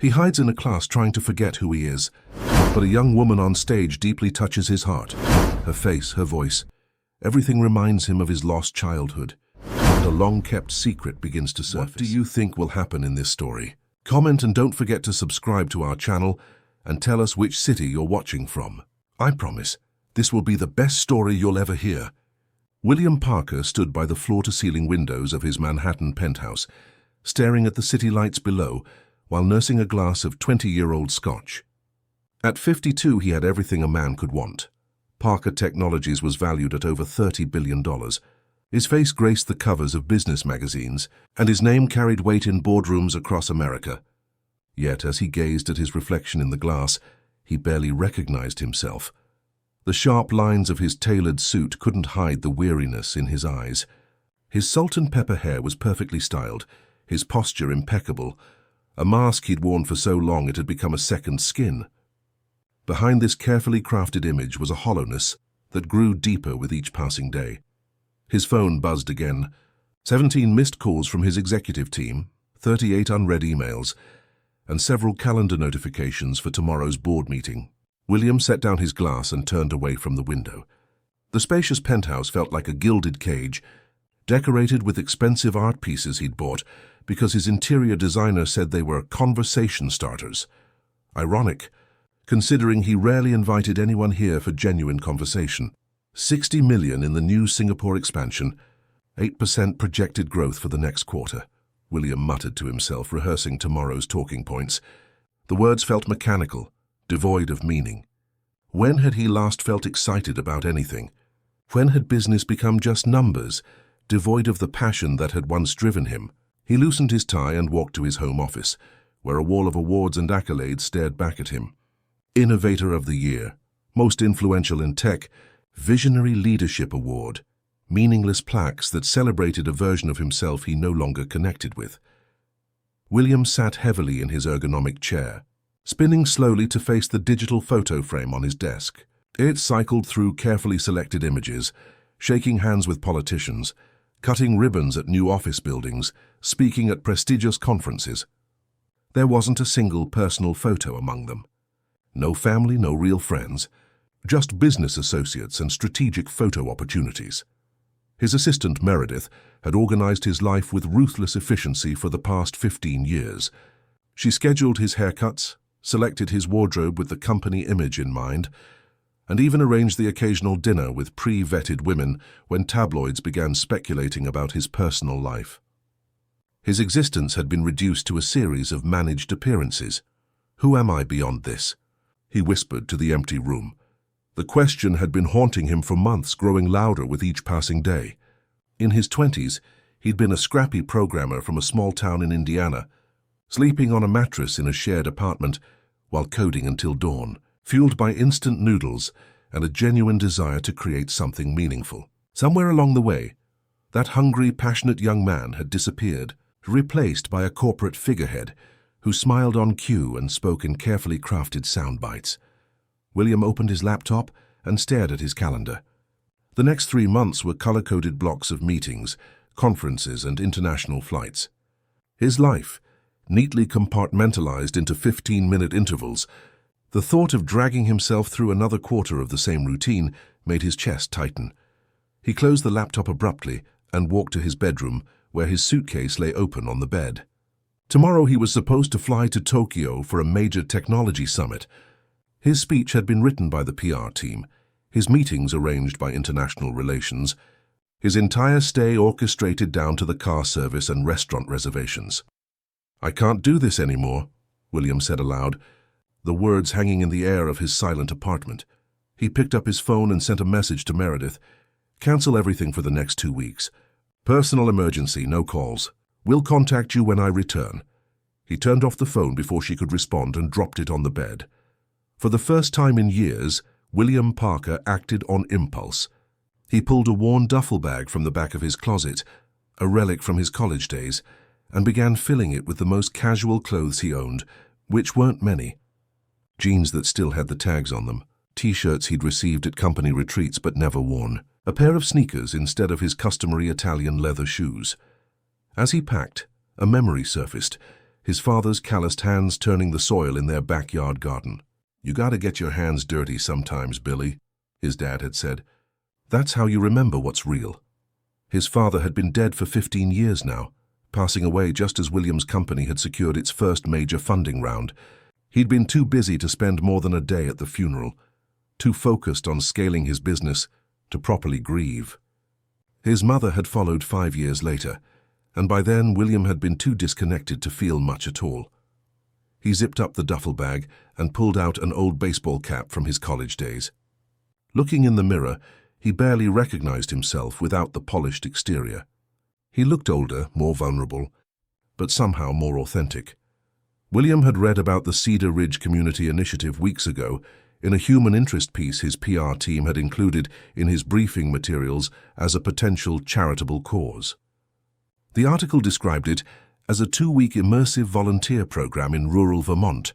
He hides in a class trying to forget who he is, but a young woman on stage deeply touches his heart. Her face, her voice, everything reminds him of his lost childhood, and a long-kept secret begins to surface. What do you think will happen in this story? Comment and don't forget to subscribe to our channel and tell us which city you're watching from. I promise, this will be the best story you'll ever hear. William Parker stood by the floor-to-ceiling windows of his Manhattan penthouse, staring at the city lights below while nursing a glass of 20-year-old scotch. At 52, he had everything a man could want. Parker Technologies was valued at over $30 billion. His face graced the covers of business magazines, and his name carried weight in boardrooms across America. Yet, as he gazed at his reflection in the glass, he barely recognized himself. The sharp lines of his tailored suit couldn't hide the weariness in his eyes. His salt and pepper hair was perfectly styled, his posture impeccable, a mask he'd worn for so long it had become a second skin. Behind this carefully crafted image was a hollowness that grew deeper with each passing day. His phone buzzed again. 17 missed calls from his executive team, 38 unread emails, and several calendar notifications for tomorrow's board meeting. William set down his glass and turned away from the window. The spacious penthouse felt like a gilded cage, decorated with expensive art pieces he'd bought because his interior designer said they were conversation starters. Ironic, considering he rarely invited anyone here for genuine conversation. $60 million in the new Singapore expansion, 8% projected growth for the next quarter. William muttered to himself, rehearsing tomorrow's talking points. The words felt mechanical, devoid of meaning. When had he last felt excited about anything? When had business become just numbers, devoid of the passion that had once driven him? He loosened his tie and walked to his home office, where a wall of awards and accolades stared back at him. Innovator of the Year, Most Influential in Tech, Visionary Leadership Award, meaningless plaques that celebrated a version of himself he no longer connected with. William sat heavily in his ergonomic chair, spinning slowly to face the digital photo frame on his desk. It cycled through carefully selected images, shaking hands with politicians, cutting ribbons at new office buildings, speaking at prestigious conferences. There wasn't a single personal photo among them. No family, no real friends, just business associates and strategic photo opportunities. His assistant, Meredith, had organized his life with ruthless efficiency for the past 15 years. She scheduled his haircuts, selected his wardrobe with the company image in mind, and even arranged the occasional dinner with pre-vetted women when tabloids began speculating about his personal life. His existence had been reduced to a series of managed appearances. Who am I beyond this? He whispered to the empty room. The question had been haunting him for months, growing louder with each passing day. In his 20s, he'd been a scrappy programmer from a small town in Indiana, sleeping on a mattress in a shared apartment while coding until dawn, fueled by instant noodles and a genuine desire to create something meaningful. Somewhere along the way, that hungry, passionate young man had disappeared, replaced by a corporate figurehead who smiled on cue and spoke in carefully crafted sound bites. William opened his laptop and stared at his calendar. The next 3 months were color-coded blocks of meetings, conferences, and international flights. His life, neatly compartmentalized into 15-minute intervals, the thought of dragging himself through another quarter of the same routine made his chest tighten. He closed the laptop abruptly and walked to his bedroom, where his suitcase lay open on the bed. Tomorrow he was supposed to fly to Tokyo for a major technology summit. His speech had been written by the PR team, his meetings arranged by international relations, his entire stay orchestrated down to the car service and restaurant reservations. "I can't do this anymore," William said aloud, the words hanging in the air of his silent apartment. He picked up his phone and sent a message to Meredith. "Cancel everything for the next 2 weeks. Personal emergency, no calls. We'll contact you when I return." He turned off the phone before she could respond and dropped it on the bed. For the first time in years, William Parker acted on impulse. He pulled a worn duffel bag from the back of his closet, a relic from his college days, and began filling it with the most casual clothes he owned, which weren't many. Jeans that still had the tags on them, T-shirts he'd received at company retreats but never worn, a pair of sneakers instead of his customary Italian leather shoes. As he packed, a memory surfaced, his father's calloused hands turning the soil in their backyard garden. "You gotta get your hands dirty sometimes, Billy," his dad had said. "That's how you remember what's real." His father had been dead for 15 years now, passing away just as William's company had secured its first major funding round. He'd been too busy to spend more than a day at the funeral, too focused on scaling his business to properly grieve. His mother had followed 5 years later, and by then William had been too disconnected to feel much at all. He zipped up the duffel bag and pulled out an old baseball cap from his college days. Looking in the mirror, he barely recognized himself without the polished exterior. He looked older, more vulnerable, but somehow more authentic. William had read about the Cedar Ridge Community Initiative weeks ago in a human interest piece his PR team had included in his briefing materials as a potential charitable cause. The article described it as a 2-week immersive volunteer program in rural Vermont,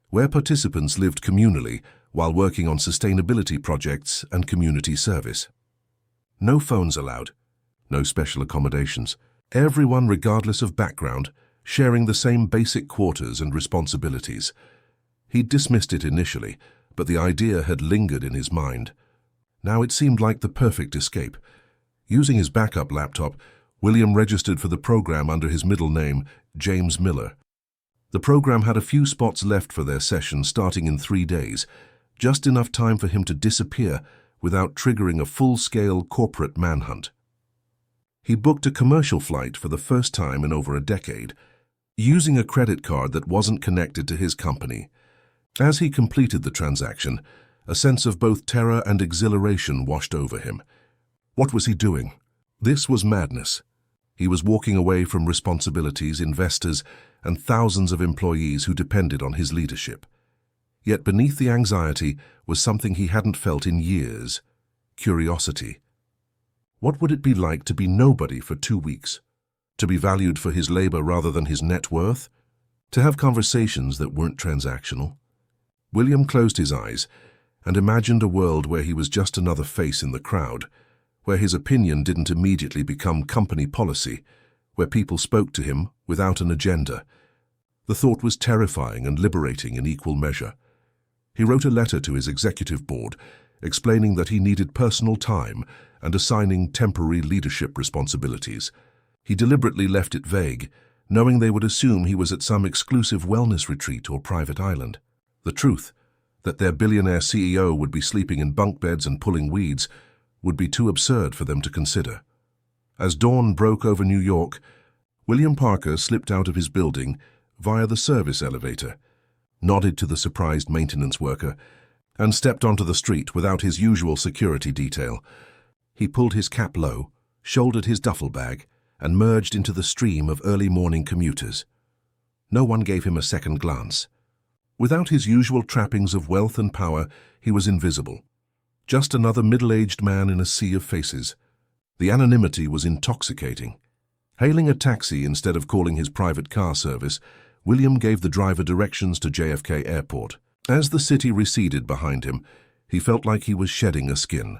where participants lived communally while working on sustainability projects and community service. No phones allowed, no special accommodations. Everyone, regardless of background, sharing the same basic quarters and responsibilities. He'd dismissed it initially, but the idea had lingered in his mind. Now it seemed like the perfect escape. Using his backup laptop, William registered for the program under his middle name, James Miller. The program had a few spots left for their session starting in 3 days, just enough time for him to disappear without triggering a full-scale corporate manhunt. He booked a commercial flight for the first time in over a decade, using a credit card that wasn't connected to his company. As he completed the transaction, a sense of both terror and exhilaration washed over him. What was he doing? This was madness. He was walking away from responsibilities, investors, and thousands of employees who depended on his leadership. Yet beneath the anxiety was something he hadn't felt in years: curiosity. What would it be like to be nobody for 2 weeks? To be valued for his labor rather than his net worth? To have conversations that weren't transactional? William closed his eyes and imagined a world where he was just another face in the crowd, where his opinion didn't immediately become company policy, where people spoke to him without an agenda. The thought was terrifying and liberating in equal measure. He wrote a letter to his executive board, explaining that he needed personal time and assigning temporary leadership responsibilities. He deliberately left it vague, knowing they would assume he was at some exclusive wellness retreat or private island. The truth, that their billionaire CEO would be sleeping in bunk beds and pulling weeds, would be too absurd for them to consider. As dawn broke over New York, William Parker slipped out of his building via the service elevator, nodded to the surprised maintenance worker, and stepped onto the street without his usual security detail. He pulled his cap low, shouldered his duffel bag, and merged into the stream of early morning commuters. No one gave him a second glance. Without his usual trappings of wealth and power, he was invisible. Just another middle-aged man in a sea of faces. The anonymity was intoxicating. Hailing a taxi instead of calling his private car service, William gave the driver directions to JFK Airport. As the city receded behind him, he felt like he was shedding a skin,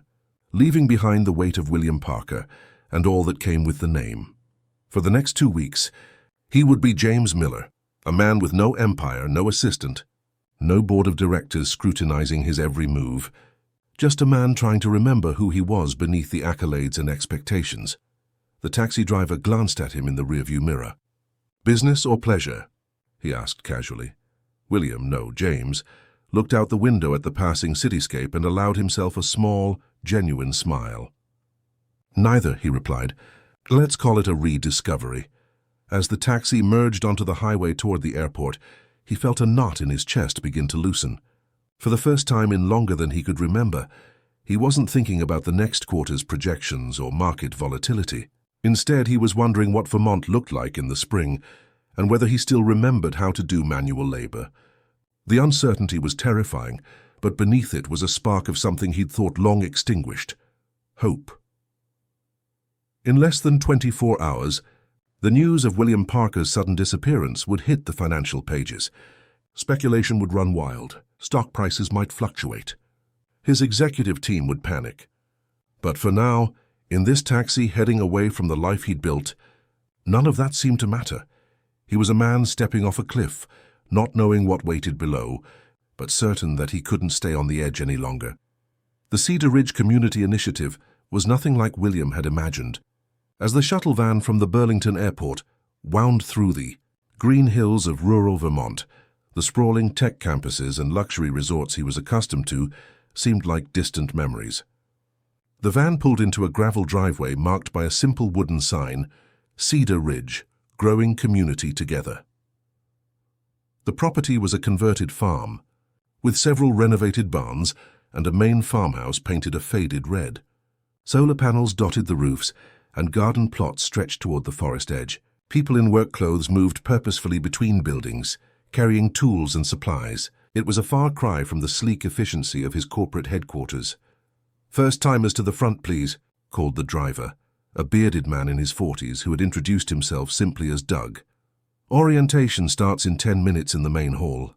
leaving behind the weight of William Parker and all that came with the name. For the next 2 weeks, he would be James Miller, a man with no empire, no assistant, no board of directors scrutinizing his every move, just a man trying to remember who he was beneath the accolades and expectations. The taxi driver glanced at him in the rearview mirror. "Business or pleasure?" he asked casually. William, no, James, looked out the window at the passing cityscape and allowed himself a small, genuine smile. "Neither," he replied. "Let's call it a rediscovery." As the taxi merged onto the highway toward the airport, he felt a knot in his chest begin to loosen. For the first time in longer than he could remember, he wasn't thinking about the next quarter's projections or market volatility. Instead, he was wondering what Vermont looked like in the spring and whether he still remembered how to do manual labor. The uncertainty was terrifying, but beneath it was a spark of something he'd thought long extinguished: hope. In less than 24 hours, the news of William Parker's sudden disappearance would hit the financial pages. Speculation would run wild. Stock prices might fluctuate. His executive team would panic. But for now, in this taxi heading away from the life he'd built, none of that seemed to matter. He was a man stepping off a cliff, not knowing what waited below, but certain that he couldn't stay on the edge any longer. The Cedar Ridge Community Initiative was nothing like William had imagined. As the shuttle van from the Burlington airport wound through the green hills of rural Vermont, the sprawling tech campuses and luxury resorts he was accustomed to seemed like distant memories. The van pulled into a gravel driveway marked by a simple wooden sign, Cedar Ridge, growing community together. The property was a converted farm, with several renovated barns and a main farmhouse painted a faded red. Solar panels dotted the roofs, and garden plots stretched toward the forest edge. People in work clothes moved purposefully between buildings, carrying tools and supplies. It was a far cry from the sleek efficiency of his corporate headquarters. "First-timers to the front, please," called the driver, a bearded man in his 40s who had introduced himself simply as Doug. "Orientation starts in 10 minutes in the main hall."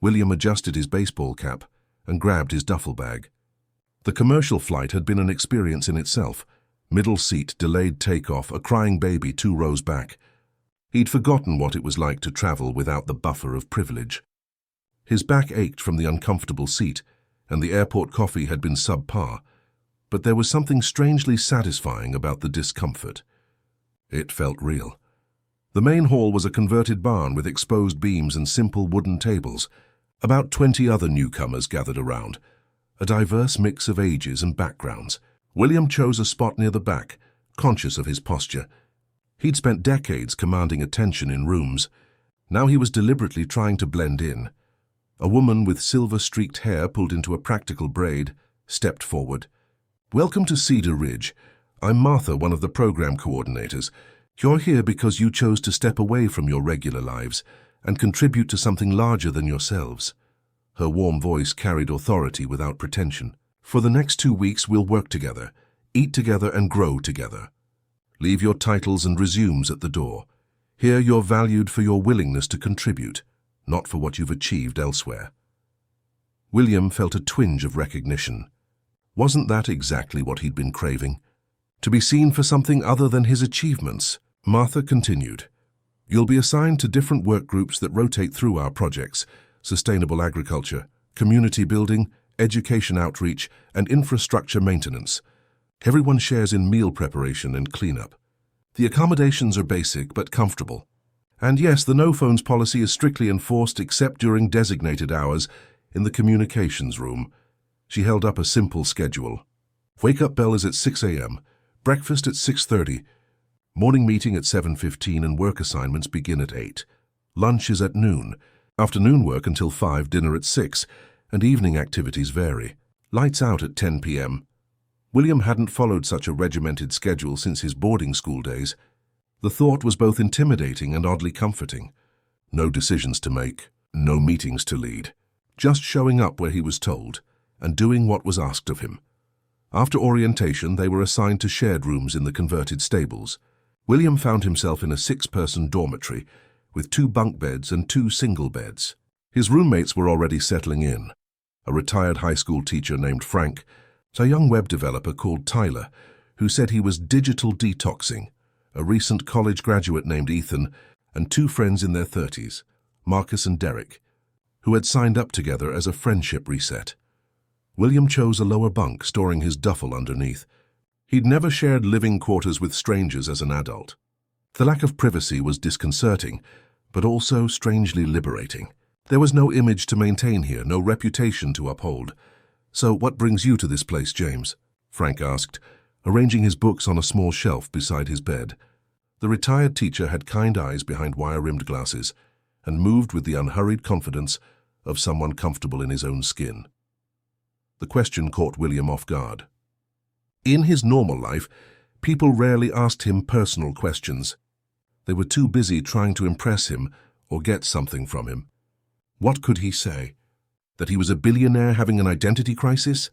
William adjusted his baseball cap and grabbed his duffel bag. The commercial flight had been an experience in itself. Middle seat, delayed takeoff, a crying baby 2 rows back. He'd forgotten what it was like to travel without the buffer of privilege. His back ached from the uncomfortable seat, and the airport coffee had been subpar, but there was something strangely satisfying about the discomfort. It felt real. The main hall was a converted barn with exposed beams and simple wooden tables. About 20 other newcomers gathered around, a diverse mix of ages and backgrounds. William chose a spot near the back, conscious of his posture. He'd spent decades commanding attention in rooms. Now he was deliberately trying to blend in. A woman with silver-streaked hair pulled into a practical braid stepped forward. "Welcome to Cedar Ridge. I'm Martha, one of the program coordinators. You're here because you chose to step away from your regular lives and contribute to something larger than yourselves." Her warm voice carried authority without pretension. "For the next 2 weeks, we'll work together, eat together and grow together. Leave your titles and resumes at the door. Here you're valued for your willingness to contribute, not for what you've achieved elsewhere." William felt a twinge of recognition. Wasn't that exactly what he'd been craving? To be seen for something other than his achievements? Martha continued. "You'll be assigned to different work groups that rotate through our projects: sustainable agriculture, community building, education outreach, and infrastructure maintenance. Everyone shares in meal preparation and cleanup. The accommodations are basic but comfortable. And yes, the no-phones policy is strictly enforced except during designated hours in the communications room." She held up a simple schedule. "Wake-up bell is at 6 a.m., breakfast at 6:30, morning meeting at 7:15, and work assignments begin at 8. Lunch is at noon, afternoon work until 5, dinner at 6, and evening activities vary. Lights out at 10 p.m. William hadn't followed such a regimented schedule since his boarding school days. The thought was both intimidating and oddly comforting. No decisions to make, no meetings to lead, just showing up where he was told and doing what was asked of him. After orientation, they were assigned to shared rooms in the converted stables. William found himself in a 6-person dormitory with 2 bunk beds and 2 single beds. His roommates were already settling in. A retired high school teacher named Frank, a young web developer called Tyler, who said he was digital detoxing, a recent college graduate named Ethan, and 2 friends in their 30s, Marcus and Derek, who had signed up together as a friendship reset. William chose a lower bunk, storing his duffel underneath. He'd never shared living quarters with strangers as an adult. The lack of privacy was disconcerting, but also strangely liberating. There was no image to maintain here, no reputation to uphold. "So what brings you to this place, James?" Frank asked, arranging his books on a small shelf beside his bed. The retired teacher had kind eyes behind wire-rimmed glasses and moved with the unhurried confidence of someone comfortable in his own skin. The question caught William off guard. In his normal life, people rarely asked him personal questions. They were too busy trying to impress him or get something from him. What could he say? That he was a billionaire having an identity crisis?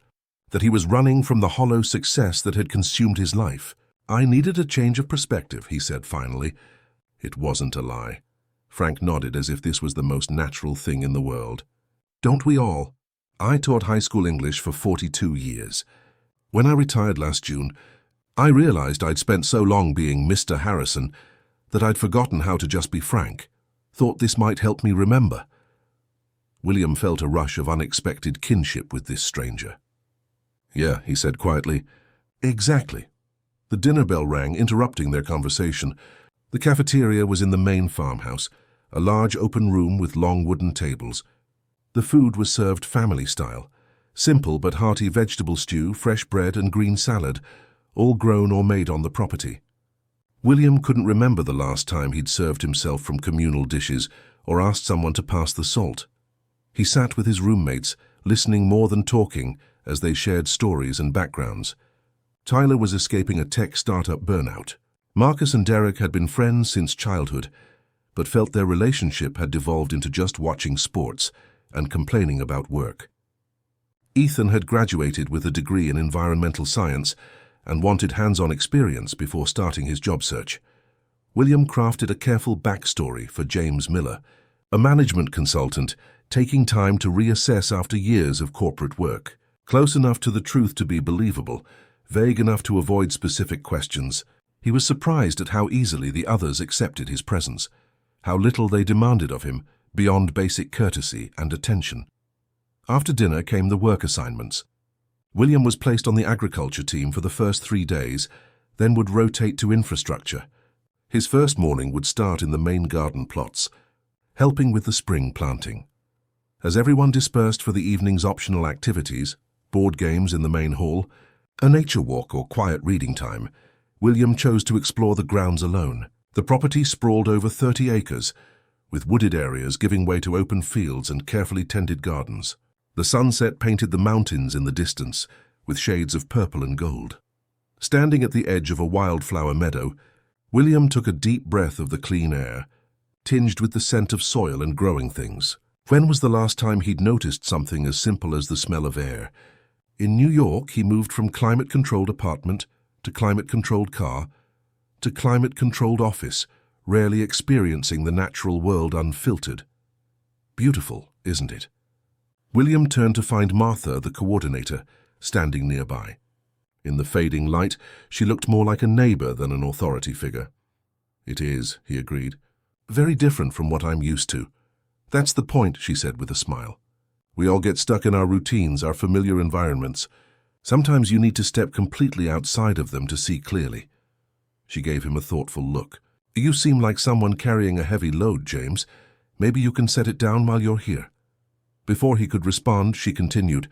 That he was running from the hollow success that had consumed his life? "I needed a change of perspective," he said finally. It wasn't a lie. Frank nodded as if this was the most natural thing in the world. "Don't we all? I taught high school English for 42 years. When I retired last June, I realized I'd spent so long being Mr. Harrison that I'd forgotten how to just be frank. Thought this might help me remember. William felt a rush of unexpected kinship with this stranger. Yeah, he said quietly. Exactly. The dinner bell rang, interrupting their conversation. The cafeteria was in the main farmhouse, a large open room with long wooden tables. The food was served family style. Simple but hearty vegetable stew, fresh bread and green salad, all grown or made on the property. William couldn't remember the last time he'd served himself from communal dishes or asked someone to pass the salt. He sat with his roommates, listening more than talking as they shared stories and backgrounds. Tyler was escaping a tech startup burnout. Marcus and Derek had been friends since childhood, but felt their relationship had devolved into just watching sports and complaining about work. Ethan had graduated with a degree in environmental science and wanted hands-on experience before starting his job search. William crafted a careful backstory for James Miller, a management consultant taking time to reassess after years of corporate work. Close enough to the truth to be believable, vague enough to avoid specific questions. He was surprised at how easily the others accepted his presence, how little they demanded of him beyond basic courtesy and attention. After dinner came the work assignments. William was placed on the agriculture team for the first 3 days, then would rotate to infrastructure. His first morning would start in the main garden plots, helping with the spring planting. As everyone dispersed for the evening's optional activities, board games in the main hall, a nature walk or quiet reading time, William chose to explore the grounds alone. The property sprawled over 30 acres, with wooded areas giving way to open fields and carefully tended gardens. The sunset painted the mountains in the distance, with shades of purple and gold. Standing at the edge of a wildflower meadow, William took a deep breath of the clean air, tinged with the scent of soil and growing things. When was the last time he'd noticed something as simple as the smell of air? In New York, he moved from climate-controlled apartment to climate-controlled car to climate-controlled office, rarely experiencing the natural world unfiltered. Beautiful, isn't it? William turned to find Martha, the coordinator, standing nearby. In the fading light, she looked more like a neighbor than an authority figure. It is, he agreed. Very different from what I'm used to. That's the point, she said with a smile. We all get stuck in our routines, our familiar environments. Sometimes you need to step completely outside of them to see clearly. She gave him a thoughtful look. You seem like someone carrying a heavy load, James. Maybe you can set it down while you're here. Before he could respond, she continued,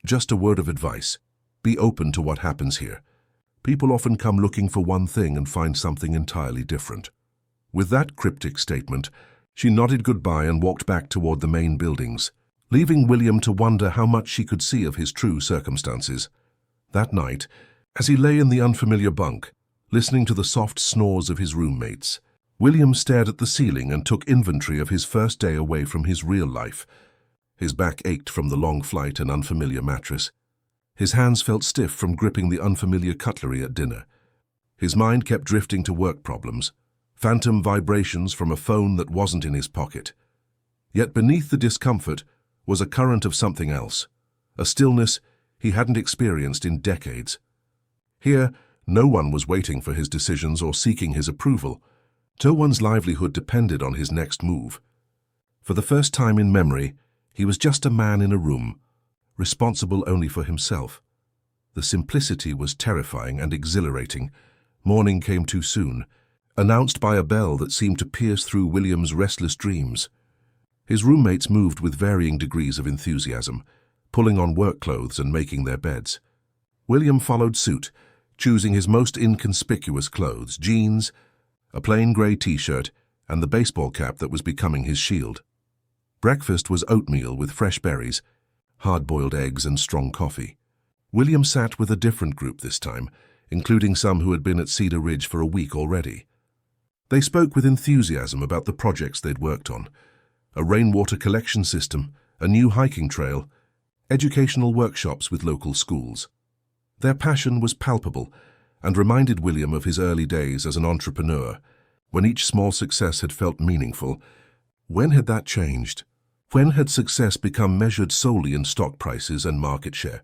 just a word of advice. Be open to what happens here. People often come looking for one thing and find something entirely different. With that cryptic statement, she nodded goodbye and walked back toward the main buildings, leaving William to wonder how much she could see of his true circumstances. That night, as he lay in the unfamiliar bunk, listening to the soft snores of his roommates, William stared at the ceiling and took inventory of his first day away from his real life. His back ached from the long flight and unfamiliar mattress. His hands felt stiff from gripping the unfamiliar cutlery at dinner. His mind kept drifting to work problems, phantom vibrations from a phone that wasn't in his pocket. Yet beneath the discomfort was a current of something else, a stillness he hadn't experienced in decades. Here, no one was waiting for his decisions or seeking his approval. No one's livelihood depended on his next move. For the first time in memory, he was just a man in a room, responsible only for himself. The simplicity was terrifying and exhilarating. Morning came too soon, announced by a bell that seemed to pierce through William's restless dreams. His roommates moved with varying degrees of enthusiasm, pulling on work clothes and making their beds. William followed suit, choosing his most inconspicuous clothes, jeans, a plain grey t-shirt, and the baseball cap that was becoming his shield. Breakfast was oatmeal with fresh berries, hard-boiled eggs and strong coffee. William sat with a different group this time, including some who had been at Cedar Ridge for a week already. They spoke with enthusiasm about the projects they'd worked on: a rainwater collection system, a new hiking trail, educational workshops with local schools. Their passion was palpable and reminded William of his early days as an entrepreneur, when each small success had felt meaningful. When had that changed? When had success become measured solely in stock prices and market share?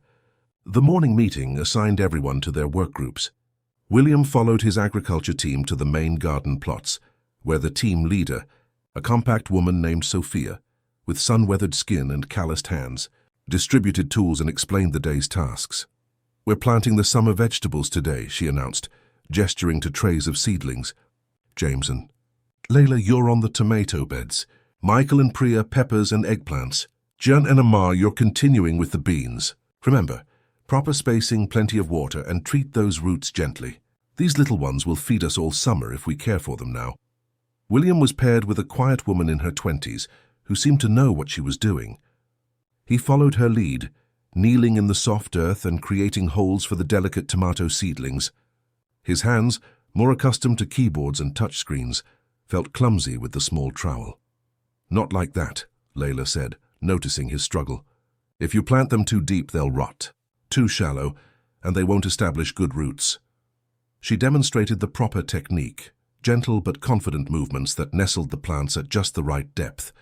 The morning meeting assigned everyone to their work groups. William followed his agriculture team to the main garden plots, where the team leader, a compact woman named Sophia, with sun-weathered skin and calloused hands, distributed tools and explained the day's tasks. "We're planting the summer vegetables today," she announced, gesturing to trays of seedlings. "James and Layla, you're on the tomato beds. Michael and Priya, peppers and eggplants. Jan and Amar, you're continuing with the beans. Remember, proper spacing, plenty of water, and treat those roots gently. These little ones will feed us all summer if we care for them now." William was paired with a quiet woman in her 20s who seemed to know what she was doing. He followed her lead, kneeling in the soft earth and creating holes for the delicate tomato seedlings. His hands, more accustomed to keyboards and touchscreens, felt clumsy with the small trowel. "Not like that," Layla said, noticing his struggle. "If you plant them too deep, they'll rot. Too shallow, and they won't establish good roots." She demonstrated the proper technique, gentle but confident movements that nestled the plants at just the right depth.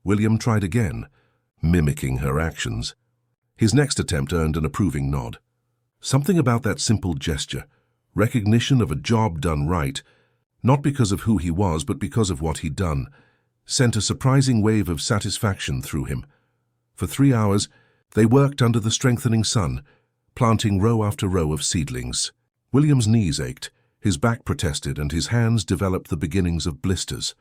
William tried again, mimicking her actions. His next attempt earned an approving nod. Something about that simple gesture, recognition of a job done right, not because of who he was but because of what he'd done, sent a surprising wave of satisfaction through him. For 3 hours, they worked under the strengthening sun, planting row after row of seedlings. William's knees ached, his back protested, and his hands developed the beginnings of blisters.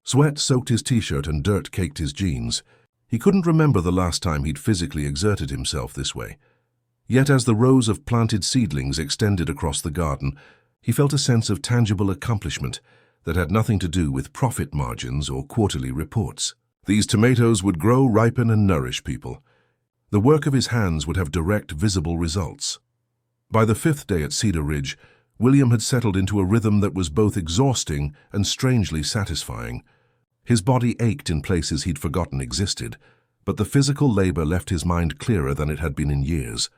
Sweat soaked his t-shirt and dirt caked his jeans. He couldn't remember the last time he'd physically exerted himself this way. Yet as the rows of planted seedlings extended across the garden, he felt a sense of tangible accomplishment that had nothing to do with profit margins or quarterly reports. These tomatoes would grow, ripen, and nourish people. The work of his hands would have direct, visible results. By the 5th day at Cedar Ridge, William had settled into a rhythm that was both exhausting and strangely satisfying. His body ached in places he'd forgotten existed, but the physical labor left his mind clearer than it had been in years.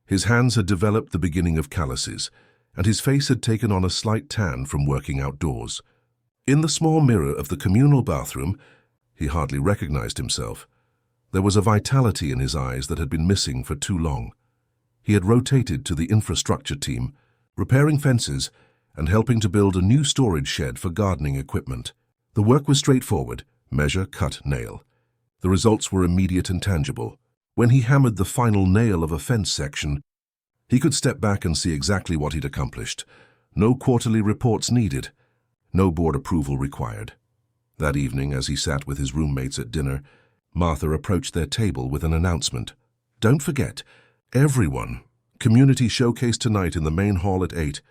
His hands had developed the beginning of calluses, and his face had taken on a slight tan from working outdoors. In the small mirror of the communal bathroom, he hardly recognized himself. There was a vitality in his eyes that had been missing for too long. He had rotated to the infrastructure team, repairing fences and helping to build a new storage shed for gardening equipment. The work was straightforward: measure, cut, nail. The results were immediate and tangible. When he hammered the final nail of a fence section, he could step back and see exactly what he'd accomplished. No quarterly reports needed. No board approval required. That evening, as he sat with his roommates at dinner, Martha approached their table with an announcement. "Don't forget, everyone, community showcase tonight in the main hall at 8.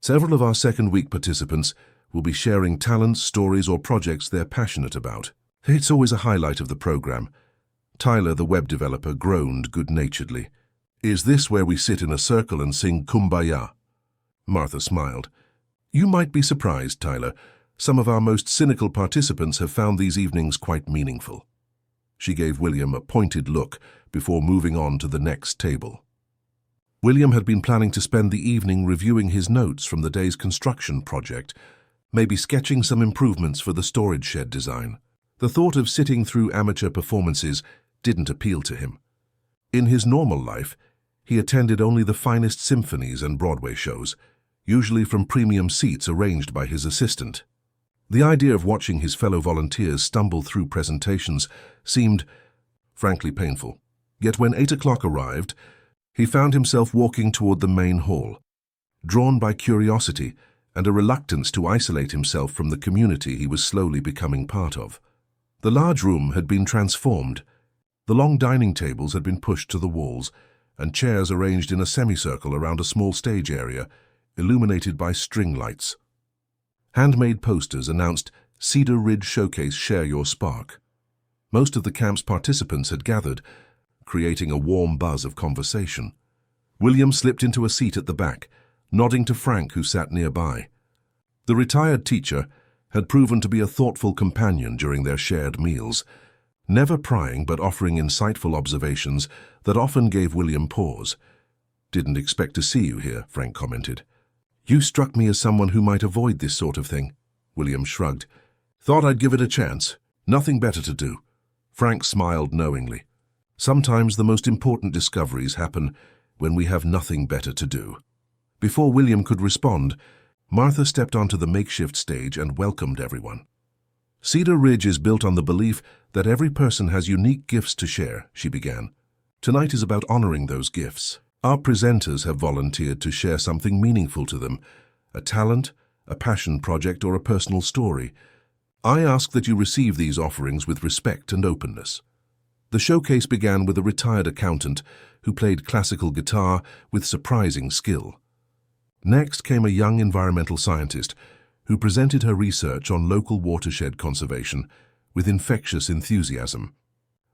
Several of our second-week participants will be sharing talents, stories, or projects they're passionate about. It's always a highlight of the program." Tyler, the web developer, groaned good-naturedly. "Is this where we sit in a circle and sing Kumbaya?" Martha smiled. "You might be surprised, Tyler. Some of our most cynical participants have found these evenings quite meaningful." She gave William a pointed look before moving on to the next table. William had been planning to spend the evening reviewing his notes from the day's construction project, maybe sketching some improvements for the storage shed design. The thought of sitting through amateur performances didn't appeal to him. In his normal life, he attended only the finest symphonies and Broadway shows, usually from premium seats arranged by his assistant. The idea of watching his fellow volunteers stumble through presentations seemed, frankly, painful. Yet when 8 o'clock arrived, he found himself walking toward the main hall, drawn by curiosity and a reluctance to isolate himself from the community he was slowly becoming part of. The large room had been transformed. The long dining tables had been pushed to the walls, and chairs arranged in a semicircle around a small stage area, illuminated by string lights. Handmade posters announced Cedar Ridge Showcase Share Your Spark. Most of the camp's participants had gathered, creating a warm buzz of conversation. William slipped into a seat at the back, nodding to Frank, who sat nearby. The retired teacher had proven to be a thoughtful companion during their shared meals, never prying but offering insightful observations that often gave William pause. "Didn't expect to see you here," Frank commented. "You struck me as someone who might avoid this sort of thing." William shrugged. "Thought I'd give it a chance. Nothing better to do." Frank smiled knowingly. Sometimes the most important discoveries happen when we have nothing better to do. Before William could respond, Martha stepped onto the makeshift stage and welcomed everyone. Cedar Ridge is built on the belief that every person has unique gifts to share, she began. Tonight is about honoring those gifts. Our presenters have volunteered to share something meaningful to them, a talent, a passion project, or a personal story. I ask that you receive these offerings with respect and openness. The showcase began with a retired accountant who played classical guitar with surprising skill. Next came a young environmental scientist who presented her research on local watershed conservation with infectious enthusiasm.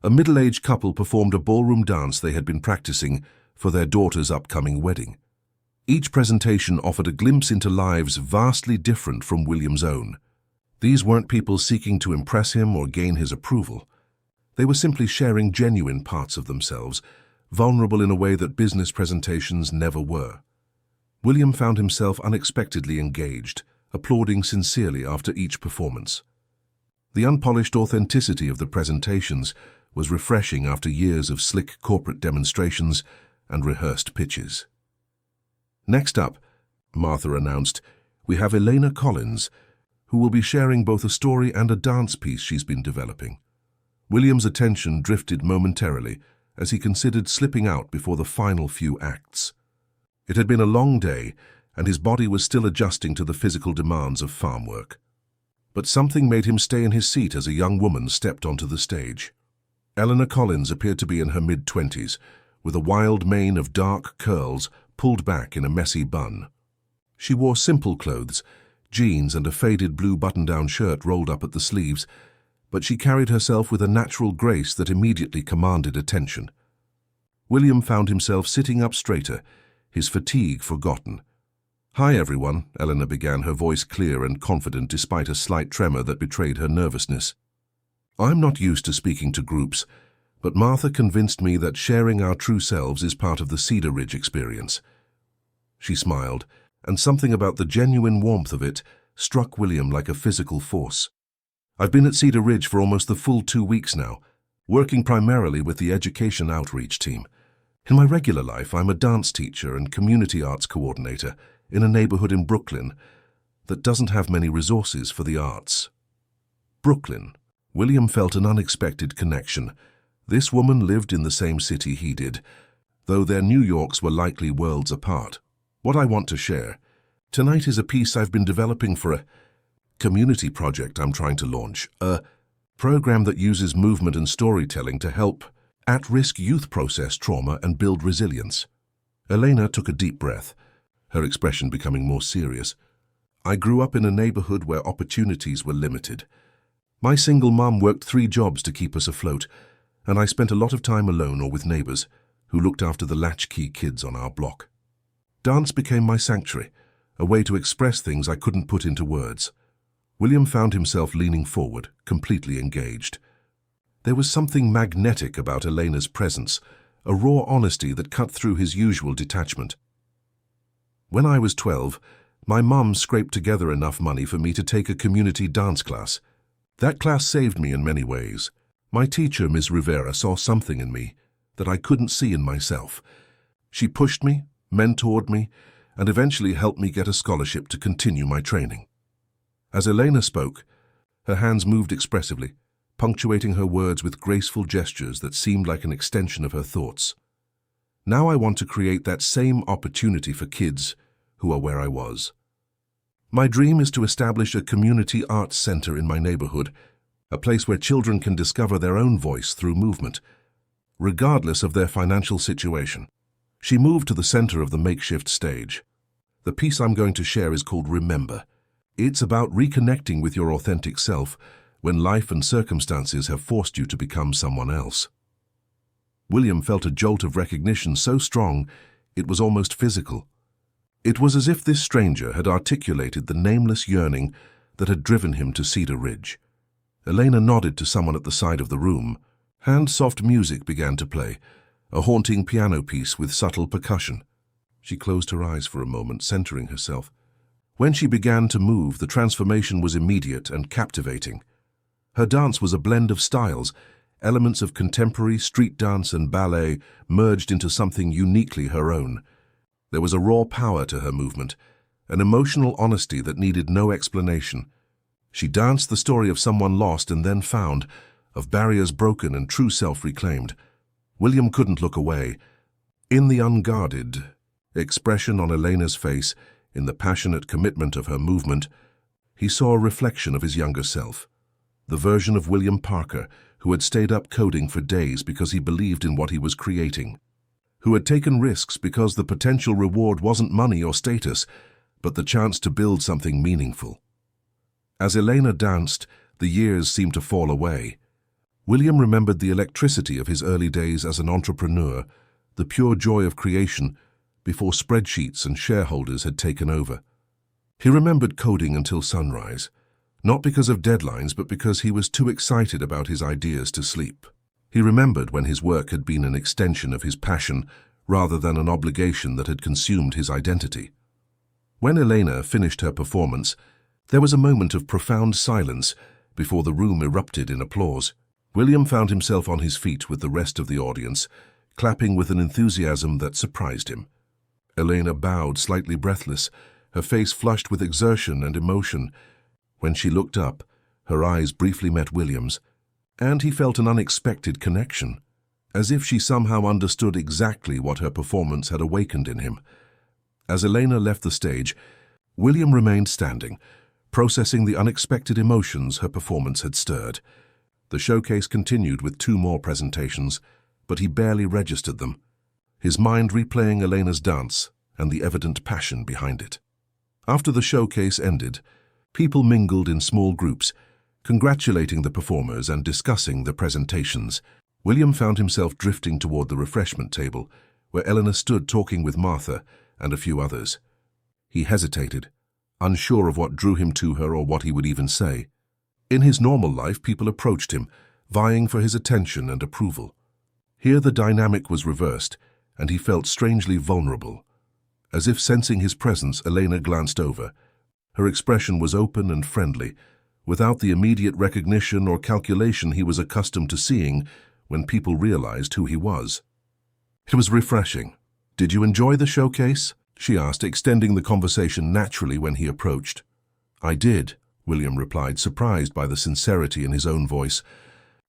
A middle-aged couple performed a ballroom dance they had been practicing for their daughter's upcoming wedding. Each presentation offered a glimpse into lives vastly different from William's own. These weren't people seeking to impress him or gain his approval. They were simply sharing genuine parts of themselves, vulnerable in a way that business presentations never were. William found himself unexpectedly engaged, applauding sincerely after each performance. The unpolished authenticity of the presentations was refreshing after years of slick corporate demonstrations and rehearsed pitches. Next up, Martha announced, we have Elena Collins, who will be sharing both a story and a dance piece she's been developing. William's attention drifted momentarily as he considered slipping out before the final few acts. It had been a long day, and his body was still adjusting to the physical demands of farm work. But something made him stay in his seat as a young woman stepped onto the stage. Eleanor Collins appeared to be in her mid-20s, with a wild mane of dark curls pulled back in a messy bun. She wore simple clothes, jeans and a faded blue button-down shirt rolled up at the sleeves, but she carried herself with a natural grace that immediately commanded attention. William found himself sitting up straighter, his fatigue forgotten. "Hi, everyone," Eleanor began, her voice clear and confident despite a slight tremor that betrayed her nervousness. "I'm not used to speaking to groups, but Martha convinced me that sharing our true selves is part of the Cedar Ridge experience." She smiled, and something about the genuine warmth of it struck William like a physical force. "I've been at Cedar Ridge for almost the full 2 weeks now, working primarily with the education outreach team. In my regular life, I'm a dance teacher and community arts coordinator in a neighborhood in Brooklyn that doesn't have many resources for the arts." Brooklyn. William felt an unexpected connection. This woman lived in the same city he did, though their New Yorks were likely worlds apart. "What I want to share tonight is a piece I've been developing for a community project I'm trying to launch, a program that uses movement and storytelling to help at-risk youth process trauma and build resilience." Elena took a deep breath, her expression becoming more serious. "I grew up in a neighborhood where opportunities were limited. My single mom worked 3 jobs to keep us afloat, and I spent a lot of time alone or with neighbors who looked after the latchkey kids on our block. Dance became my sanctuary, a way to express things I couldn't put into words." William found himself leaning forward, completely engaged. There was something magnetic about Elena's presence, a raw honesty that cut through his usual detachment. "When I was 12, my mum scraped together enough money for me to take a community dance class. That class saved me in many ways. My teacher, Ms. Rivera, saw something in me that I couldn't see in myself. She pushed me, mentored me, and eventually helped me get a scholarship to continue my training." As Elena spoke, her hands moved expressively, punctuating her words with graceful gestures that seemed like an extension of her thoughts. "Now I want to create that same opportunity for kids who are where I was. My dream is to establish a community arts center in my neighborhood, a place where children can discover their own voice through movement, regardless of their financial situation." She moved to the center of the makeshift stage. "The piece I'm going to share is called Remember. It's about reconnecting with your authentic self when life and circumstances have forced you to become someone else." William felt a jolt of recognition so strong it was almost physical. It was as if this stranger had articulated the nameless yearning that had driven him to Cedar Ridge. Elena nodded to someone at the side of the room. Hand-soft music began to play, a haunting piano piece with subtle percussion. She closed her eyes for a moment, centering herself. When she began to move, the transformation was immediate and captivating. Her dance was a blend of styles, elements of contemporary, street dance and ballet merged into something uniquely her own. There was a raw power to her movement, an emotional honesty that needed no explanation. She danced the story of someone lost and then found, of barriers broken and true self reclaimed. William couldn't look away. In the unguarded expression on Elena's face, in the passionate commitment of her movement, he saw a reflection of his younger self, the version of William Parker who had stayed up coding for days because he believed in what he was creating, who had taken risks because the potential reward wasn't money or status, but the chance to build something meaningful. As Elena danced, the years seemed to fall away. William remembered the electricity of his early days as an entrepreneur, the pure joy of creation, before spreadsheets and shareholders had taken over. He remembered coding until sunrise, not because of deadlines, but because he was too excited about his ideas to sleep. He remembered when his work had been an extension of his passion rather than an obligation that had consumed his identity. When Elena finished her performance, there was a moment of profound silence before the room erupted in applause. William found himself on his feet with the rest of the audience, clapping with an enthusiasm that surprised him. Elena bowed, slightly breathless, her face flushed with exertion and emotion. When she looked up, her eyes briefly met William's, and he felt an unexpected connection, as if she somehow understood exactly what her performance had awakened in him. As Elena left the stage, William remained standing, processing the unexpected emotions her performance had stirred. The showcase continued with 2 more presentations, but he barely registered them, his mind replaying Elena's dance and the evident passion behind it. After the showcase ended, people mingled in small groups, congratulating the performers and discussing the presentations. William found himself drifting toward the refreshment table, where Eleanor stood talking with Martha and a few others. He hesitated, unsure of what drew him to her or what he would even say. In his normal life, people approached him, vying for his attention and approval. Here the dynamic was reversed, and he felt strangely vulnerable. As if sensing his presence, Elena glanced over. Her expression was open and friendly, without the immediate recognition or calculation he was accustomed to seeing when people realized who he was. It was refreshing. "Did you enjoy the showcase?" she asked, extending the conversation naturally when he approached. "I did," William replied, surprised by the sincerity in his own voice.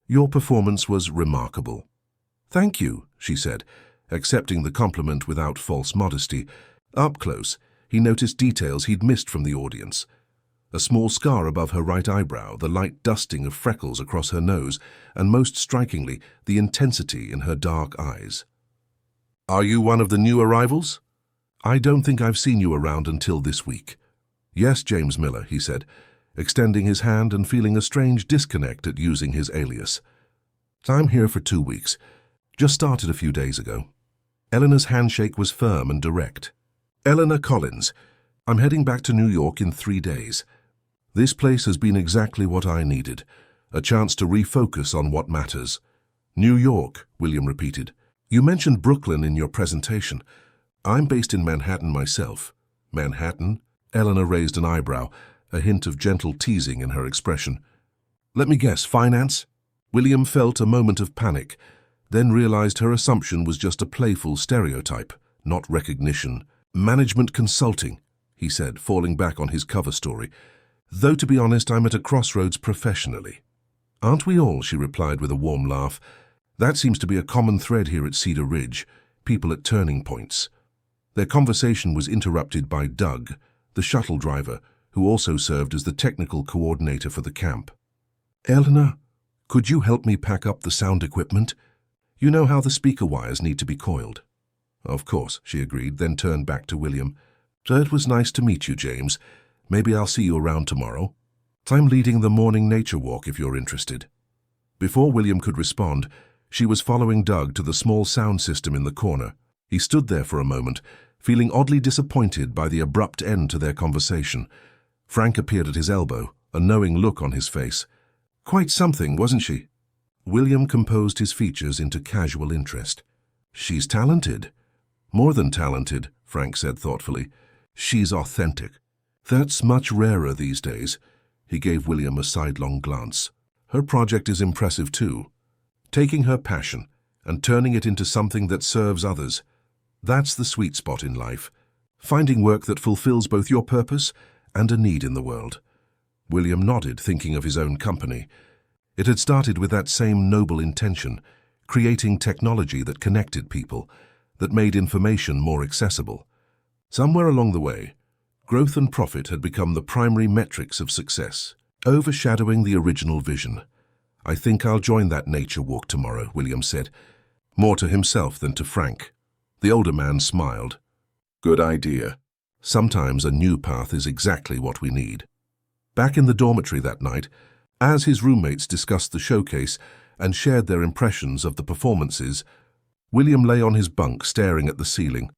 "Your performance was remarkable." "Thank you," she said, accepting the compliment without false modesty. Up close, he noticed details he'd missed from the audience. A small scar above her right eyebrow, the light dusting of freckles across her nose, and most strikingly, the intensity in her dark eyes. "Are you one of the new arrivals?" "I don't think I've seen you around until this week." "Yes, James Miller," he said, extending his hand and feeling a strange disconnect at using his alias. "I'm here for 2 weeks. Just started a few days ago." Eleanor's handshake was firm and direct. "Eleanor Collins. I'm heading back to New York in 3 days. This place has been exactly what I needed, a chance to refocus on what matters." "New York," William repeated. "You mentioned Brooklyn in your presentation. I'm based in Manhattan myself." "Manhattan?" Eleanor raised an eyebrow, a hint of gentle teasing in her expression. "Let me guess, finance?" William felt a moment of panic, then realized her assumption was just a playful stereotype, not recognition. "Management consulting," he said, falling back on his cover story. "Though to be honest, I'm at a crossroads professionally." "Aren't we all?" she replied with a warm laugh. "That seems to be a common thread here at Cedar Ridge, people at turning points." Their conversation was interrupted by Doug, the shuttle driver, who also served as the technical coordinator for the camp. "Eleanor, could you help me pack up the sound equipment? You know how the speaker wires need to be coiled." "Of course," she agreed, then turned back to William. "So it was nice to meet you, James. Maybe I'll see you around tomorrow. I'm leading the morning nature walk if you're interested." Before William could respond, she was following Doug to the small sound system in the corner. He stood there for a moment, feeling oddly disappointed by the abrupt end to their conversation. Frank appeared at his elbow, a knowing look on his face. "Quite something, wasn't she?" William composed his features into casual interest. "She's talented." "More than talented," Frank said thoughtfully. "She's authentic." "That's much rarer these days." He gave William a sidelong glance. "Her project is impressive too. Taking her passion and turning it into something that serves others. That's the sweet spot in life. Finding work that fulfills both your purpose and a need in the world. William nodded, thinking of his own company. It had started with that same noble intention, creating technology that connected people, that made information more accessible. Somewhere along the way, growth and profit had become the primary metrics of success, overshadowing the original vision. "I think I'll join that nature walk tomorrow," William said, more to himself than to Frank. The older man smiled. "Good idea. Sometimes a new path is exactly what we need." Back in the dormitory that night, as his roommates discussed the showcase and shared their impressions of the performances, William lay on his bunk staring at the ceiling.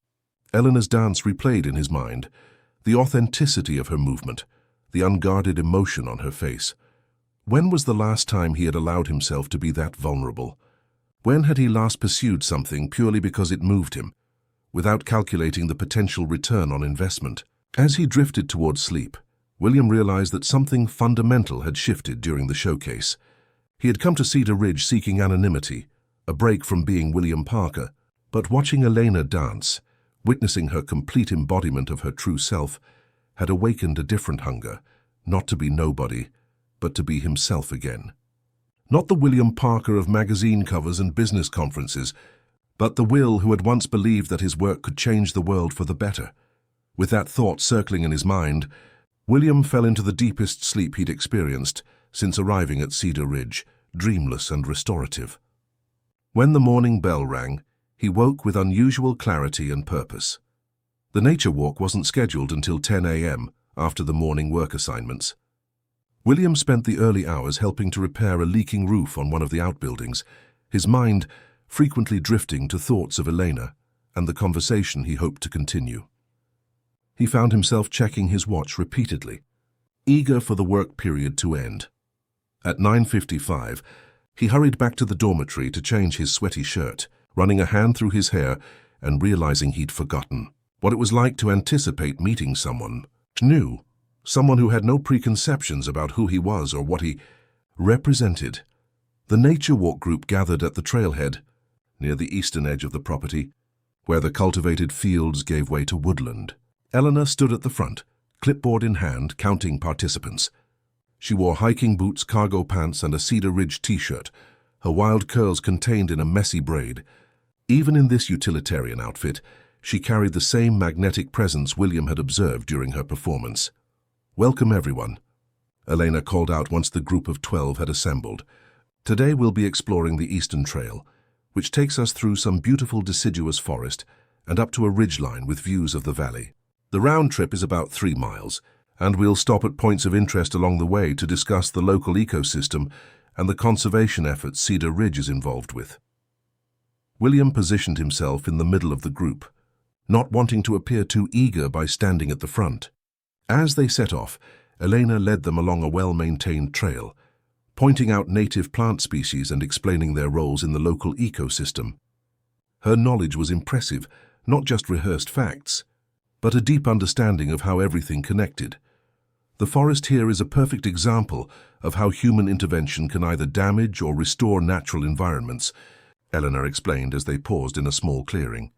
Eleanor's dance replayed in his mind, the authenticity of her movement, the unguarded emotion on her face. When was the last time he had allowed himself to be that vulnerable? When had he last pursued something purely because it moved him, without calculating the potential return on investment? As he drifted towards sleep, William realized that something fundamental had shifted during the showcase. He had come to Cedar Ridge seeking anonymity, a break from being William Parker, but watching Elena dance, witnessing her complete embodiment of her true self, had awakened a different hunger, not to be nobody, but to be himself again. Not the William Parker of magazine covers and business conferences, but the Will who had once believed that his work could change the world for the better. With that thought circling in his mind, William fell into the deepest sleep he'd experienced since arriving at Cedar Ridge, dreamless and restorative. When the morning bell rang, he woke with unusual clarity and purpose. The nature walk wasn't scheduled until 10 a.m. after the morning work assignments. William spent the early hours helping to repair a leaking roof on one of the outbuildings, his mind frequently drifting to thoughts of Elena and the conversation he hoped to continue. He found himself checking his watch repeatedly, eager for the work period to end. At 9:55, he hurried back to the dormitory to change his sweaty shirt, running a hand through his hair and realizing he'd forgotten what it was like to anticipate meeting someone new, someone who had no preconceptions about who he was or what he represented. The nature walk group gathered at the trailhead, near the eastern edge of the property, where the cultivated fields gave way to woodland. Eleanor stood at the front, clipboard in hand, counting participants. She wore hiking boots, cargo pants, and a Cedar Ridge t-shirt, her wild curls contained in a messy braid. Even in this utilitarian outfit, she carried the same magnetic presence William had observed during her performance. "Welcome, everyone," Elena called out once the group of 12 had assembled. "Today we'll be exploring the Eastern Trail, which takes us through some beautiful deciduous forest and up to a ridgeline with views of the valley. The round trip is about 3 miles, and we'll stop at points of interest along the way to discuss the local ecosystem and the conservation efforts Cedar Ridge is involved with." William positioned himself in the middle of the group, not wanting to appear too eager by standing at the front. As they set off, Elena led them along a well-maintained trail, pointing out native plant species and explaining their roles in the local ecosystem. Her knowledge was impressive, not just rehearsed facts, but a deep understanding of how everything connected. The forest here is a perfect example of how human intervention can either damage or restore natural environments, Eleanor explained as they paused in a small clearing.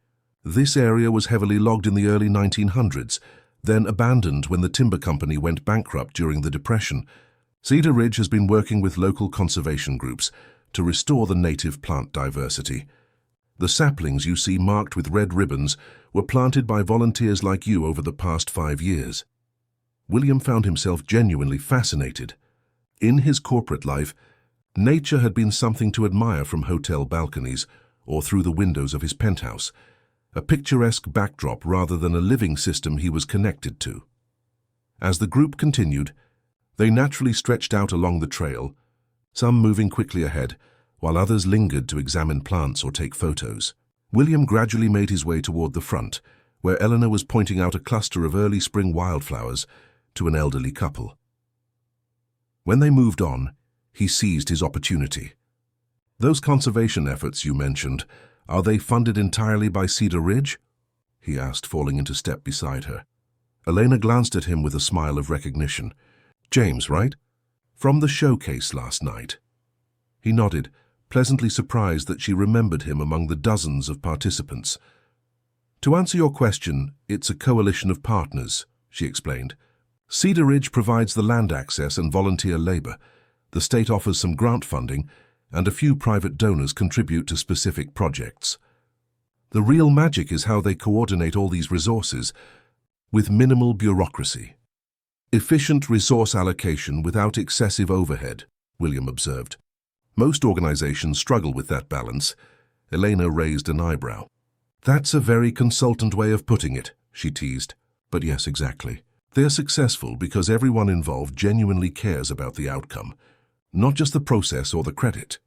This area was heavily logged in the early 1900s, then abandoned when the timber company went bankrupt during the Depression. Cedar Ridge has been working with local conservation groups to restore the native plant diversity. The saplings you see marked with red ribbons were planted by volunteers like you over the past 5 years. William found himself genuinely fascinated. In his corporate life, nature had been something to admire from hotel balconies or through the windows of his penthouse, a picturesque backdrop rather than a living system he was connected to. As the group continued, they naturally stretched out along the trail, some moving quickly ahead, while others lingered to examine plants or take photos. William gradually made his way toward the front, where Eleanor was pointing out a cluster of early spring wildflowers to an elderly couple. When they moved on, he seized his opportunity. "Those conservation efforts you mentioned, are they funded entirely by Cedar Ridge?" he asked, falling into step beside her. Elena glanced at him with a smile of recognition. "James, right? From the showcase last night." He nodded, pleasantly surprised that she remembered him among the dozens of participants. To answer your question, it's a coalition of partners, she explained. Cedar Ridge provides the land access and volunteer labor. The state offers some grant funding, and a few private donors contribute to specific projects. The real magic is how they coordinate all these resources with minimal bureaucracy. Efficient resource allocation without excessive overhead, William observed. Most organizations struggle with that balance. Elena raised an eyebrow. That's a very consultant way of putting it, she teased. But yes, exactly. They're successful because everyone involved genuinely cares about the outcome, not just the process or the credit.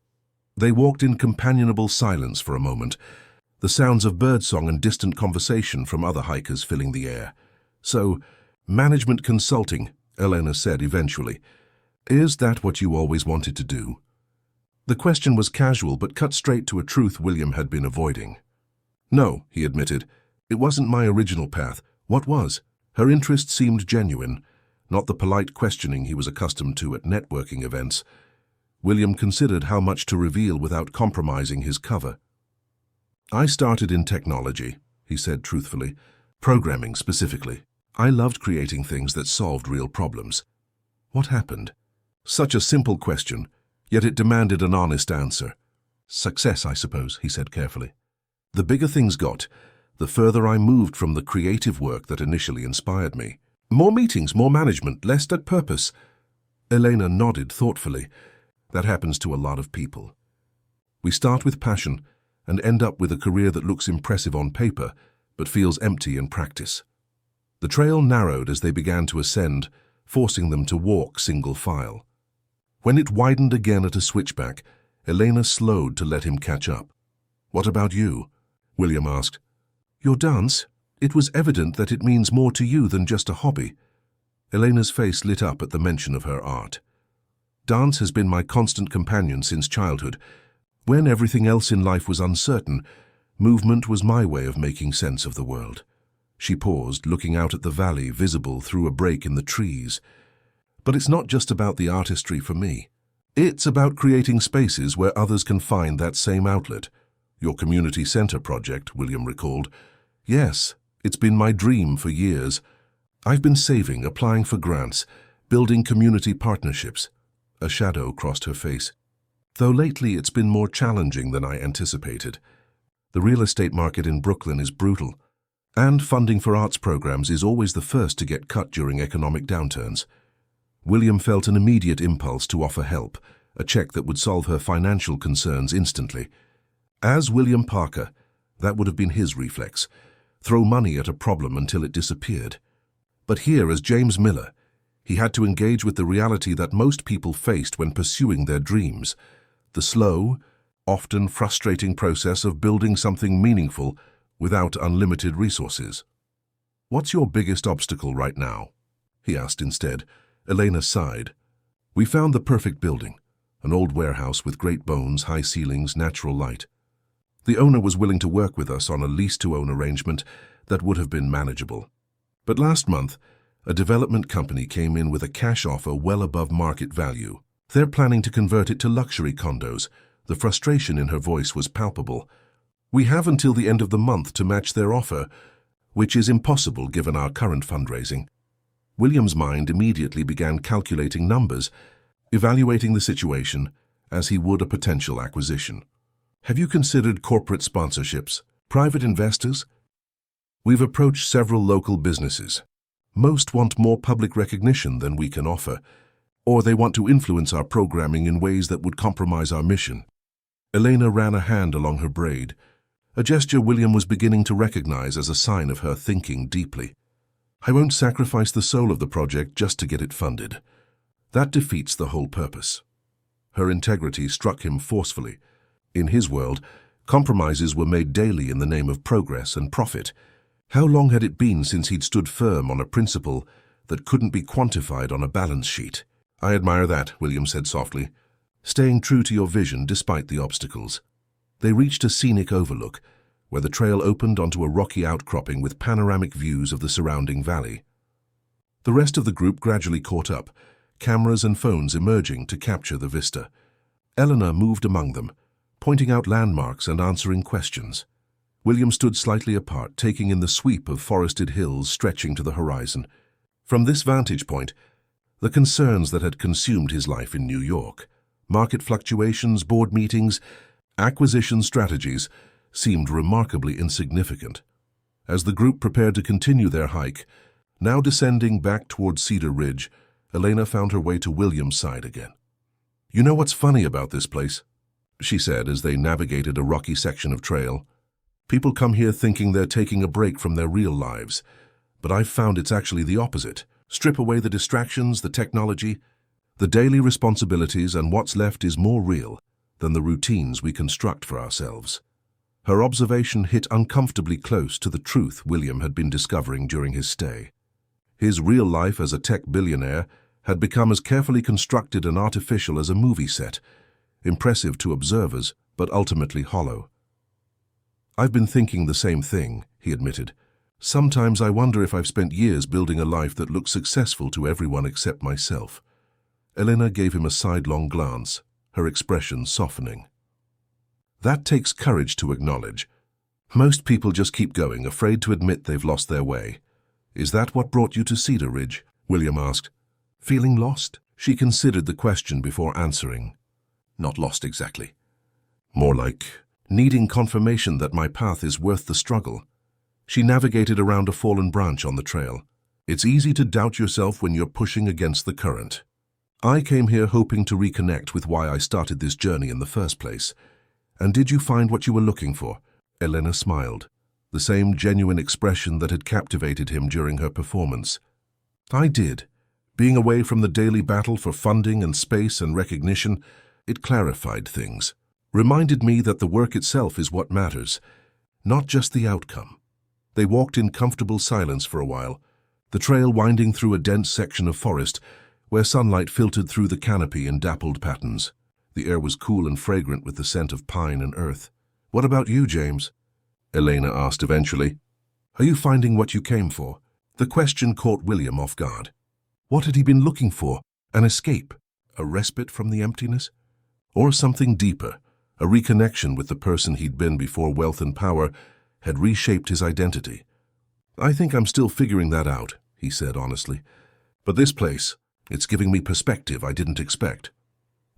They walked in companionable silence for a moment, the sounds of birdsong and distant conversation from other hikers filling the air. So, management consulting, Elena said eventually. Is that what you always wanted to do? The question was casual but cut straight to a truth William had been avoiding. No, he admitted. It wasn't my original path. What was? Her interest seemed genuine, not the polite questioning he was accustomed to at networking events. William considered how much to reveal without compromising his cover. I started in technology, he said truthfully, programming specifically. I loved creating things that solved real problems. What happened? Such a simple question, yet it demanded an honest answer. Success, I suppose, he said carefully. The bigger things got, the further I moved from the creative work that initially inspired me. More meetings, more management, less at purpose. Elena nodded thoughtfully. That happens to a lot of people. We start with passion and end up with a career that looks impressive on paper, but feels empty in practice. The trail narrowed as they began to ascend, forcing them to walk single file. When it widened again at a switchback, Elena slowed to let him catch up. What about you? William asked. Your dance? It was evident that it means more to you than just a hobby. Elena's face lit up at the mention of her art. Dance has been my constant companion since childhood. When everything else in life was uncertain, movement was my way of making sense of the world. She paused, looking out at the valley visible through a break in the trees. But it's not just about the artistry for me. It's about creating spaces where others can find that same outlet. Your community center project, William recalled. Yes, it's been my dream for years. I've been saving, applying for grants, building community partnerships. A shadow crossed her face. Though lately it's been more challenging than I anticipated. The real estate market in Brooklyn is brutal, and funding for arts programs is always the first to get cut during economic downturns. William felt an immediate impulse to offer help, a check that would solve her financial concerns instantly. As William Parker, that would have been his reflex, throw money at a problem until it disappeared. But here, as James Miller, he had to engage with the reality that most people faced when pursuing their dreams, the slow, often frustrating process of building something meaningful without unlimited resources. What's your biggest obstacle right now? He asked instead. Elena sighed. We found the perfect building, an old warehouse with great bones, high ceilings, natural light. The owner was willing to work with us on a lease-to-own arrangement that would have been manageable. But last month, a development company came in with a cash offer well above market value. They're planning to convert it to luxury condos. The frustration in her voice was palpable. We have until the end of the month to match their offer, which is impossible given our current fundraising. William's mind immediately began calculating numbers, evaluating the situation as he would a potential acquisition. Have you considered corporate sponsorships, private investors? We've approached several local businesses. Most want more public recognition than we can offer, or they want to influence our programming in ways that would compromise our mission. Elena ran a hand along her braid, a gesture William was beginning to recognize as a sign of her thinking deeply. I won't sacrifice the soul of the project just to get it funded. That defeats the whole purpose. Her integrity struck him forcefully. In his world, compromises were made daily in the name of progress and profit. How long had it been since he'd stood firm on a principle that couldn't be quantified on a balance sheet? I admire that, William said softly, staying true to your vision despite the obstacles. They reached a scenic overlook, where the trail opened onto a rocky outcropping with panoramic views of the surrounding valley. The rest of the group gradually caught up, cameras and phones emerging to capture the vista. Eleanor moved among them, pointing out landmarks and answering questions. William stood slightly apart, taking in the sweep of forested hills stretching to the horizon. From this vantage point, the concerns that had consumed his life in New York, market fluctuations, board meetings, acquisition strategies, seemed remarkably insignificant. As the group prepared to continue their hike, now descending back toward Cedar Ridge, Elena found her way to William's side again. "You know what's funny about this place?" she said as they navigated a rocky section of trail. "People come here thinking they're taking a break from their real lives, but I've found it's actually the opposite. Strip away the distractions, the technology, the daily responsibilities, and what's left is more real than the routines we construct for ourselves." Her observation hit uncomfortably close to the truth William had been discovering during his stay. His real life as a tech billionaire had become as carefully constructed and artificial as a movie set, impressive to observers, but ultimately hollow. "I've been thinking the same thing," he admitted. "Sometimes I wonder if I've spent years building a life that looks successful to everyone except myself." Elena gave him a sidelong glance, her expression softening. "That takes courage to acknowledge. Most people just keep going, afraid to admit they've lost their way. Is that what brought you to Cedar Ridge?" William asked. "Feeling lost?" She considered the question before answering. "Not lost exactly. More like needing confirmation that my path is worth the struggle." She navigated around a fallen branch on the trail. "It's easy to doubt yourself when you're pushing against the current. I came here hoping to reconnect with why I started this journey in the first place. And did you find what you were looking for?" Elena smiled, the same genuine expression that had captivated him during her performance. "I did. Being away from the daily battle for funding and space and recognition, it clarified things. Reminded me that the work itself is what matters, not just the outcome." They walked in comfortable silence for a while, the trail winding through a dense section of forest where sunlight filtered through the canopy in dappled patterns. The air was cool and fragrant with the scent of pine and earth. "What about you, James?" Elena asked eventually. "Are you finding what you came for?" The question caught William off guard. What had he been looking for? An escape? A respite from the emptiness? Or something deeper, a reconnection with the person he'd been before wealth and power had reshaped his identity? "I think I'm still figuring that out," he said honestly. "But this place, it's giving me perspective I didn't expect."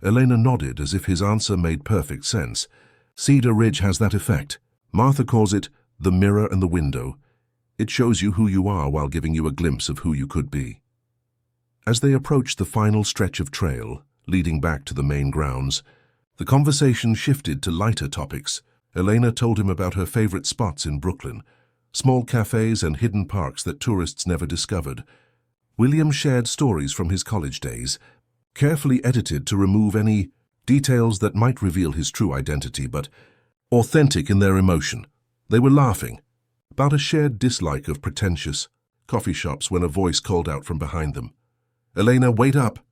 Elena nodded as if his answer made perfect sense. Cedar Ridge has that effect. Martha calls it the mirror and the window. It shows you who you are while giving you a glimpse of who you could be. As they approached the final stretch of trail, leading back to the main grounds, the conversation shifted to lighter topics. Elena told him about her favorite spots in Brooklyn, small cafes and hidden parks that tourists never discovered. William shared stories from his college days, carefully edited to remove any details that might reveal his true identity, but authentic in their emotion. They were laughing about a shared dislike of pretentious coffee shops when a voice called out from behind them, "Elena, wait up!"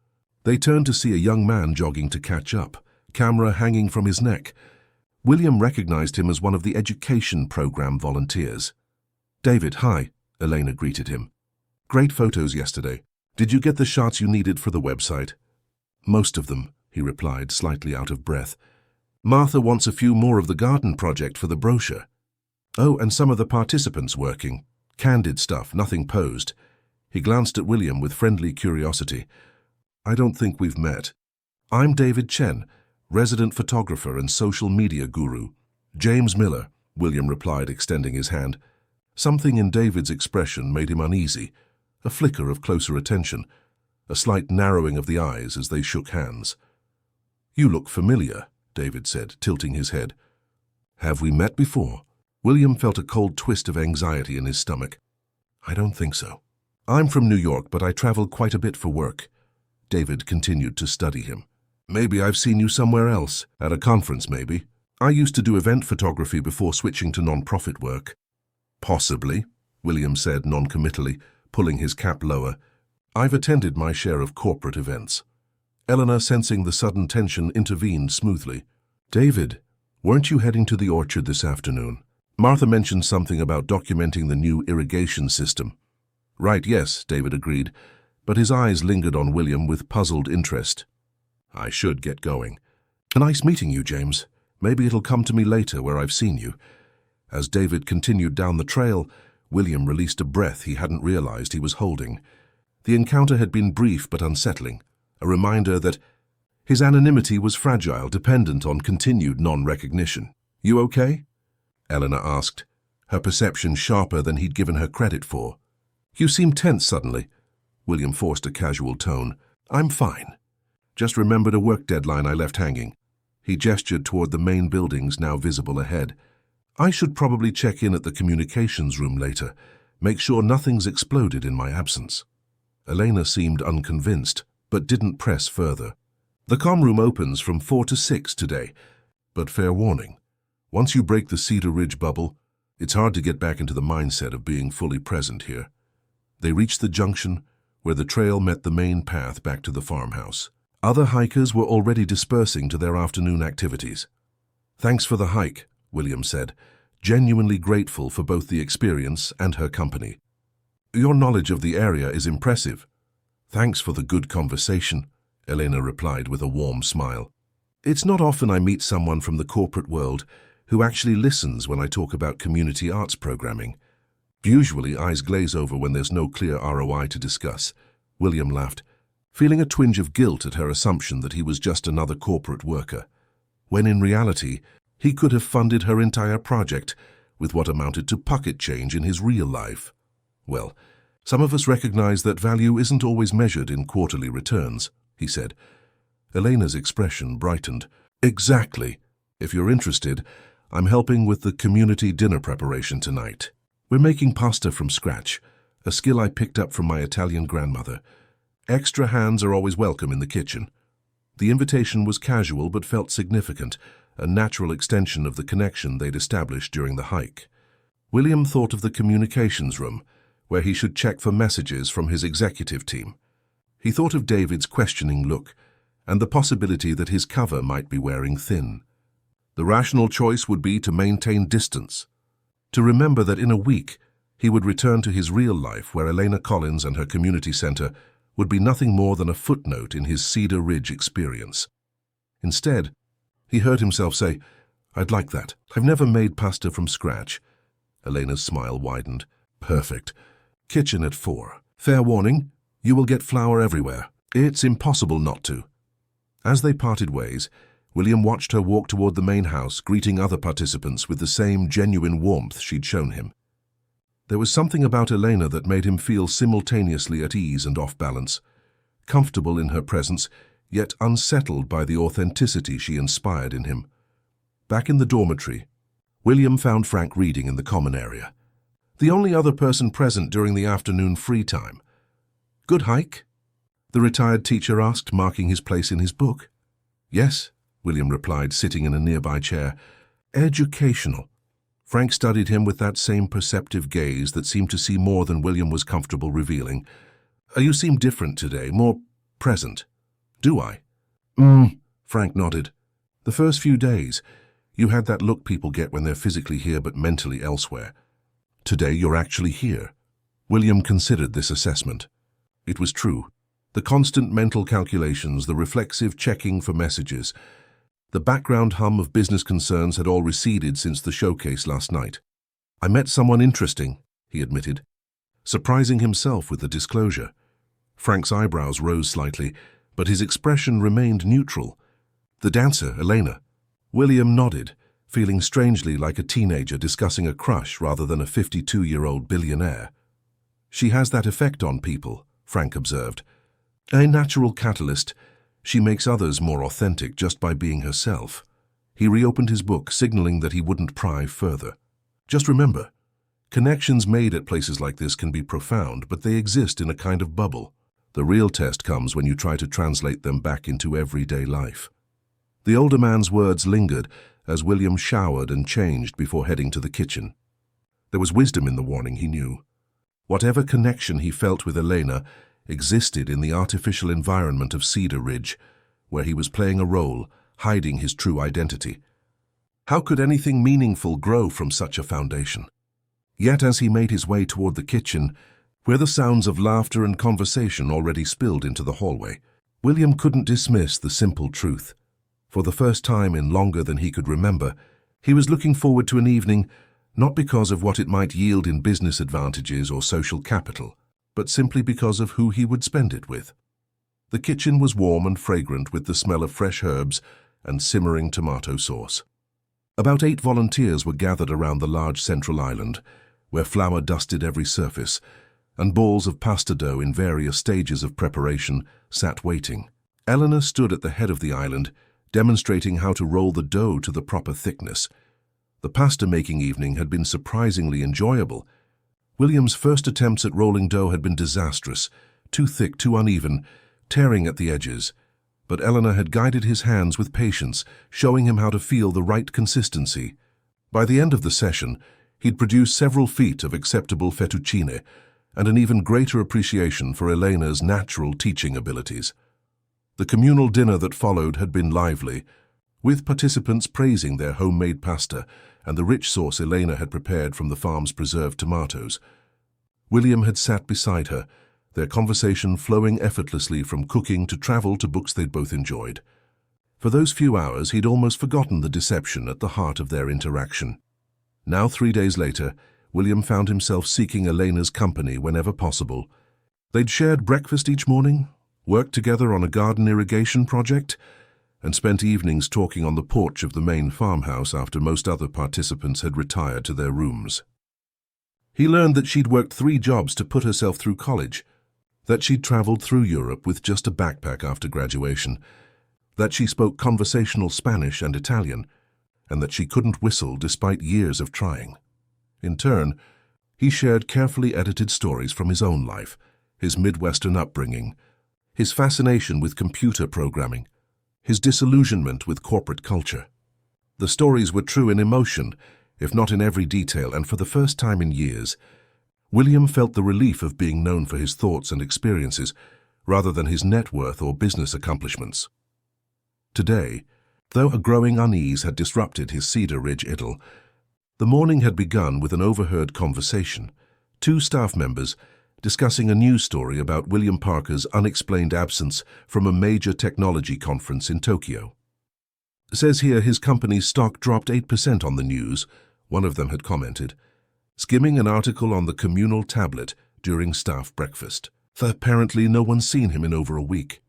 They turned to see a young man jogging to catch up, camera hanging from his neck. William recognized him as one of the education program volunteers. "David, hi," Elena greeted him. "Great photos yesterday. Did you get the shots you needed for the website?" "Most of them," he replied, slightly out of breath. "Martha wants a few more of the garden project for the brochure." "Oh, and some of the participants working. Candid stuff, nothing posed." He glanced at William with friendly curiosity. "I don't think we've met. I'm David Chen, resident photographer and social media guru." "James Miller," William replied, extending his hand. Something in David's expression made him uneasy, a flicker of closer attention, a slight narrowing of the eyes as they shook hands. "You look familiar," David said, tilting his head. "Have we met before?" William felt a cold twist of anxiety in his stomach. "I don't think so." "I'm from New York, but I travel quite a bit for work." David continued to study him. "Maybe I've seen you somewhere else, at a conference maybe. I used to do event photography before switching to non-profit work." "Possibly," William said non-committally, pulling his cap lower. "I've attended my share of corporate events." Eleanor, sensing the sudden tension, intervened smoothly. "David, weren't you heading to the orchard this afternoon? Martha mentioned something about documenting the new irrigation system." "Right, yes," David agreed, but his eyes lingered on William with puzzled interest. "I should get going." "Nice meeting you, James. Maybe it'll come to me later where I've seen you. As David continued down the trail, William released a breath he hadn't realized he was holding. The encounter had been brief but unsettling, a reminder that his anonymity was fragile, dependent on continued non-recognition. "You okay?" Eleanor asked, her perception sharper than he'd given her credit for. "You seem tense suddenly." William forced a casual tone. "I'm fine. Just remembered a work deadline I left hanging." He gestured toward the main buildings now visible ahead. "I should probably check in at the communications room later, make sure nothing's exploded in my absence." Elena seemed unconvinced, but didn't press further. "The comm room opens from 4 to 6 today, but fair warning, once you break the Cedar Ridge bubble, it's hard to get back into the mindset of being fully present here." They reached the junction, where the trail met the main path back to the farmhouse. Other hikers were already dispersing to their afternoon activities. "Thanks for the hike," William said, genuinely grateful for both the experience and her company. "Your knowledge of the area is impressive." "Thanks for the good conversation," Elena replied with a warm smile. "It's not often I meet someone from the corporate world who actually listens when I talk about community arts programming. Usually eyes glaze over when there's no clear ROI to discuss." William laughed, feeling a twinge of guilt at her assumption that he was just another corporate worker, when in reality he could have funded her entire project with what amounted to pocket change in his real life. "Well, some of us recognize that value isn't always measured in quarterly returns," he said. Elena's expression brightened. "Exactly. If you're interested, I'm helping with the community dinner preparation tonight. We're making pasta from scratch, a skill I picked up from my Italian grandmother. Extra hands are always welcome in the kitchen." The invitation was casual but felt significant, a natural extension of the connection they'd established during the hike. William thought of the communications room, where he should check for messages from his executive team. He thought of David's questioning look and the possibility that his cover might be wearing thin. The rational choice would be to maintain distance, to remember that in a week he would return to his real life where Elena Collins and her community center would be nothing more than a footnote in his Cedar Ridge experience. Instead, he heard himself say, "I'd like that. I've never made pasta from scratch." Elena's smile widened. "Perfect. Kitchen at 4. Fair warning, you will get flour everywhere. It's impossible not to." As they parted ways, William watched her walk toward the main house, greeting other participants with the same genuine warmth she'd shown him. There was something about Elena that made him feel simultaneously at ease and off balance, comfortable in her presence, yet unsettled by the authenticity she inspired in him. Back in the dormitory, William found Frank reading in the common area, the only other person present during the afternoon free time. "Good hike?" the retired teacher asked, marking his place in his book. "Yes," William replied, sitting in a nearby chair. "Educational." Frank studied him with that same perceptive gaze that seemed to see more than William was comfortable revealing. "You seem different today, more present." "Do I?" Frank nodded. "The first few days, you had that look people get when they're physically here but mentally elsewhere. Today you're actually here." William considered this assessment. It was true. The constant mental calculations, the reflexive checking for messages, the background hum of business concerns had all receded since the showcase last night. "I met someone interesting," he admitted, surprising himself with the disclosure. Frank's eyebrows rose slightly, but his expression remained neutral. "The dancer, Elena." William nodded, feeling strangely like a teenager discussing a crush rather than a 52-year-old billionaire. "She has that effect on people," Frank observed. "A natural catalyst. She makes others more authentic just by being herself." He reopened his book, signaling that he wouldn't pry further. "Just remember, connections made at places like this can be profound, but they exist in a kind of bubble. The real test comes when you try to translate them back into everyday life." The older man's words lingered as William showered and changed before heading to the kitchen. There was wisdom in the warning, he knew. Whatever connection he felt with Elena existed in the artificial environment of Cedar Ridge, where he was playing a role, hiding his true identity. How could anything meaningful grow from such a foundation? Yet as he made his way toward the kitchen, where the sounds of laughter and conversation already spilled into the hallway, William couldn't dismiss the simple truth. For the first time in longer than he could remember, he was looking forward to an evening not because of what it might yield in business advantages or social capital, but simply because of who he would spend it with. The kitchen was warm and fragrant with the smell of fresh herbs and simmering tomato sauce. About 8 volunteers were gathered around the large central island, where flour dusted every surface, and balls of pasta dough in various stages of preparation sat waiting. Eleanor stood at the head of the island, demonstrating how to roll the dough to the proper thickness. The pasta-making evening had been surprisingly enjoyable. William's first attempts at rolling dough had been disastrous, too thick, too uneven, tearing at the edges. But Eleanor had guided his hands with patience, showing him how to feel the right consistency. By the end of the session, he'd produced several feet of acceptable fettuccine, and an even greater appreciation for Elena's natural teaching abilities. The communal dinner that followed had been lively, with participants praising their homemade pasta and the rich sauce Elena had prepared from the farm's preserved tomatoes. William had sat beside her, their conversation flowing effortlessly from cooking to travel to books they'd both enjoyed. For those few hours, he'd almost forgotten the deception at the heart of their interaction. Now, 3 days later, William found himself seeking Elena's company whenever possible. They'd shared breakfast each morning, worked together on a garden irrigation project, and spent evenings talking on the porch of the main farmhouse after most other participants had retired to their rooms. He learned that she'd worked 3 jobs to put herself through college, that she'd traveled through Europe with just a backpack after graduation, that she spoke conversational Spanish and Italian, and that she couldn't whistle despite years of trying. In turn, he shared carefully edited stories from his own life, his Midwestern upbringing, his fascination with computer programming, his disillusionment with corporate culture. The stories were true in emotion, if not in every detail, and for the first time in years, William felt the relief of being known for his thoughts and experiences rather than his net worth or business accomplishments. Today, though a growing unease had disrupted his Cedar Ridge idyll, the morning had begun with an overheard conversation, 2 staff members discussing a news story about William Parker's unexplained absence from a major technology conference in Tokyo. "Says here his company's stock dropped 8% on the news," one of them had commented, skimming an article on the communal tablet during staff breakfast. "Apparently no one's seen him in over a week.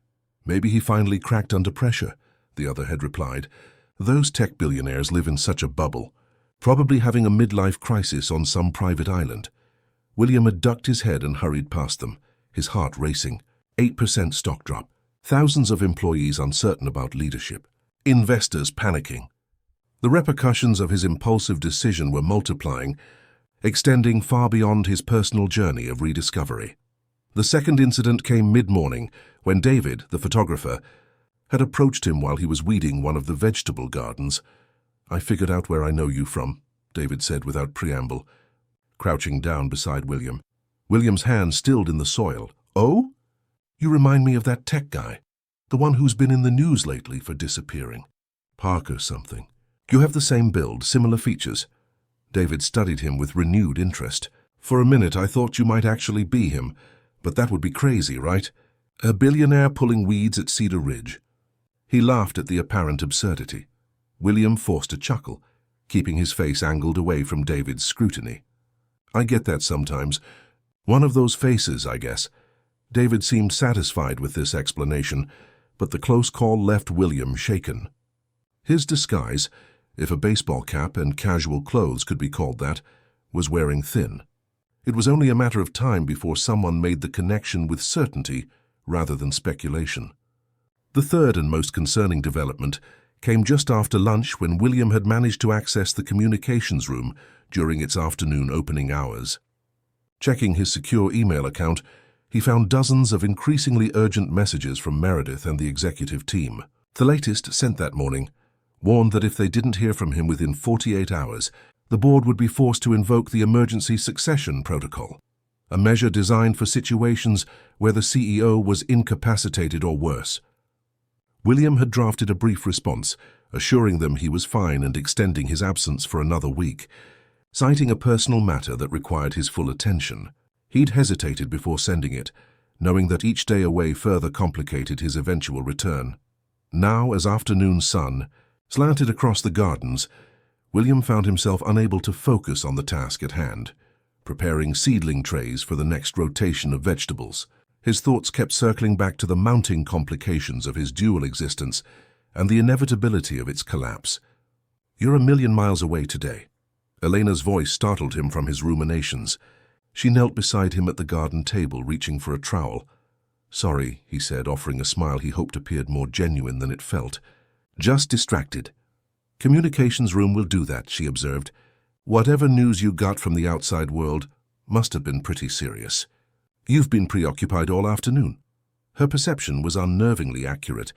Maybe he finally cracked under pressure," the other had replied. "Those tech billionaires live in such a bubble, probably having a midlife crisis on some private island." William had ducked his head and hurried past them, his heart racing. 8% stock drop, thousands of employees uncertain about leadership, investors panicking. The repercussions of his impulsive decision were multiplying, extending far beyond his personal journey of rediscovery. The second incident came mid-morning, when David, the photographer, had approached him while he was weeding one of the vegetable gardens. "I figured out where I know you from," David said without preamble, crouching down beside William. William's hand stilled in the soil. "Oh? You remind me of that tech guy, the one who's been in the news lately for disappearing. Parker something. You have the same build, similar features." David studied him with renewed interest. "For a minute I thought you might actually be him, but that would be crazy, right? A billionaire pulling weeds at Cedar Ridge." He laughed at the apparent absurdity. William forced a chuckle, keeping his face angled away from David's scrutiny. "I get that sometimes. One of those faces, I guess." David seemed satisfied with this explanation, but the close call left William shaken. His disguise, if a baseball cap and casual clothes could be called that, was wearing thin. It was only a matter of time before someone made the connection with certainty rather than speculation. The third and most concerning development came just after lunch, when William had managed to access the communications room during its afternoon opening hours. Checking his secure email account, he found dozens of increasingly urgent messages from Meredith and the executive team. The latest, sent that morning, warned that if they didn't hear from him within 48 hours, the board would be forced to invoke the emergency succession protocol, a measure designed for situations where the CEO was incapacitated or worse. William had drafted a brief response, assuring them he was fine and extending his absence for another week, citing a personal matter that required his full attention. He'd hesitated before sending it, knowing that each day away further complicated his eventual return. Now, as afternoon sun slanted across the gardens, William found himself unable to focus on the task at hand, preparing seedling trays for the next rotation of vegetables. His thoughts kept circling back to the mounting complications of his dual existence and the inevitability of its collapse. "You're a million miles away today." Elena's voice startled him from his ruminations. She knelt beside him at the garden table, reaching for a trowel. "Sorry," he said, offering a smile he hoped appeared more genuine than it felt. "Just distracted." "Communications room will do that," she observed. "Whatever news you got from the outside world must have been pretty serious. You've been preoccupied all afternoon." Her perception was unnervingly accurate.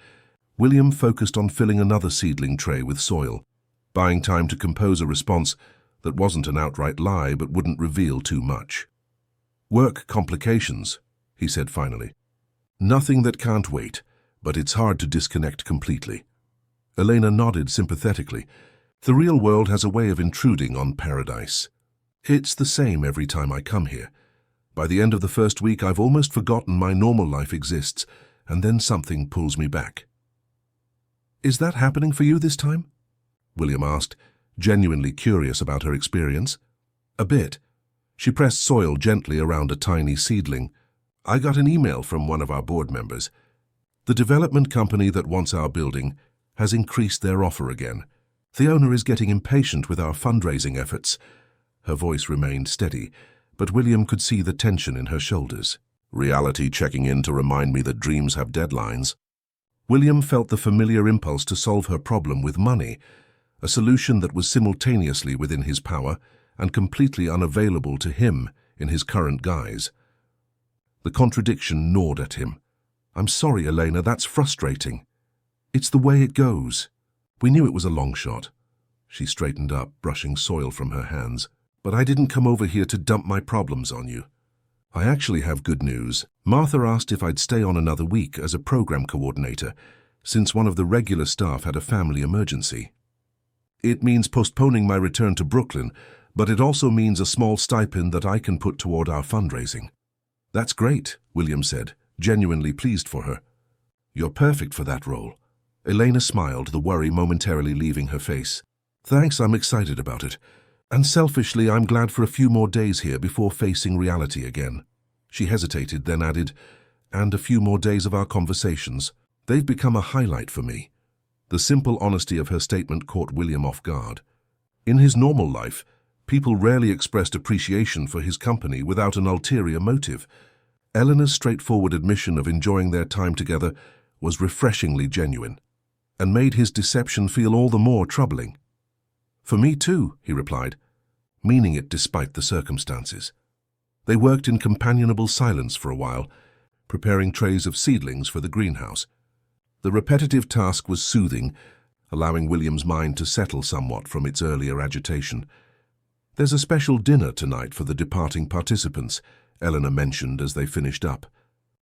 William focused on filling another seedling tray with soil, buying time to compose a response that wasn't an outright lie but wouldn't reveal too much. "Work complications," he said finally. "Nothing that can't wait, but it's hard to disconnect completely." Elena nodded sympathetically. "The real world has a way of intruding on paradise. It's the same every time I come here. By the end of the first week, I've almost forgotten my normal life exists, and then something pulls me back." "Is that happening for you this time?" William asked, genuinely curious about her experience. "A bit." She pressed soil gently around a tiny seedling. "I got an email from one of our board members. The development company that wants our building has increased their offer again. The owner is getting impatient with our fundraising efforts." Her voice remained steady, but William could see the tension in her shoulders. "Reality checking in to remind me that dreams have deadlines." William felt the familiar impulse to solve her problem with money, a solution that was simultaneously within his power and completely unavailable to him in his current guise. The contradiction gnawed at him. "I'm sorry, Elena, that's frustrating. It's the way it goes. We knew it was a long shot." She straightened up, brushing soil from her hands. "But I didn't come over here to dump my problems on you. I actually have good news. Martha asked if I'd stay on another week as a program coordinator, since one of the regular staff had a family emergency. It means postponing my return to Brooklyn, but it also means a small stipend that I can put toward our fundraising." "That's great," William said, genuinely pleased for her. "You're perfect for that role." Elena smiled, the worry momentarily leaving her face. "Thanks, I'm excited about it. And selfishly, I'm glad for a few more days here before facing reality again." She hesitated, then added, "And a few more days of our conversations. They've become a highlight for me." The simple honesty of her statement caught William off guard. In his normal life, people rarely expressed appreciation for his company without an ulterior motive. Eleanor's straightforward admission of enjoying their time together was refreshingly genuine, and made his deception feel all the more troubling. "For me too," he replied, meaning it despite the circumstances. They worked in companionable silence for a while, preparing trays of seedlings for the greenhouse. The repetitive task was soothing, allowing William's mind to settle somewhat from its earlier agitation. "There's a special dinner tonight for the departing participants," Eleanor mentioned as they finished up.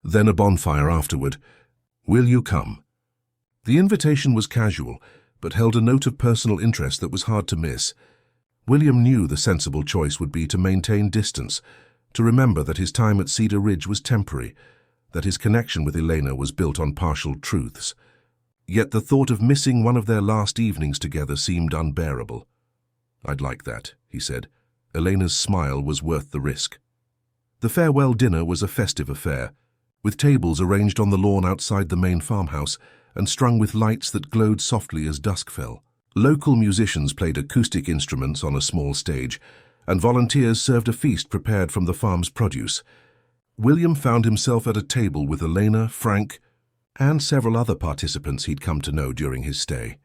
"Then a bonfire afterward. Will you come?" The invitation was casual, but held a note of personal interest that was hard to miss. William knew the sensible choice would be to maintain distance, to remember that his time at Cedar Ridge was temporary, that his connection with Elena was built on partial truths. Yet the thought of missing one of their last evenings together seemed unbearable. "I'd like that," he said. Elena's smile was worth the risk. The farewell dinner was a festive affair, with tables arranged on the lawn outside the main farmhouse and strung with lights that glowed softly as dusk fell. Local musicians played acoustic instruments on a small stage, and volunteers served a feast prepared from the farm's produce. William found himself at a table with Elena, Frank, and several other participants he'd come to know during his stay.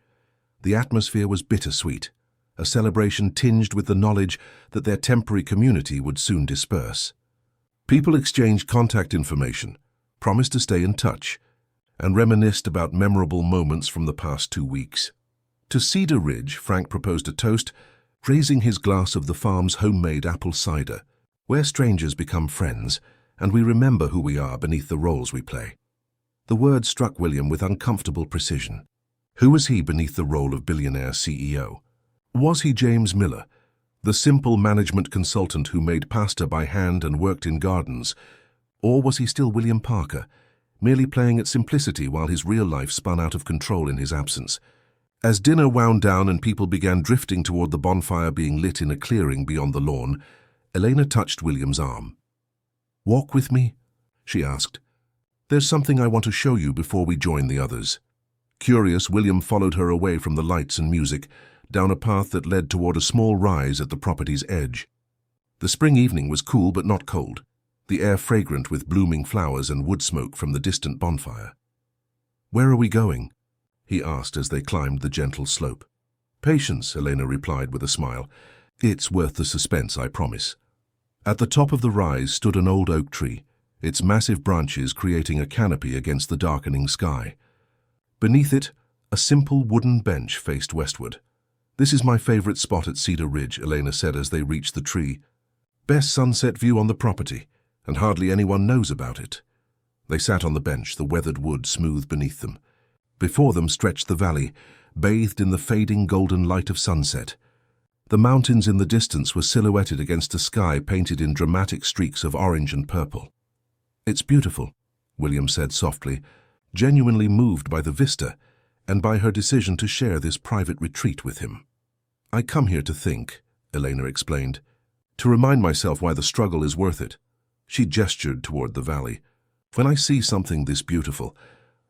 The atmosphere was bittersweet, a celebration tinged with the knowledge that their temporary community would soon disperse. People exchanged contact information, promised to stay in touch, and reminisced about memorable moments from the past 2 weeks. To Cedar Ridge, Frank proposed a toast, raising his glass of the farm's homemade apple cider, where strangers become friends, and we remember who we are beneath the roles we play. The word struck William with uncomfortable precision. Who was he beneath the role of billionaire CEO? Was he James Miller, the simple management consultant who made pasta by hand and worked in gardens? Or was he still William Parker, merely playing at simplicity while his real life spun out of control in his absence? As dinner wound down and people began drifting toward the bonfire being lit in a clearing beyond the lawn, Elena touched William's arm. "Walk with me?" she asked. "There's something I want to show you before we join the others." Curious, William followed her away from the lights and music, down a path that led toward a small rise at the property's edge. The spring evening was cool but not cold, the air fragrant with blooming flowers and wood smoke from the distant bonfire. "Where are we going?" he asked as they climbed the gentle slope. "Patience," Elena replied with a smile. "It's worth the suspense, I promise." At the top of the rise stood an old oak tree, its massive branches creating a canopy against the darkening sky. Beneath it, a simple wooden bench faced westward. "This is my favorite spot at Cedar Ridge," Elena said as they reached the tree. "Best sunset view on the property, and hardly anyone knows about it." They sat on the bench, the weathered wood smooth beneath them. Before them stretched the valley, bathed in the fading golden light of sunset. The mountains in the distance were silhouetted against a sky painted in dramatic streaks of orange and purple. "It's beautiful," William said softly, genuinely moved by the vista and by her decision to share this private retreat with him. "I come here to think," Elena explained, "to remind myself why the struggle is worth it." She gestured toward the valley. "When I see something this beautiful,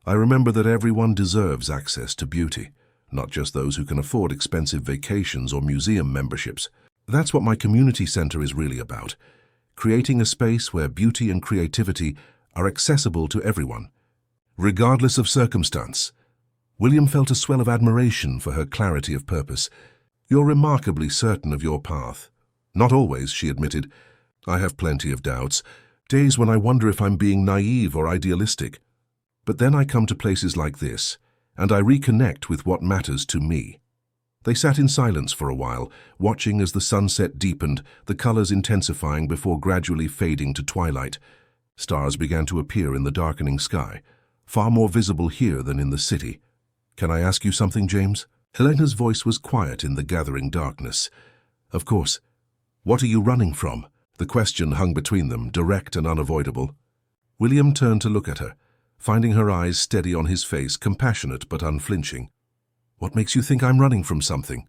I remember that everyone deserves access to beauty, not just those who can afford expensive vacations or museum memberships. That's what my community center is really about, creating a space where beauty and creativity are accessible to everyone, regardless of circumstance." William felt a swell of admiration for her clarity of purpose. "You're remarkably certain of your path." "Not always," she admitted. "I have plenty of doubts, days when I wonder if I'm being naive or idealistic. But then I come to places like this, and I reconnect with what matters to me." They sat in silence for a while, watching as the sunset deepened, the colors intensifying before gradually fading to twilight. Stars began to appear in the darkening sky, far more visible here than in the city. "Can I ask you something, James?" Helena's voice was quiet in the gathering darkness. "Of course. What are you running from?" The question hung between them, direct and unavoidable. William turned to look at her, finding her eyes steady on his face, compassionate but unflinching. "What makes you think I'm running from something?"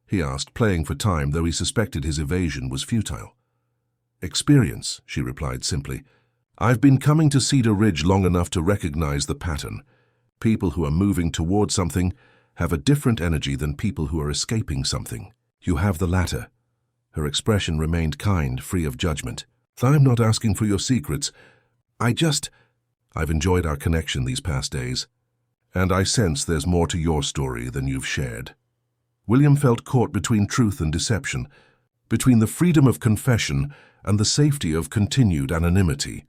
he asked, playing for time, though he suspected his evasion was futile. "Experience," she replied simply. "I've been coming to Cedar Ridge long enough to recognize the pattern. People who are moving toward something have a different energy than people who are escaping something. You have the latter." Her expression remained kind, free of judgment. "I'm not asking for your secrets. I've enjoyed our connection these past days, and I sense there's more to your story than you've shared." William felt caught between truth and deception, between the freedom of confession and the safety of continued anonymity.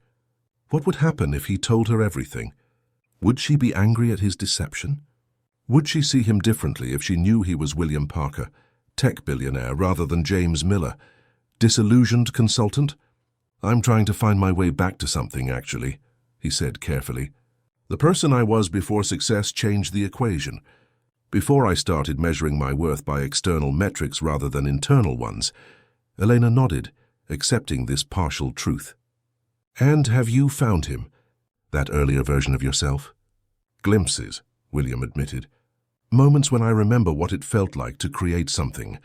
What would happen if he told her everything? Would she be angry at his deception? Would she see him differently if she knew he was William Parker, tech billionaire rather than James Miller, disillusioned consultant? "I'm trying to find my way back to something, actually," he said carefully. "The person I was before success changed the equation. Before I started measuring my worth by external metrics rather than internal ones." Elena nodded, accepting this partial truth. "And have you found him? That earlier version of yourself?" "Glimpses," William admitted. "Moments when I remember what it felt like to create something,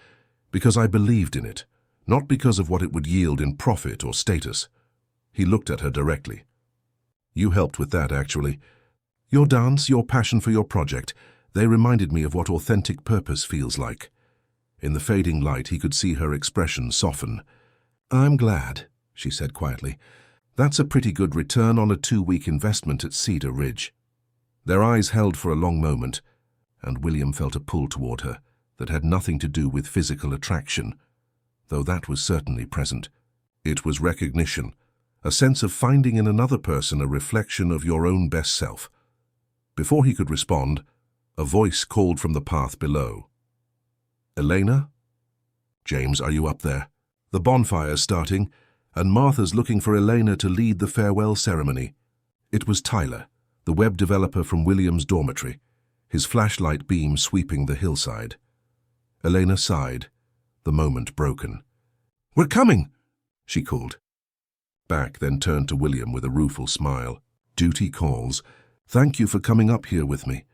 because I believed in it, not because of what it would yield in profit or status." He looked at her directly. "You helped with that, actually. Your dance, your passion for your project, they reminded me of what authentic purpose feels like." In the fading light, he could see her expression soften. "I'm glad," she said quietly. "That's a pretty good return on a 2-week investment at Cedar Ridge." Their eyes held for a long moment, and William felt a pull toward her that had nothing to do with physical attraction, though that was certainly present. It was recognition, a sense of finding in another person a reflection of your own best self. Before he could respond, a voice called from the path below. "Elena? James, are you up there?" The bonfire's starting, and Martha's looking for Elena to lead the farewell ceremony. It was Tyler, the web developer from William's dormitory, his flashlight beam sweeping the hillside. Elena sighed, the moment broken. "We're coming," she called. Back, then turned to William with a rueful smile. "Duty calls. Thank you for coming up here with me.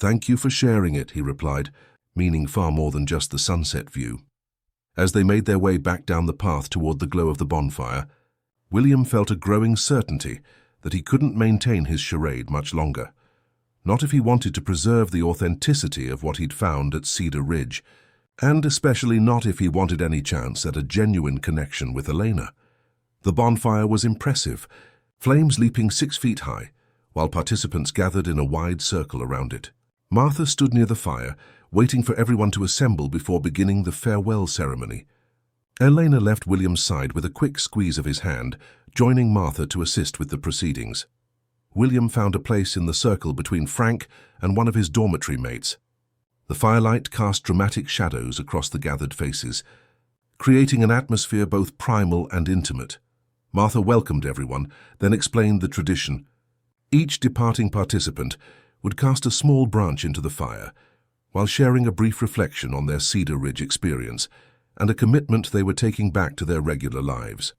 "Thank you for sharing it," he replied, meaning far more than just the sunset view. As they made their way back down the path toward the glow of the bonfire, William felt a growing certainty that he couldn't maintain his charade much longer. Not if he wanted to preserve the authenticity of what he'd found at Cedar Ridge, and especially not if he wanted any chance at a genuine connection with Elena. The bonfire was impressive, flames leaping 6 feet high, while participants gathered in a wide circle around it. Martha stood near the fire, waiting for everyone to assemble before beginning the farewell ceremony. Elena left William's side with a quick squeeze of his hand, joining Martha to assist with the proceedings. William found a place in the circle between Frank and one of his dormitory mates. The firelight cast dramatic shadows across the gathered faces, creating an atmosphere both primal and intimate. Martha welcomed everyone, then explained the tradition. Each departing participant would cast a small branch into the fire, while sharing a brief reflection on their Cedar Ridge experience and a commitment they were taking back to their regular lives.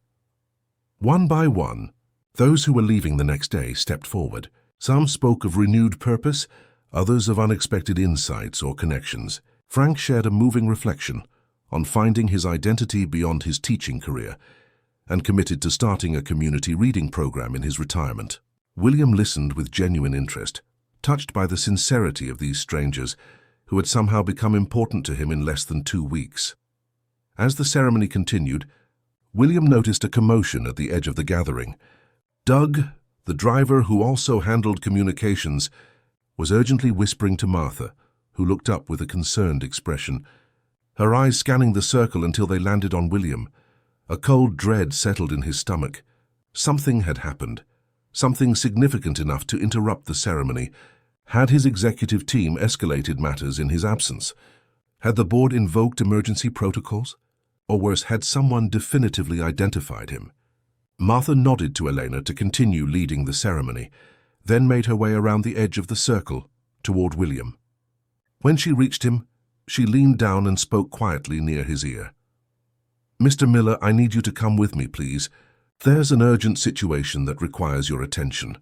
One by one, those who were leaving the next day stepped forward. Some spoke of renewed purpose, others of unexpected insights or connections. Frank shared a moving reflection on finding his identity beyond his teaching career and committed to starting a community reading program in his retirement. William listened with genuine interest, touched by the sincerity of these strangers who had somehow become important to him in less than 2 weeks. As the ceremony continued, William noticed a commotion at the edge of the gathering. Doug, the driver who also handled communications, was urgently whispering to Martha, who looked up with a concerned expression, her eyes scanning the circle until they landed on William. A cold dread settled in his stomach. Something had happened, something significant enough to interrupt the ceremony. Had his executive team escalated matters in his absence? Had the board invoked emergency protocols? Or worse, had someone definitively identified him? Martha nodded to Elena to continue leading the ceremony, then made her way around the edge of the circle toward William. When she reached him, she leaned down and spoke quietly near his ear. "Mr. Miller, I need you to come with me, please. There's an urgent situation that requires your attention."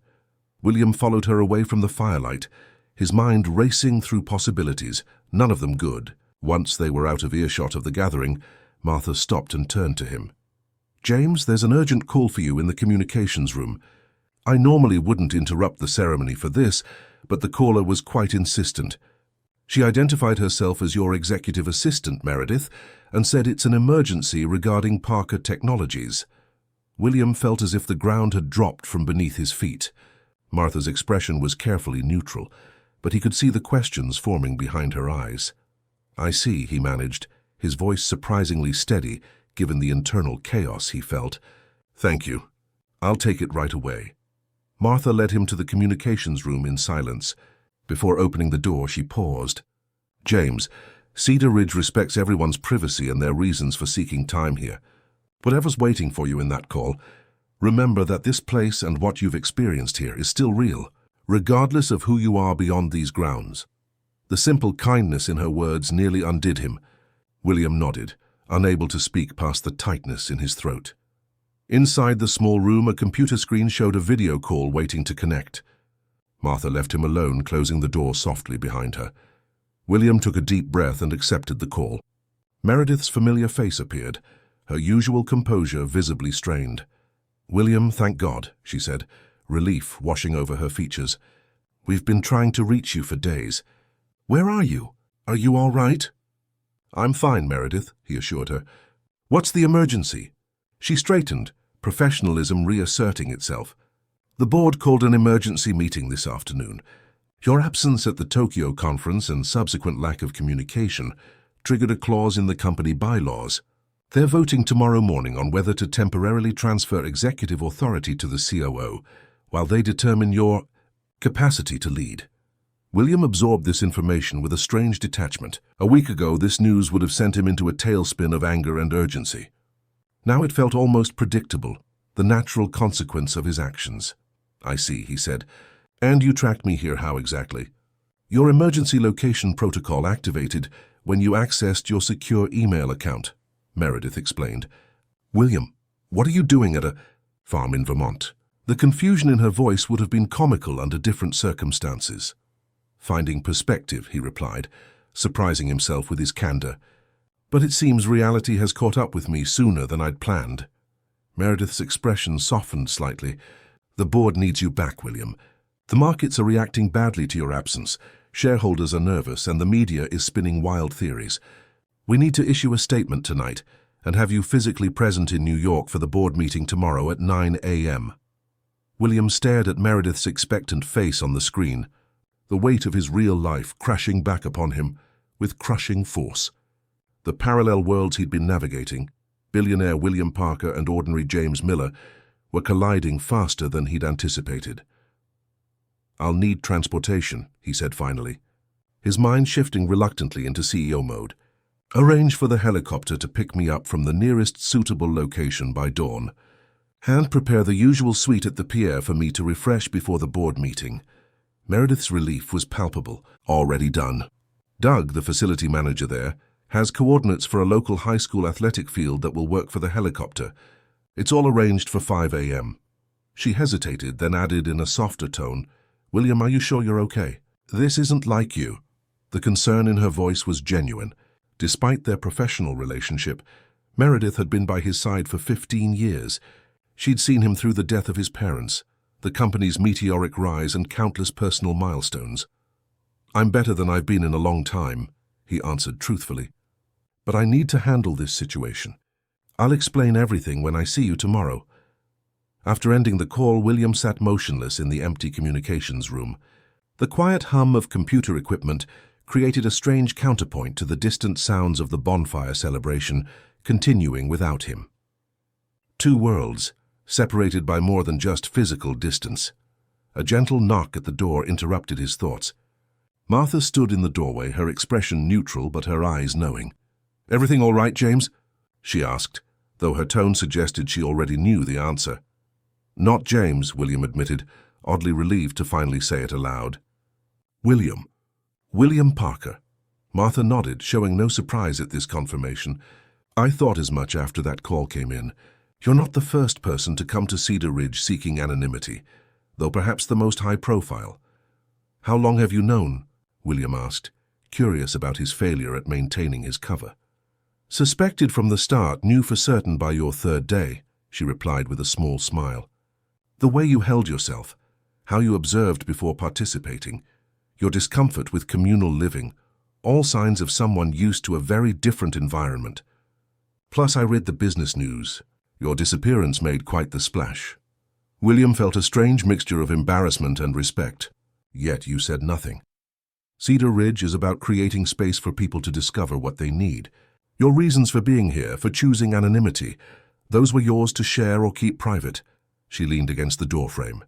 William followed her away from the firelight, his mind racing through possibilities, none of them good. Once they were out of earshot of the gathering, Martha stopped and turned to him. "James, there's an urgent call for you in the communications room. I normally wouldn't interrupt the ceremony for this, but the caller was quite insistent. She identified herself as your executive assistant, Meredith, and said it's an emergency regarding Parker Technologies." William felt as if the ground had dropped from beneath his feet. Martha's expression was carefully neutral, but he could see the questions forming behind her eyes. "I see," he managed, his voice surprisingly steady, given the internal chaos he felt. "Thank you. I'll take it right away." Martha led him to the communications room in silence. Before opening the door, she paused. "James, Cedar Ridge respects everyone's privacy and their reasons for seeking time here. Whatever's waiting for you in that call, remember that this place and what you've experienced here is still real, regardless of who you are beyond these grounds." The simple kindness in her words nearly undid him. William nodded, unable to speak past the tightness in his throat. Inside the small room, a computer screen showed a video call waiting to connect. Martha left him alone, closing the door softly behind her. William took a deep breath and accepted the call. Meredith's familiar face appeared, her usual composure visibly strained. "William, thank God," she said, relief washing over her features. "We've been trying to reach you for days. Where are you? Are you all right?" "I'm fine, Meredith," he assured her. "What's the emergency?" She straightened, professionalism reasserting itself. "The board called an emergency meeting this afternoon. Your absence at the Tokyo conference and subsequent lack of communication triggered a clause in the company bylaws. They're voting tomorrow morning on whether to temporarily transfer executive authority to the COO while they determine your capacity to lead." William absorbed this information with a strange detachment. A week ago, this news would have sent him into a tailspin of anger and urgency. Now it felt almost predictable, the natural consequence of his actions. "I see," he said. "And you tracked me here how exactly?" "Your emergency location protocol activated when you accessed your secure email account," Meredith explained. "William, what are you doing at a farm in Vermont?" The confusion in her voice would have been comical under different circumstances. Finding perspective, he replied, surprising himself with his candor. But it seems reality has caught up with me sooner than I'd planned. Meredith's expression softened slightly. The board needs you back, William. The markets are reacting badly to your absence. Shareholders are nervous and the media is spinning wild theories. We need to issue a statement tonight and have you physically present in New York for the board meeting tomorrow at 9 a.m. William stared at Meredith's expectant face on the screen, the weight of his real life crashing back upon him with crushing force. The parallel worlds he'd been navigating, billionaire William Parker and ordinary James Miller, were colliding faster than he'd anticipated. "I'll need transportation," he said finally, his mind shifting reluctantly into CEO mode. "Arrange for the helicopter to pick me up from the nearest suitable location by dawn. And prepare the usual suite at the pier for me to refresh before the board meeting." Meredith's relief was palpable. Already done. Doug, the facility manager there, has coordinates for a local high school athletic field that will work for the helicopter. It's all arranged for 5 a.m. She hesitated, then added in a softer tone, "William, are you sure you're okay? This isn't like you." The concern in her voice was genuine. Despite their professional relationship, Meredith had been by his side for 15 years. She'd seen him through the death of his parents, the company's meteoric rise and countless personal milestones. "I'm better than I've been in a long time," he answered truthfully. "But I need to handle this situation. I'll explain everything when I see you tomorrow." After ending the call, William sat motionless in the empty communications room. The quiet hum of computer equipment created a strange counterpoint to the distant sounds of the bonfire celebration, continuing without him. Two worlds, separated by more than just physical distance. A gentle knock at the door interrupted his thoughts. Martha stood in the doorway, her expression neutral but her eyes knowing. "Everything all right, James?" she asked, though her tone suggested she already knew the answer. "Not James," William admitted, oddly relieved to finally say it aloud. "William. William Parker." Martha nodded, showing no surprise at this confirmation. "I thought as much after that call came in. You're not the first person to come to Cedar Ridge seeking anonymity, though perhaps the most high-profile." "How long have you known?" William asked, curious about his failure at maintaining his cover. "Suspected from the start, knew for certain by your third day," she replied with a small smile. "The way you held yourself, how you observed before participating, your discomfort with communal living, all signs of someone used to a very different environment. Plus, I read the business news. Your disappearance made quite the splash." William felt a strange mixture of embarrassment and respect. "Yet you said nothing." "Cedar Ridge is about creating space for people to discover what they need. Your reasons for being here, for choosing anonymity, those were yours to share or keep private." She leaned against the doorframe.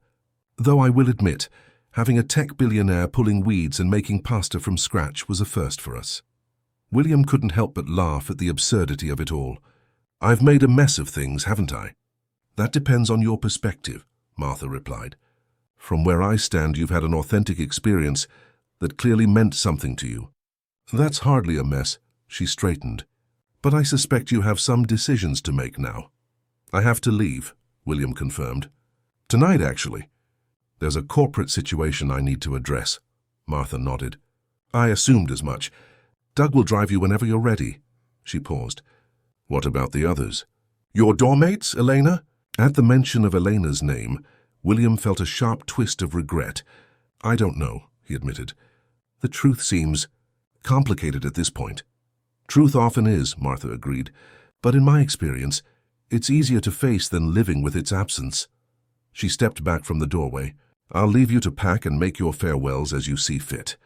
"Though I will admit, having a tech billionaire pulling weeds and making pasta from scratch was a first for us." William couldn't help but laugh at the absurdity of it all. "I've made a mess of things, haven't I?" "That depends on your perspective," Martha replied. "From where I stand, you've had an authentic experience that clearly meant something to you." "That's hardly a mess," she straightened. "But I suspect you have some decisions to make now." "I have to leave," William confirmed. "Tonight, actually." "There's a corporate situation I need to address." Martha nodded. "I assumed as much. Doug will drive you whenever you're ready." She paused. "What about the others?" "Your doormates, Elena?" At the mention of Elena's name, William felt a sharp twist of regret. "I don't know," he admitted. "The truth seems complicated at this point." "Truth often is," Martha agreed. "But in my experience, it's easier to face than living with its absence." She stepped back from the doorway. "I'll leave you to pack and make your farewells as you see fit.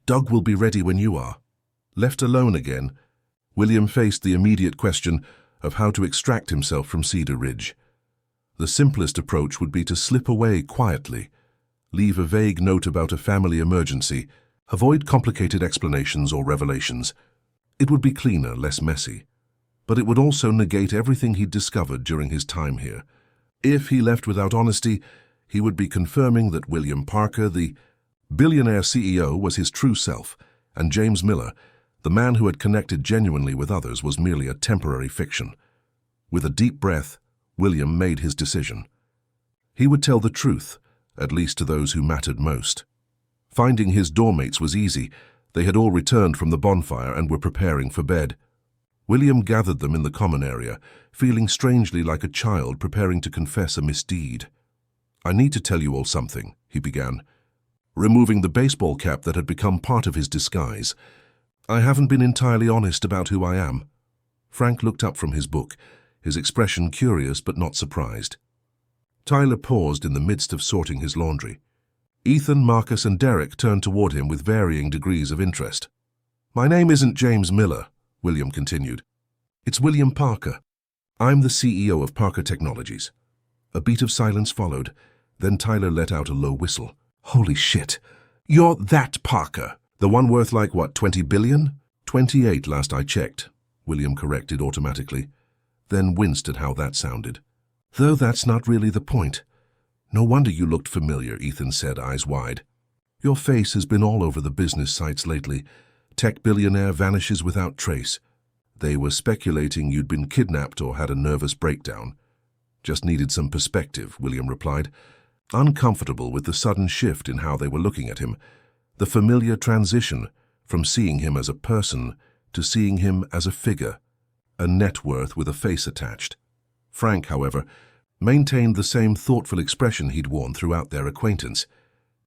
Doug will be ready when you are." Left alone again, William faced the immediate question of how to extract himself from Cedar Ridge. The simplest approach would be to slip away quietly, leave a vague note about a family emergency, avoid complicated explanations or revelations. It would be cleaner, less messy. But it would also negate everything he'd discovered during his time here. If he left without honesty, he would be confirming that William Parker, the billionaire CEO, was his true self, and James Miller, the man who had connected genuinely with others, was merely a temporary fiction. With a deep breath, William made his decision. He would tell the truth, at least to those who mattered most. Finding his doormates was easy. They had all returned from the bonfire and were preparing for bed. William gathered them in the common area, feeling strangely like a child preparing to confess a misdeed. "I need to tell you all something," he began, removing the baseball cap that had become part of his disguise. "I haven't been entirely honest about who I am." Frank looked up from his book, his expression curious but not surprised. Tyler paused in the midst of sorting his laundry. Ethan, Marcus, and Derek turned toward him with varying degrees of interest. "My name isn't James Miller," William continued. "It's William Parker. I'm the CEO of Parker Technologies." A beat of silence followed. Then Tyler let out a low whistle. "Holy shit. You're that Parker. The one worth like, what, 20 billion? 28 last I checked," William corrected automatically, then winced at how that sounded. "Though that's not really the point." "No wonder you looked familiar," Ethan said, eyes wide. "Your face has been all over the business sites lately. Tech billionaire vanishes without trace. They were speculating you'd been kidnapped or had a nervous breakdown." "Just needed some perspective," William replied, uncomfortable with the sudden shift in how they were looking at him, the familiar transition from seeing him as a person to seeing him as a figure, a net worth with a face attached. Frank, however, maintained the same thoughtful expression he'd worn throughout their acquaintance.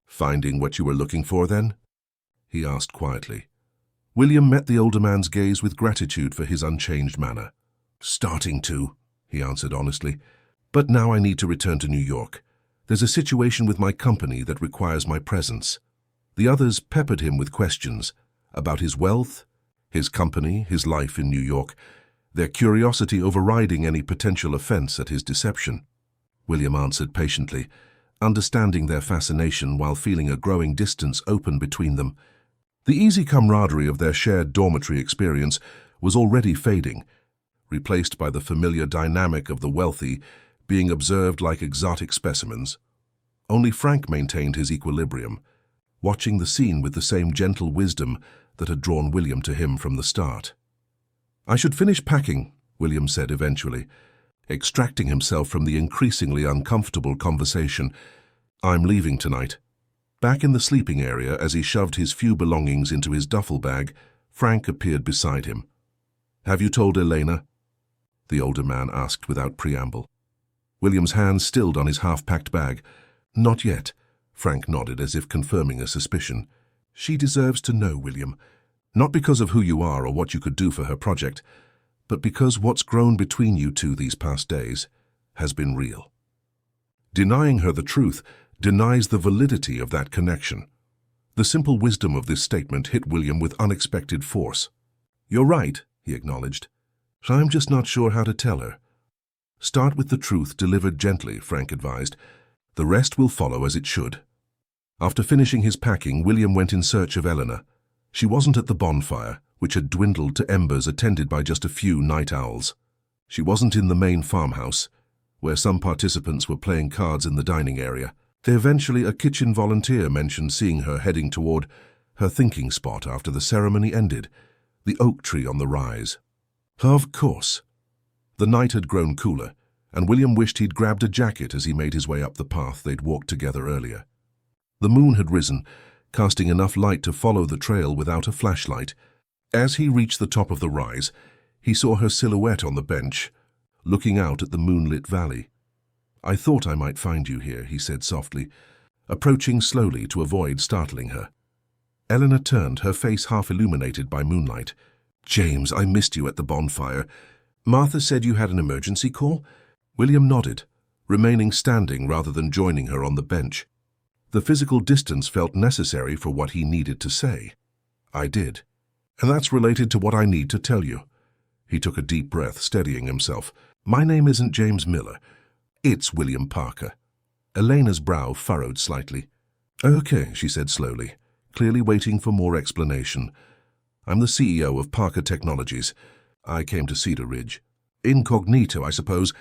"Finding what you were looking for, then?" he asked quietly. William met the older man's gaze with gratitude for his unchanged manner. "Starting to," he answered honestly. "But now I need to return to New York. There's a situation with my company that requires my presence." The others peppered him with questions about his wealth, his company, his life in New York, their curiosity overriding any potential offense at his deception. William answered patiently, understanding their fascination while feeling a growing distance open between them. The easy camaraderie of their shared dormitory experience was already fading, replaced by the familiar dynamic of the wealthy being observed like exotic specimens. Only Frank maintained his equilibrium, watching the scene with the same gentle wisdom that had drawn William to him from the start. "I should finish packing," William said eventually, extracting himself from the increasingly uncomfortable conversation. "I'm leaving tonight." Back in the sleeping area, as he shoved his few belongings into his duffel bag, Frank appeared beside him. "Have you told Elena?" the older man asked without preamble. William's hand stilled on his half-packed bag. "Not yet," Frank nodded as if confirming a suspicion. "She deserves to know, William. Not because of who you are or what you could do for her project, but because what's grown between you two these past days has been real." Denying her the truth denies the validity of that connection. The simple wisdom of this statement hit William with unexpected force. "You're right," he acknowledged. "I'm just not sure how to tell her." "Start with the truth delivered gently," Frank advised. "The rest will follow as it should." After finishing his packing, William went in search of Eleanor. She wasn't at the bonfire, which had dwindled to embers attended by just a few night owls. She wasn't in the main farmhouse, where some participants were playing cards in the dining area. Eventually, a kitchen volunteer mentioned seeing her heading toward her thinking spot after the ceremony ended, the oak tree on the rise. Of course. The night had grown cooler, and William wished he'd grabbed a jacket as he made his way up the path they'd walked together earlier. The moon had risen, casting enough light to follow the trail without a flashlight. As he reached the top of the rise, he saw her silhouette on the bench, looking out at the moonlit valley. "I thought I might find you here," he said softly, approaching slowly to avoid startling her. Eleanor turned, her face half illuminated by moonlight. "James, I missed you at the bonfire. Martha said you had an emergency call?" William nodded, remaining standing rather than joining her on the bench. The physical distance felt necessary for what he needed to say. "I did. And that's related to what I need to tell you." He took a deep breath, steadying himself. "My name isn't James Miller. It's William Parker." Elena's brow furrowed slightly. "Okay," she said slowly, clearly waiting for more explanation. "I'm the CEO of Parker Technologies. I came to Cedar Ridge. Incognito, I suppose,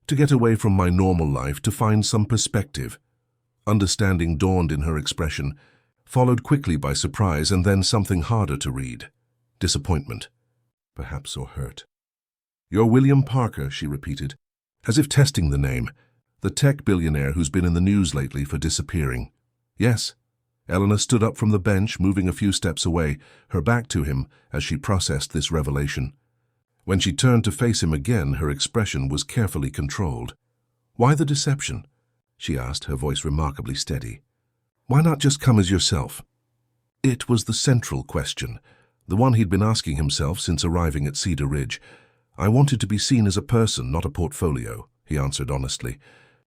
to get away from my normal life, to find some perspective." Understanding dawned in her expression, followed quickly by surprise and then something harder to read. Disappointment, perhaps, or hurt. "You're William Parker," she repeated, as if testing the name, "the tech billionaire who's been in the news lately for disappearing." "Yes." Eleanor stood up from the bench, moving a few steps away, her back to him as she processed this revelation. When she turned to face him again, her expression was carefully controlled. "Why the deception?" she asked, her voice remarkably steady. "Why not just come as yourself?" It was the central question, the one he'd been asking himself since arriving at Cedar Ridge. "I wanted to be seen as a person, not a portfolio," he answered honestly.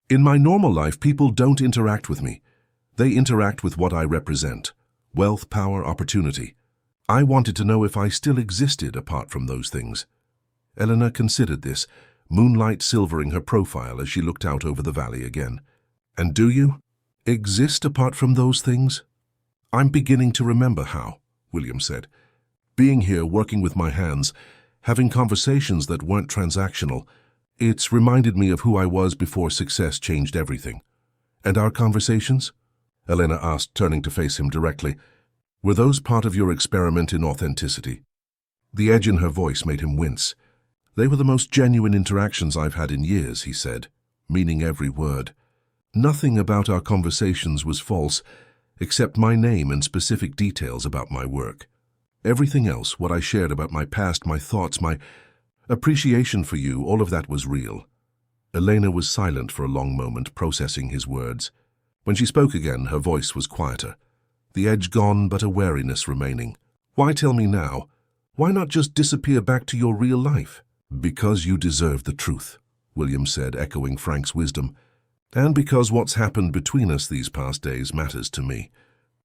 "In my normal life, people don't interact with me. They interact with what I represent: wealth, power, opportunity. I wanted to know if I still existed apart from those things." Eleanor considered this, moonlight silvering her profile as she looked out over the valley again. "And do you exist apart from those things?" "I'm beginning to remember how," William said. "Being here, working with my hands, having conversations that weren't transactional, it's reminded me of who I was before success changed everything." "And our conversations?" Elena asked, turning to face him directly. "Were those part of your experiment in authenticity?" The edge in her voice made him wince. "They were the most genuine interactions I've had in years," he said, meaning every word. "Nothing about our conversations was false, except my name and specific details about my work. Everything else, what I shared about my past, my thoughts, my appreciation for you, all of that was real." Elena was silent for a long moment, processing his words. When she spoke again, her voice was quieter. The edge gone, but a wariness remaining. "Why tell me now? Why not just disappear back to your real life?" "Because you deserve the truth," William said, echoing Frank's wisdom. "And because what's happened between us these past days matters to me.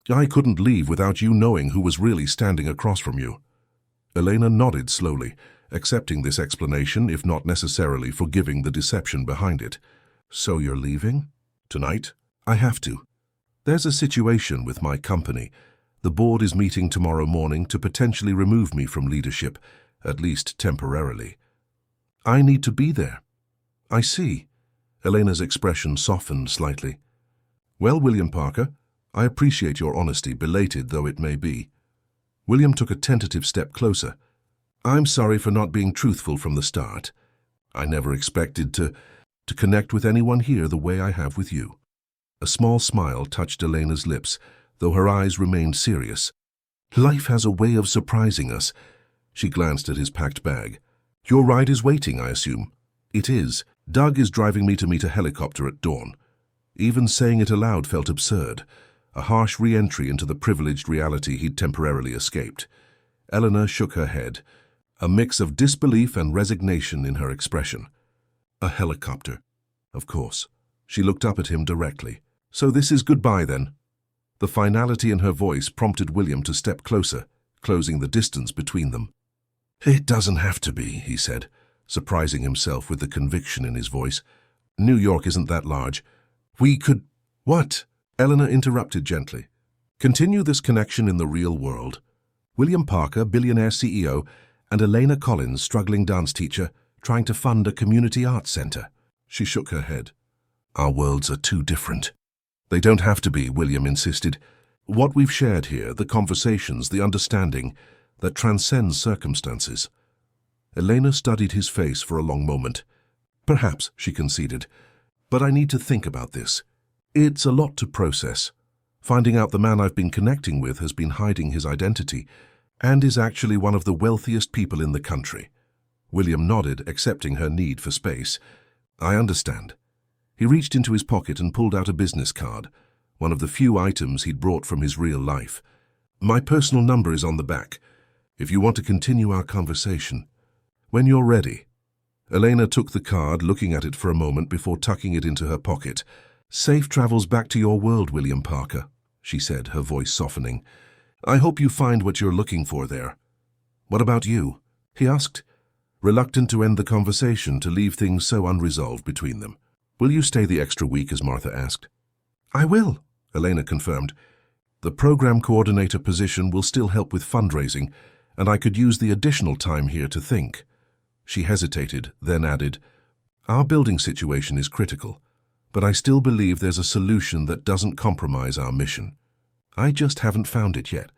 I couldn't leave without you knowing who was really standing across from you." Elena nodded slowly, accepting this explanation, if not necessarily forgiving the deception behind it. "So you're leaving? Tonight?" "I have to. There's a situation with my company. The board is meeting tomorrow morning to potentially remove me from leadership, at least temporarily. I need to be there." "I see." Elena's expression softened slightly. "Well, William Parker, I appreciate your honesty, belated though it may be." William took a tentative step closer. "I'm sorry for not being truthful from the start. I never expected to connect with anyone here the way I have with you." A small smile touched Elena's lips, though her eyes remained serious. "Life has a way of surprising us." She glanced at his packed bag. "Your ride is waiting, I assume?" "It is. Doug is driving me to meet a helicopter at dawn." Even saying it aloud felt absurd, a harsh re-entry into the privileged reality he'd temporarily escaped. Eleanor shook her head, a mix of disbelief and resignation in her expression. "A helicopter? Of course." She looked up at him directly. "So this is goodbye, then?" The finality in her voice prompted William to step closer, closing the distance between them. "It doesn't have to be," he said, surprising himself with the conviction in his voice. "New York isn't that large. We could—" "What?" Eleanor interrupted gently. "Continue this connection in the real world. William Parker, billionaire CEO, and Elena Collins, struggling dance teacher, trying to fund a community arts center." She shook her head. "Our worlds are too different." "They don't have to be," William insisted. "What we've shared here, the conversations, the understanding, that transcends circumstances." Elena studied his face for a long moment. "Perhaps," she conceded, "but I need to think about this. It's a lot to process. Finding out the man I've been connecting with has been hiding his identity and is actually one of the wealthiest people in the country." William nodded, accepting her need for space. "I understand." He reached into his pocket and pulled out a business card, one of the few items he'd brought from his real life. "My personal number is on the back, if you want to continue our conversation. When you're ready." Elena took the card, looking at it for a moment before tucking it into her pocket. "Safe travels back to your world, William Parker," she said, her voice softening. "I hope you find what you're looking for there." "What about you?" he asked, reluctant to end the conversation, to leave things so unresolved between them. "Will you stay the extra week?" as Martha asked. "I will," Elena confirmed. "The program coordinator position will still help with fundraising, and I could use the additional time here to think." She hesitated, then added, "Our building situation is critical, but I still believe there's a solution that doesn't compromise our mission. I just haven't found it yet."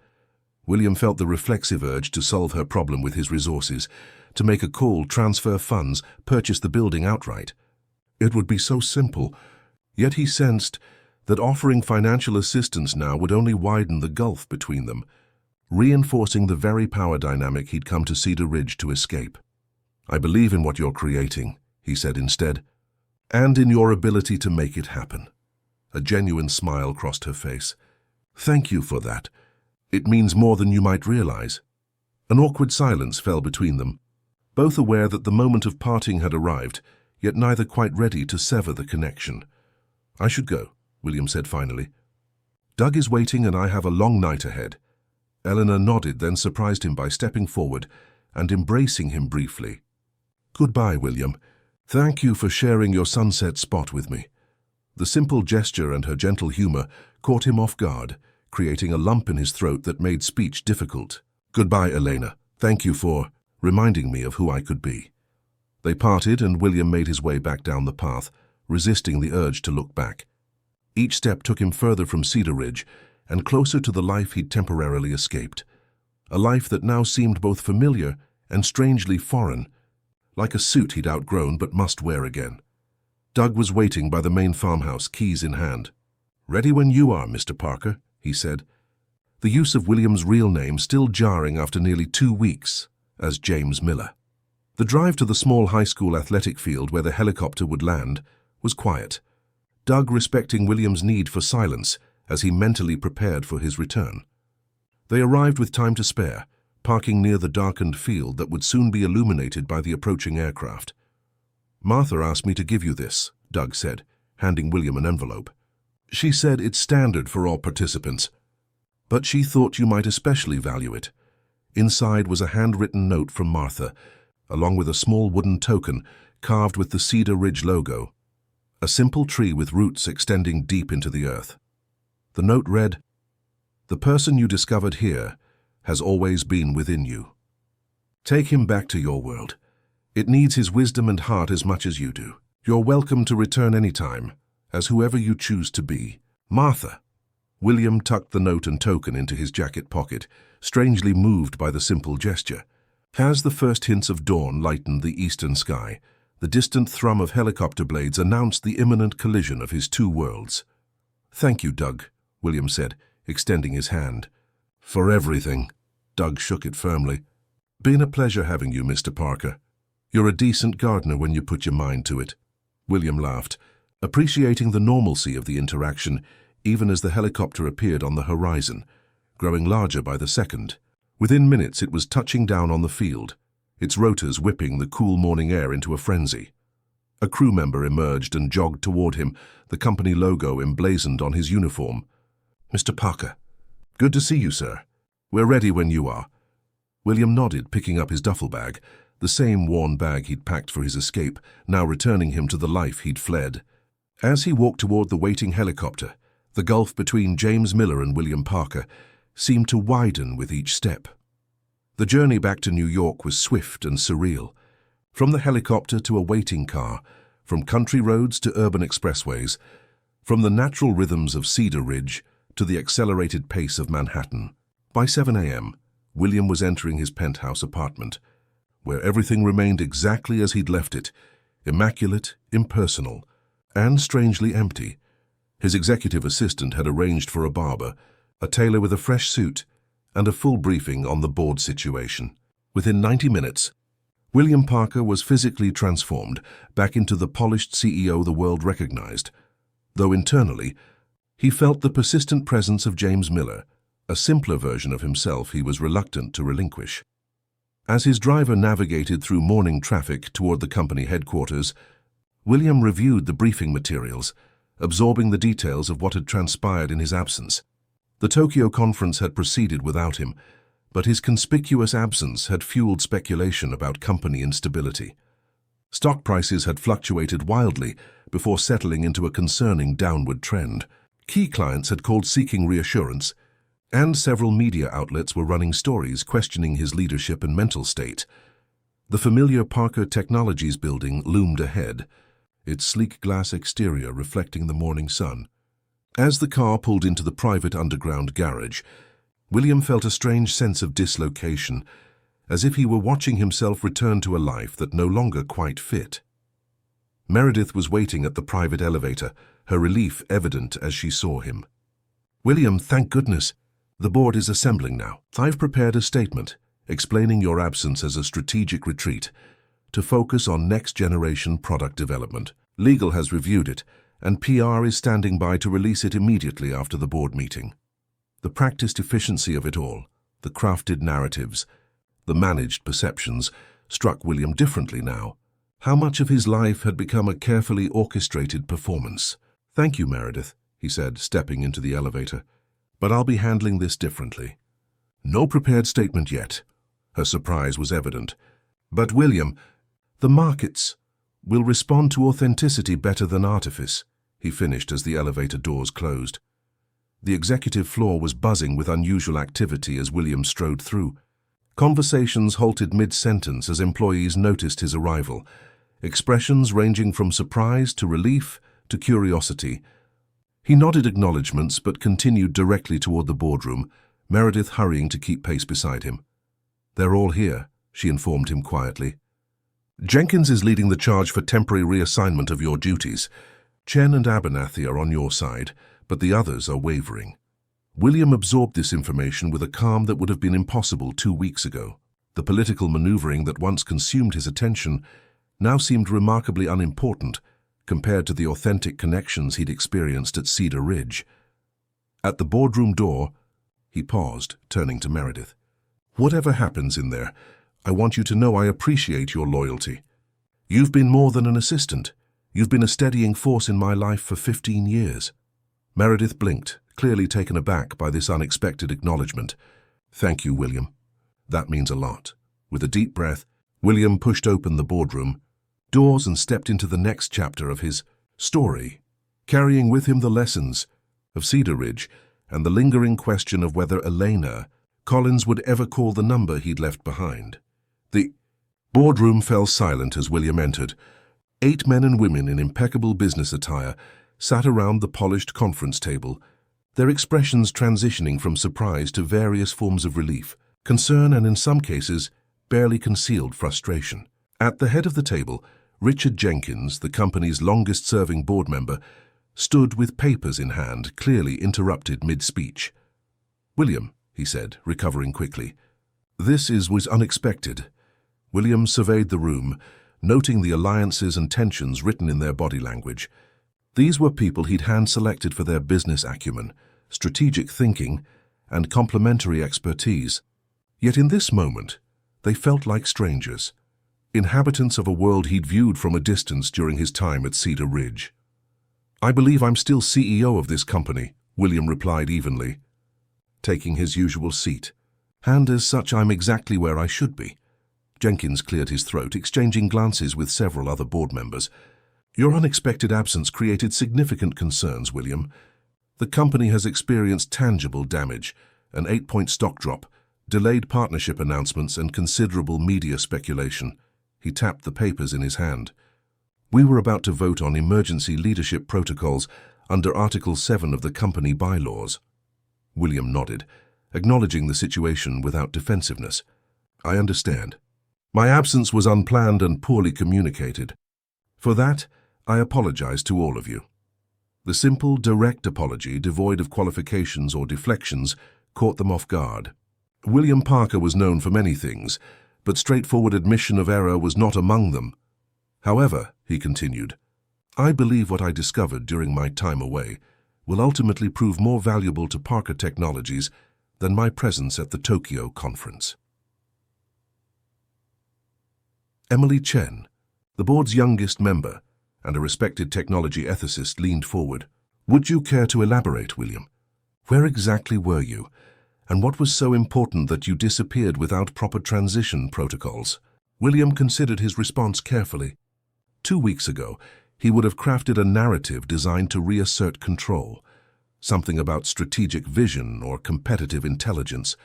William felt the reflexive urge to solve her problem with his resources, to make a call, transfer funds, purchase the building outright. It would be so simple, yet he sensed that offering financial assistance now would only widen the gulf between them, reinforcing the very power dynamic he'd come to Cedar Ridge to escape. "I believe in what you're creating," he said instead, "and in your ability to make it happen." A genuine smile crossed her face. "Thank you for that. It means more than you might realize." An awkward silence fell between them, both aware that the moment of parting had arrived, yet neither quite ready to sever the connection. "I should go," William said finally. "Doug is waiting and I have a long night ahead." Eleanor nodded, then surprised him by stepping forward and embracing him briefly. "Goodbye, William. Thank you for sharing your sunset spot with me." The simple gesture and her gentle humor caught him off guard, creating a lump in his throat that made speech difficult. "Goodbye, Elena. Thank you for reminding me of who I could be." They parted and William made his way back down the path, resisting the urge to look back. Each step took him further from Cedar Ridge and closer to the life he'd temporarily escaped. A life that now seemed both familiar and strangely foreign, like a suit he'd outgrown but must wear again. Doug was waiting by the main farmhouse, keys in hand. "Ready when you are, Mr. Parker," he said, the use of William's real name still jarring after nearly 2 weeks as James Miller. The drive to the small high school athletic field where the helicopter would land was quiet, Doug respecting William's need for silence as he mentally prepared for his return. They arrived with time to spare, parking near the darkened field that would soon be illuminated by the approaching aircraft. "Martha asked me to give you this," Doug said, handing William an envelope. "She said it's standard for all participants, but she thought you might especially value it." Inside was a handwritten note from Martha, along with a small wooden token carved with the Cedar Ridge logo, a simple tree with roots extending deep into the earth. The note read, "The person you discovered here has always been within you. Take him back to your world. It needs his wisdom and heart as much as you do. You're welcome to return any time, as whoever you choose to be. Martha." William tucked the note and token into his jacket pocket, strangely moved by the simple gesture. As the first hints of dawn lightened the eastern sky, the distant thrum of helicopter blades announced the imminent collision of his two worlds. "Thank you, Doug," William said, extending his hand. "For everything." Doug shook it firmly. "Been a pleasure having you, Mr. Parker. You're a decent gardener when you put your mind to it." William laughed, appreciating the normalcy of the interaction, even as the helicopter appeared on the horizon, growing larger by the second. Within minutes it was touching down on the field, its rotors whipping the cool morning air into a frenzy. A crew member emerged and jogged toward him, the company logo emblazoned on his uniform. "Mr. Parker." "Good to see you, sir. We're ready when you are." William nodded, picking up his duffel bag, the same worn bag he'd packed for his escape, now returning him to the life he'd fled. As he walked toward the waiting helicopter, the gulf between James Miller and William Parker seemed to widen with each step. The journey back to New York was swift and surreal. From the helicopter to a waiting car, from country roads to urban expressways, from the natural rhythms of Cedar Ridge to the accelerated pace of Manhattan. By 7 a.m., William was entering his penthouse apartment, where everything remained exactly as he'd left it, immaculate, impersonal, and strangely empty. His executive assistant had arranged for a barber, a tailor with a fresh suit, and a full briefing on the board situation. Within 90 minutes, William Parker was physically transformed back into the polished CEO the world recognized, though internally, he felt the persistent presence of James Miller, a simpler version of himself he was reluctant to relinquish. As his driver navigated through morning traffic toward the company headquarters, William reviewed the briefing materials, absorbing the details of what had transpired in his absence. The Tokyo conference had proceeded without him, but his conspicuous absence had fueled speculation about company instability. Stock prices had fluctuated wildly before settling into a concerning downward trend. Key clients had called seeking reassurance, and several media outlets were running stories questioning his leadership and mental state. The familiar Parker Technologies building loomed ahead, its sleek glass exterior reflecting the morning sun. As the car pulled into the private underground garage, William felt a strange sense of dislocation, as if he were watching himself return to a life that no longer quite fit. Meredith was waiting at the private elevator, her relief evident as she saw him. "William, thank goodness. The board is assembling now. I've prepared a statement explaining your absence as a strategic retreat to focus on next-generation product development. Legal has reviewed it, and PR is standing by to release it immediately after the board meeting." The practiced efficiency of it all, the crafted narratives, the managed perceptions, struck William differently now. How much of his life had become a carefully orchestrated performance? "Thank you, Meredith," he said, stepping into the elevator. "But I'll be handling this differently." "No prepared statement yet." Her surprise was evident. "But William, the markets will respond to authenticity better than artifice," he finished as the elevator doors closed. The executive floor was buzzing with unusual activity as William strode through. Conversations halted mid-sentence as employees noticed his arrival, expressions ranging from surprise to relief to curiosity. He nodded acknowledgments but continued directly toward the boardroom, Meredith hurrying to keep pace beside him. "They're all here," she informed him quietly. "Jenkins is leading the charge for temporary reassignment of your duties. Chen and Abernathy are on your side, but the others are wavering." William absorbed this information with a calm that would have been impossible 2 weeks ago. The political maneuvering that once consumed his attention now seemed remarkably unimportant compared to the authentic connections he'd experienced at Cedar Ridge. At the boardroom door, he paused, turning to Meredith. "Whatever happens in there, I want you to know I appreciate your loyalty. You've been more than an assistant. You've been a steadying force in my life for 15 years. Meredith blinked, clearly taken aback by this unexpected acknowledgement. "Thank you, William. That means a lot." With a deep breath, William pushed open the boardroom doors and stepped into the next chapter of his story, carrying with him the lessons of Cedar Ridge and the lingering question of whether Elena Collins would ever call the number he'd left behind. The boardroom fell silent as William entered. 8 men and women in impeccable business attire sat around the polished conference table, their expressions transitioning from surprise to various forms of relief, concern and, in some cases, barely concealed frustration. At the head of the table, Richard Jenkins, the company's longest-serving board member, stood with papers in hand, clearly interrupted mid-speech. "William," he said, recovering quickly, "this was unexpected." William surveyed the room, noting the alliances and tensions written in their body language. These were people he'd hand-selected for their business acumen, strategic thinking, and complementary expertise. Yet in this moment, they felt like strangers, inhabitants of a world he'd viewed from a distance during his time at Cedar Ridge. "I believe I'm still CEO of this company," William replied evenly, taking his usual seat. "And as such, I'm exactly where I should be." Jenkins cleared his throat, exchanging glances with several other board members. "Your unexpected absence created significant concerns, William. The company has experienced tangible damage, an 8-point stock drop, delayed partnership announcements, and considerable media speculation." He tapped the papers in his hand. "We were about to vote on emergency leadership protocols under Article 7 of the company bylaws." William nodded, acknowledging the situation without defensiveness. "I understand. My absence was unplanned and poorly communicated. For that, I apologize to all of you." The simple, direct apology, devoid of qualifications or deflections, caught them off guard. William Parker was known for many things, but straightforward admission of error was not among them. "However," he continued, "I believe what I discovered during my time away will ultimately prove more valuable to Parker Technologies than my presence at the Tokyo conference." Emily Chen, the board's youngest member and a respected technology ethicist, leaned forward. "Would you care to elaborate, William? Where exactly were you, and what was so important that you disappeared without proper transition protocols?" William considered his response carefully. 2 weeks ago, he would have crafted a narrative designed to reassert control, something about strategic vision or competitive intelligence.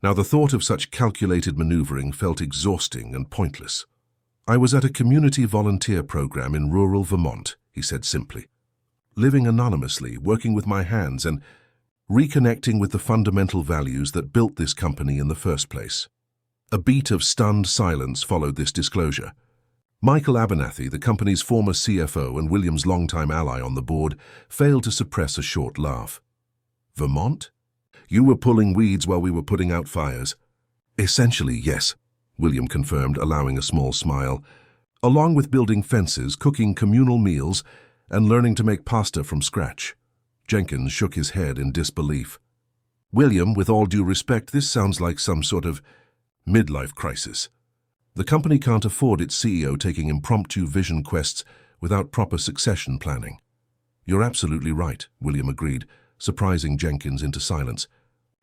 Now the thought of such calculated maneuvering felt exhausting and pointless. "I was at a community volunteer program in rural Vermont," he said simply. "Living anonymously, working with my hands, and reconnecting with the fundamental values that built this company in the first place." A beat of stunned silence followed this disclosure. Michael Abernathy, the company's former CFO and William's longtime ally on the board, failed to suppress a short laugh. Vermont? You were pulling weeds while we were putting out fires. Essentially, yes, William confirmed, allowing a small smile. Along with building fences, cooking communal meals, and learning to make pasta from scratch. Jenkins shook his head in disbelief. William, with all due respect, this sounds like some sort of midlife crisis. The company can't afford its CEO taking impromptu vision quests without proper succession planning. You're absolutely right, William agreed, surprising Jenkins into silence.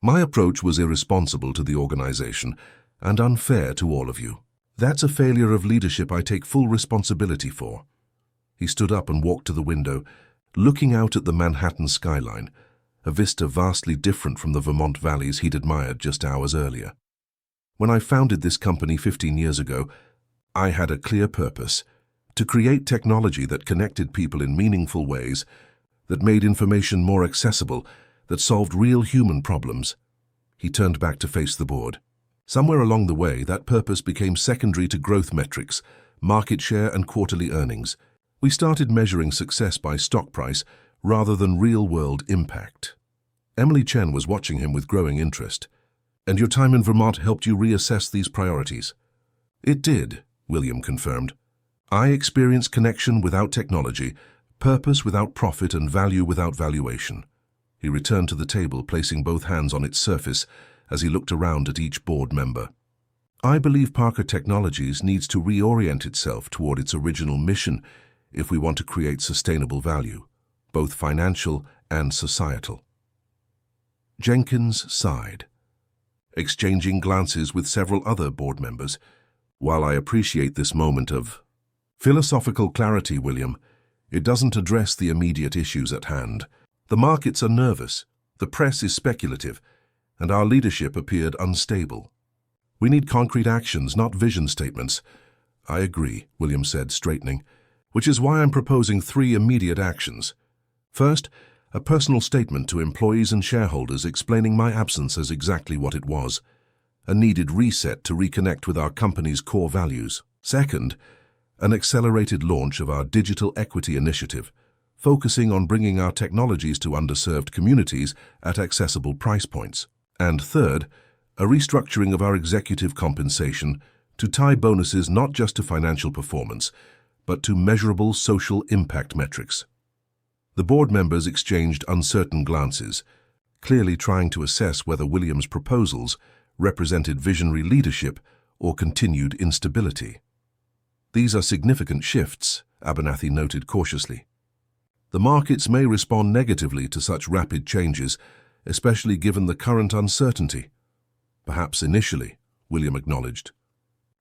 My approach was irresponsible to the organization and unfair to all of you. That's a failure of leadership I take full responsibility for. He stood up and walked to the window, looking out at the Manhattan skyline, a vista vastly different from the Vermont valleys he'd admired just hours earlier. When I founded this company 15 years ago, I had a clear purpose: to create technology that connected people in meaningful ways, that made information more accessible, that solved real human problems. He turned back to face the board. Somewhere along the way, that purpose became secondary to growth metrics, market share and quarterly earnings. We started measuring success by stock price rather than real-world impact. Emily Chen was watching him with growing interest. And your time in Vermont helped you reassess these priorities? It did, William confirmed. I experienced connection without technology, purpose without profit, and value without valuation. He returned to the table, placing both hands on its surface as he looked around at each board member. I believe Parker Technologies needs to reorient itself toward its original mission if we want to create sustainable value, both financial and societal. Jenkins sighed, exchanging glances with several other board members. While I appreciate this moment of philosophical clarity, William, it doesn't address the immediate issues at hand. The markets are nervous, the press is speculative, and our leadership appeared unstable. We need concrete actions, not vision statements. I agree, William said, straightening, which is why I'm proposing 3 immediate actions. First, a personal statement to employees and shareholders explaining my absence as exactly what it was, a needed reset to reconnect with our company's core values. Second, an accelerated launch of our digital equity initiative, focusing on bringing our technologies to underserved communities at accessible price points. And third, a restructuring of our executive compensation to tie bonuses not just to financial performance, but to measurable social impact metrics. The board members exchanged uncertain glances, clearly trying to assess whether William's proposals represented visionary leadership or continued instability. These are significant shifts, Abernathy noted cautiously. The markets may respond negatively to such rapid changes, especially given the current uncertainty. Perhaps initially, William acknowledged.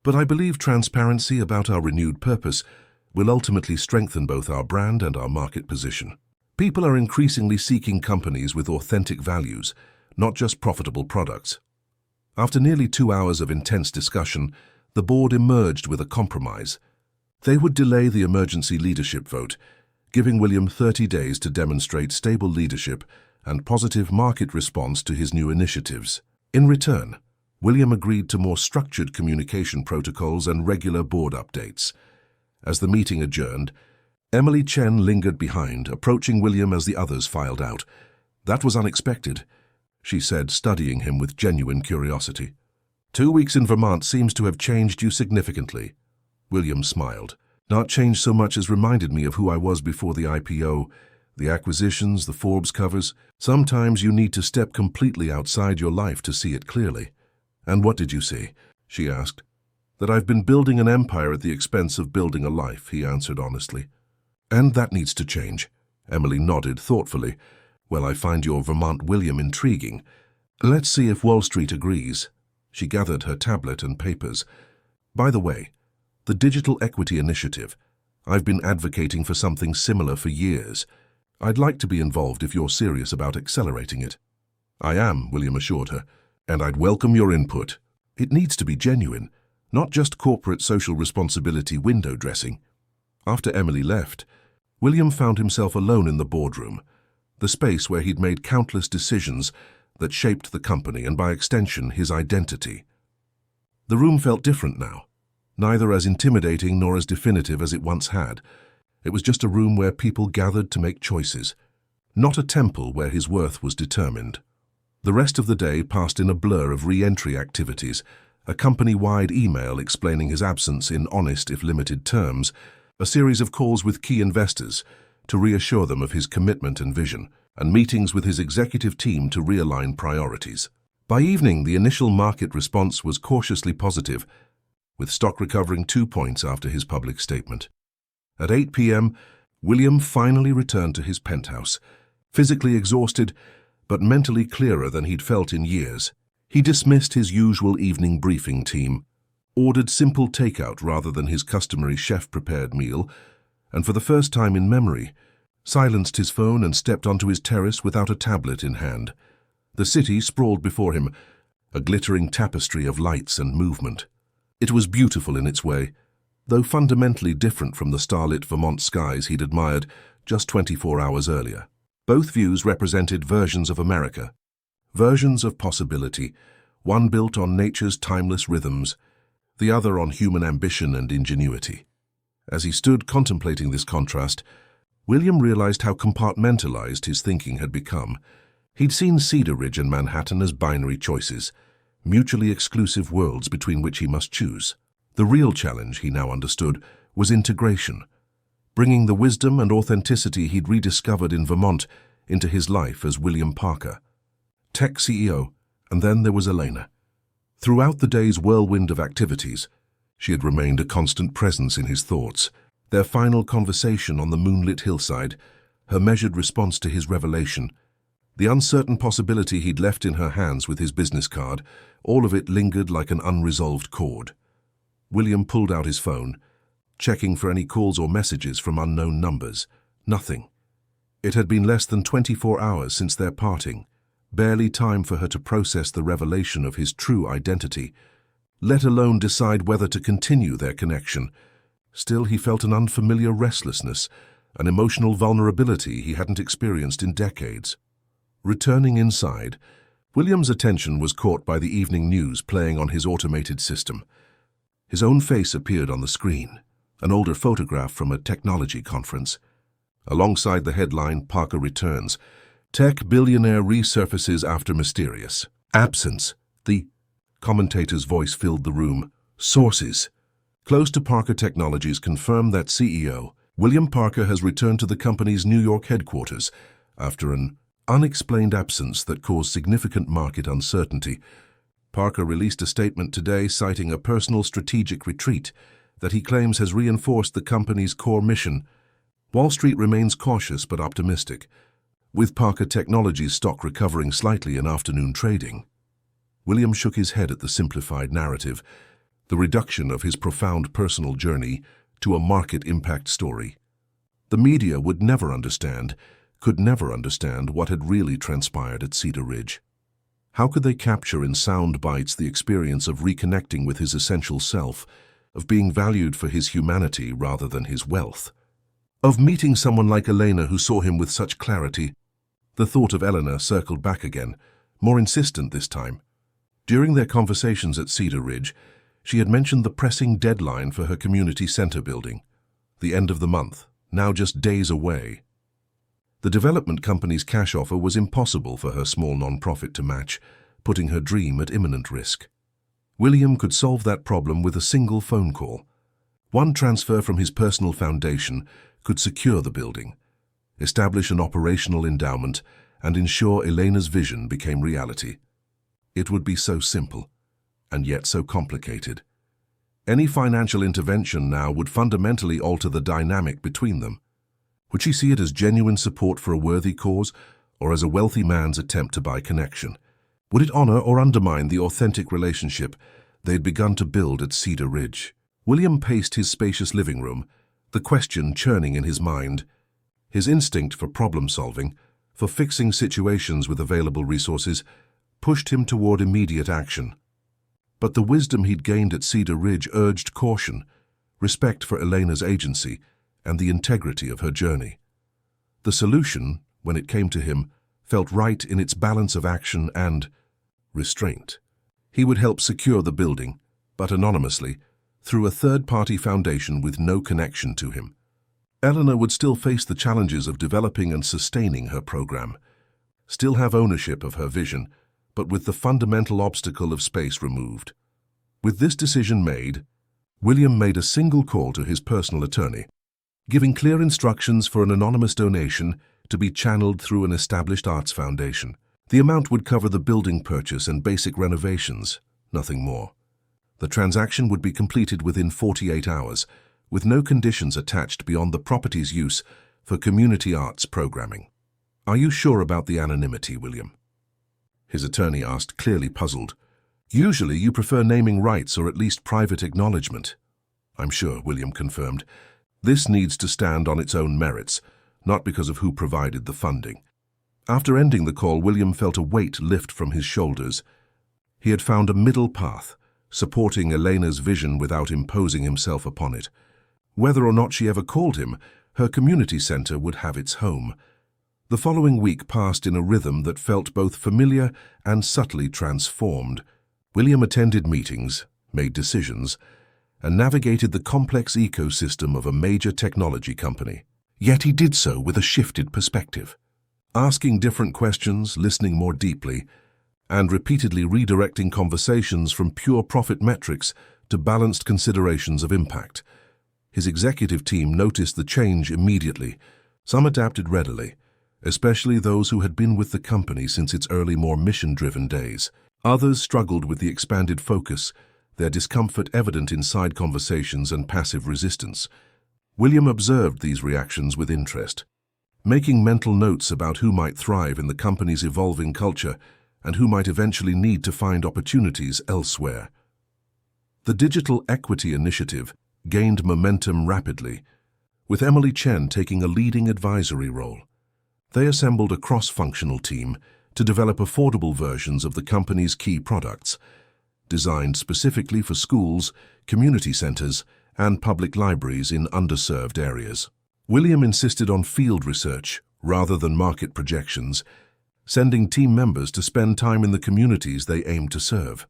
But I believe transparency about our renewed purpose will ultimately strengthen both our brand and our market position. People are increasingly seeking companies with authentic values, not just profitable products. After nearly 2 hours of intense discussion, the board emerged with a compromise. They would delay the emergency leadership vote, giving William 30 days to demonstrate stable leadership and positive market response to his new initiatives. In return, William agreed to more structured communication protocols and regular board updates. As the meeting adjourned, Emily Chen lingered behind, approaching William as the others filed out. That was unexpected, she said, studying him with genuine curiosity. 2 weeks in Vermont seems to have changed you significantly. William smiled. Not changed so much as reminded me of who I was before the IPO, the acquisitions, the Forbes covers. Sometimes you need to step completely outside your life to see it clearly. And what did you see? She asked. That I've been building an empire at the expense of building a life, he answered honestly. And that needs to change. Emily nodded thoughtfully. Well, I find your Vermont William intriguing. Let's see if Wall Street agrees. She gathered her tablet and papers. By the way, the Digital Equity Initiative. I've been advocating for something similar for years. I'd like to be involved if you're serious about accelerating it. I am, William assured her, and I'd welcome your input. It needs to be genuine, not just corporate social responsibility window dressing. After Emily left, William found himself alone in the boardroom, the space where he'd made countless decisions that shaped the company and, by extension, his identity. The room felt different now. neither as intimidating nor as definitive as it once had. It was just a room where people gathered to make choices, not a temple where his worth was determined. The rest of the day passed in a blur of re-entry activities, a company-wide email explaining his absence in honest if limited terms, a series of calls with key investors to reassure them of his commitment and vision, and meetings with his executive team to realign priorities. By evening, the initial market response was cautiously positive, with stock recovering 2 points after his public statement. At 8 p.m., William finally returned to his penthouse, physically exhausted, but mentally clearer than he'd felt in years. He dismissed his usual evening briefing team, ordered simple takeout rather than his customary chef-prepared meal, and for the first time in memory, silenced his phone and stepped onto his terrace without a tablet in hand. The city sprawled before him, a glittering tapestry of lights and movement. It was beautiful in its way, though fundamentally different from the starlit Vermont skies he'd admired just 24 hours earlier. Both views represented versions of America, versions of possibility, one built on nature's timeless rhythms, the other on human ambition and ingenuity. As he stood contemplating this contrast, William realized how compartmentalized his thinking had become. He'd seen Cedar Ridge and Manhattan as binary choices, mutually exclusive worlds between which he must choose. The real challenge, he now understood, was integration, bringing the wisdom and authenticity he'd rediscovered in Vermont into his life as William Parker, tech CEO, and then there was Elena. Throughout the day's whirlwind of activities, she had remained a constant presence in his thoughts. Their final conversation on the moonlit hillside, her measured response to his revelation, the uncertain possibility he'd left in her hands with his business card, all of it lingered like an unresolved chord. William pulled out his phone, checking for any calls or messages from unknown numbers. Nothing. It had been less than 24 hours since their parting, barely time for her to process the revelation of his true identity, let alone decide whether to continue their connection. Still, he felt an unfamiliar restlessness, an emotional vulnerability he hadn't experienced in decades. Returning inside, William's attention was caught by the evening news playing on his automated system. His own face appeared on the screen, an older photograph from a technology conference. Alongside the headline, Parker returns. Tech billionaire resurfaces after mysterious absence. The commentator's voice filled the room. Sources close to Parker Technologies confirm that CEO William Parker has returned to the company's New York headquarters after an unexplained absence that caused significant market uncertainty. Parker released a statement today citing a personal strategic retreat that he claims has reinforced the company's core mission. Wall Street remains cautious but optimistic, with Parker Technologies stock recovering slightly in afternoon trading. William shook his head at the simplified narrative, the reduction of his profound personal journey to a market impact story. The media would never understand, could never understand what had really transpired at Cedar Ridge. How could they capture in sound bites the experience of reconnecting with his essential self, of being valued for his humanity rather than his wealth, of meeting someone like Elena who saw him with such clarity? The thought of Eleanor circled back again, more insistent this time. During their conversations at Cedar Ridge, she had mentioned the pressing deadline for her community center building, the end of the month, now just days away. The development company's cash offer was impossible for her small nonprofit to match, putting her dream at imminent risk. William could solve that problem with a single phone call. One transfer from his personal foundation could secure the building, establish an operational endowment, and ensure Elena's vision became reality. It would be so simple, and yet so complicated. Any financial intervention now would fundamentally alter the dynamic between them. Would she see it as genuine support for a worthy cause, or as a wealthy man's attempt to buy connection? Would it honor or undermine the authentic relationship they'd begun to build at Cedar Ridge? William paced his spacious living room, the question churning in his mind. His instinct for problem-solving, for fixing situations with available resources, pushed him toward immediate action. But the wisdom he'd gained at Cedar Ridge urged caution, respect for Elena's agency, and the integrity of her journey. The solution, when it came to him, felt right in its balance of action and restraint. He would help secure the building, but anonymously, through a third-party foundation with no connection to him. Eleanor would still face the challenges of developing and sustaining her program, still have ownership of her vision, but with the fundamental obstacle of space removed. With this decision made, William made a single call to his personal attorney, giving clear instructions for an anonymous donation to be channeled through an established arts foundation. The amount would cover the building purchase and basic renovations, nothing more. The transaction would be completed within 48 hours, with no conditions attached beyond the property's use for community arts programming. "Are you sure about the anonymity, William?" his attorney asked, clearly puzzled. "Usually you prefer naming rights or at least private acknowledgement." "I'm sure," William confirmed. "This needs to stand on its own merits, not because of who provided the funding." After ending the call, William felt a weight lift from his shoulders. He had found a middle path, supporting Elena's vision without imposing himself upon it. Whether or not she ever called him, her community center would have its home. The following week passed in a rhythm that felt both familiar and subtly transformed. William attended meetings, made decisions, and navigated the complex ecosystem of a major technology company. Yet he did so with a shifted perspective, asking different questions, listening more deeply, and repeatedly redirecting conversations from pure profit metrics to balanced considerations of impact. His executive team noticed the change immediately. Some adapted readily, especially those who had been with the company since its early, more mission-driven days. Others struggled with the expanded focus, their discomfort evident in side conversations and passive resistance. William observed these reactions with interest, making mental notes about who might thrive in the company's evolving culture and who might eventually need to find opportunities elsewhere. The Digital Equity Initiative gained momentum rapidly, with Emily Chen taking a leading advisory role. They assembled a cross-functional team to develop affordable versions of the company's key products, designed specifically for schools, community centers, and public libraries in underserved areas. William insisted on field research rather than market projections, sending team members to spend time in the communities they aimed to serve.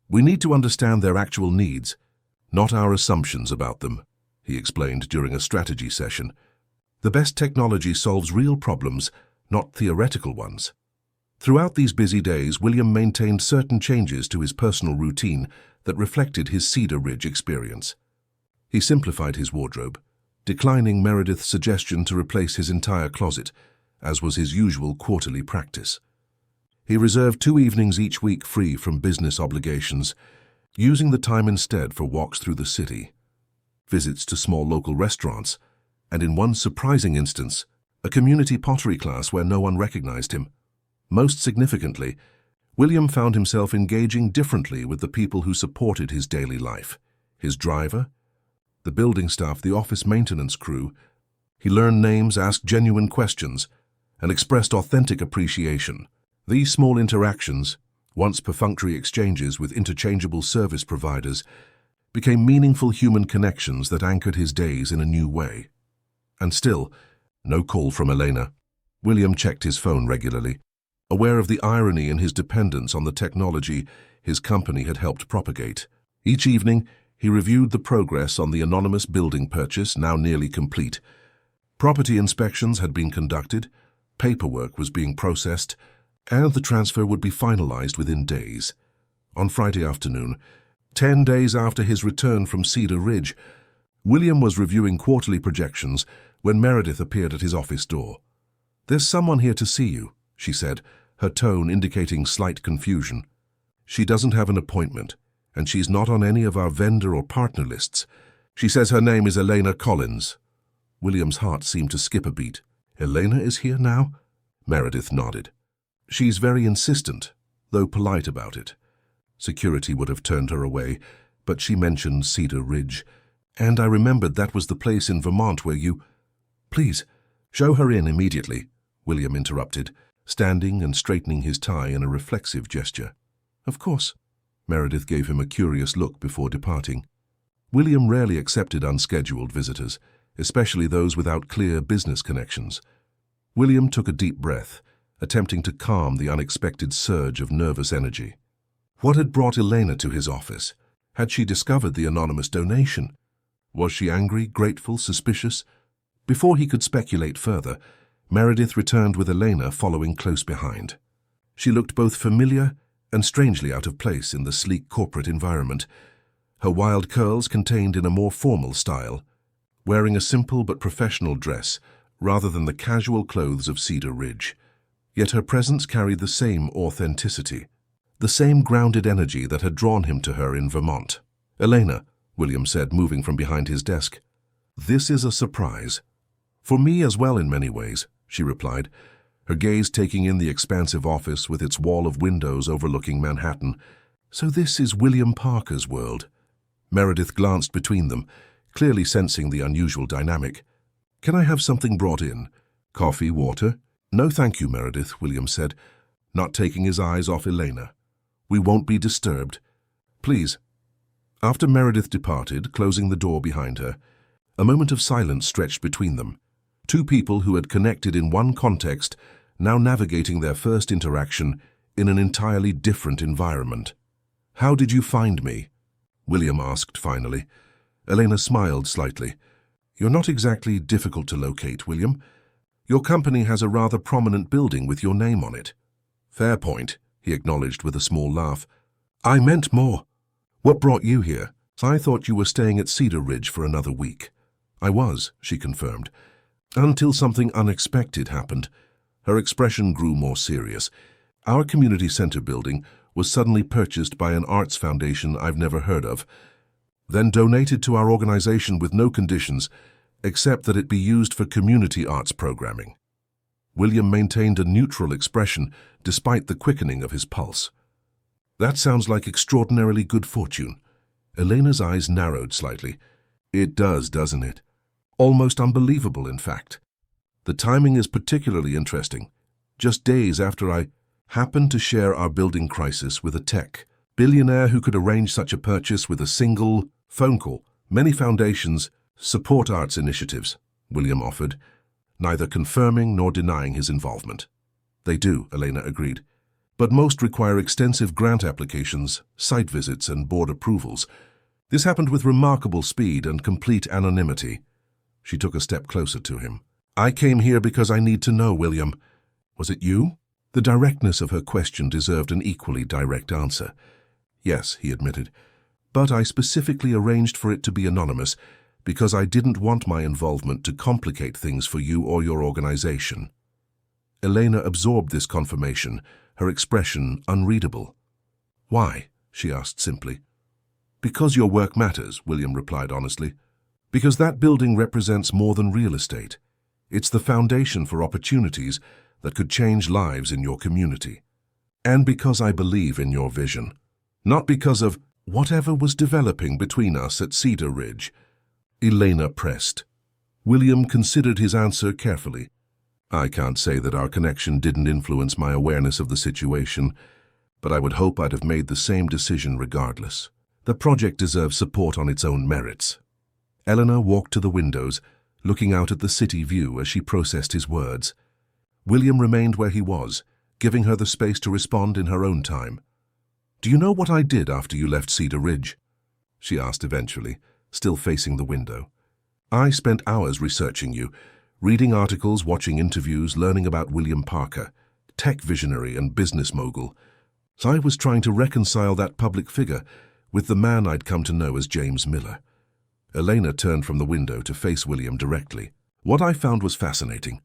"We need to understand their actual needs, not our assumptions about them," he explained during a strategy session. "The best technology solves real problems, not theoretical ones." Throughout these busy days, William maintained certain changes to his personal routine that reflected his Cedar Ridge experience. He simplified his wardrobe, declining Meredith's suggestion to replace his entire closet, as was his usual quarterly practice. He reserved 2 evenings each week free from business obligations, using the time instead for walks through the city, visits to small local restaurants, and in one surprising instance, a community pottery class where no one recognized him. Most significantly, William found himself engaging differently with the people who supported his daily life. His driver, the building staff, the office maintenance crew. He learned names, asked genuine questions, and expressed authentic appreciation. These small interactions, once perfunctory exchanges with interchangeable service providers, became meaningful human connections that anchored his days in a new way. And still, no call from Elena. William checked his phone regularly, aware of the irony in his dependence on the technology his company had helped propagate. Each evening, he reviewed the progress on the anonymous building purchase, now nearly complete. Property inspections had been conducted, paperwork was being processed, and the transfer would be finalized within days. On Friday afternoon, 10 days after his return from Cedar Ridge, William was reviewing quarterly projections when Meredith appeared at his office door. "There's someone here to see you," she said, her tone indicating slight confusion. "She doesn't have an appointment, and she's not on any of our vendor or partner lists. She says her name is Elena Collins." William's heart seemed to skip a beat. "Elena is here now?" Meredith nodded. "She's very insistent, though polite about it. Security would have turned her away, but she mentioned Cedar Ridge, and I remembered that was the place in Vermont where you—" "Please, show her in immediately," William interrupted, standing and straightening his tie in a reflexive gesture. "Of course." Meredith gave him a curious look before departing. William rarely accepted unscheduled visitors, especially those without clear business connections. William took a deep breath, attempting to calm the unexpected surge of nervous energy. What had brought Elena to his office, Had she discovered the anonymous donation? Was she angry, grateful, suspicious? Before he could speculate further, Meredith returned with Elena following close behind. She looked both familiar and strangely out of place in the sleek corporate environment, her wild curls contained in a more formal style, wearing a simple but professional dress rather than the casual clothes of Cedar Ridge. Yet her presence carried the same authenticity, the same grounded energy that had drawn him to her in Vermont. "Elena," William said, moving from behind his desk. "This is a surprise." "For me as well in many ways," she replied, her gaze taking in the expansive office with its wall of windows overlooking Manhattan. "So this is William Parker's world." Meredith glanced between them, clearly sensing the unusual dynamic. "Can I have something brought in? Coffee, water?" "No, thank you, Meredith," William said, not taking his eyes off Elena. "We won't be disturbed. Please." After Meredith departed, closing the door behind her, a moment of silence stretched between them. Two people who had connected in one context, now navigating their first interaction in an entirely different environment. "How did you find me?" William asked finally. Elena smiled slightly. "You're not exactly difficult to locate, William. Your company has a rather prominent building with your name on it." "Fair point," he acknowledged with a small laugh. "I meant more. What brought you here? I thought you were staying at Cedar Ridge for another week." "I was," she confirmed, "until something unexpected happened." Her expression grew more serious. "Our community center building was suddenly purchased by an arts foundation I've never heard of, then donated to our organization with no conditions, except that it be used for community arts programming." William maintained a neutral expression despite the quickening of his pulse. "That sounds like extraordinarily good fortune." Elena's eyes narrowed slightly. "It does, doesn't it? Almost unbelievable, in fact. The timing is particularly interesting. Just days after I happened to share our building crisis with a tech billionaire who could arrange such a purchase with a single phone call. Many foundations support arts initiatives," William offered, neither confirming nor denying his involvement. "They do," Elena agreed. "But most require extensive grant applications, site visits, and board approvals. This happened with remarkable speed and complete anonymity." She took a step closer to him. "I came here because I need to know, William. Was it you?" The directness of her question deserved an equally direct answer. "Yes," he admitted, "but I specifically arranged for it to be anonymous because I didn't want my involvement to complicate things for you or your organization." Elena absorbed this confirmation, her expression unreadable. "Why?" she asked simply. "Because your work matters," William replied honestly. "Because that building represents more than real estate. It's the foundation for opportunities that could change lives in your community. And because I believe in your vision. Not because of whatever was developing between us at Cedar Ridge." Elena pressed. William considered his answer carefully. "I can't say that our connection didn't influence my awareness of the situation, but I would hope I'd have made the same decision regardless. The project deserves support on its own merits." Eleanor walked to the windows, looking out at the city view as she processed his words. William remained where he was, giving her the space to respond in her own time. "Do you know what I did after you left Cedar Ridge?" she asked eventually, still facing the window. "I spent hours researching you, reading articles, watching interviews, learning about William Parker, tech visionary and business mogul. So I was trying to reconcile that public figure with the man I'd come to know as James Miller." Elena turned from the window to face William directly. "What I found was fascinating.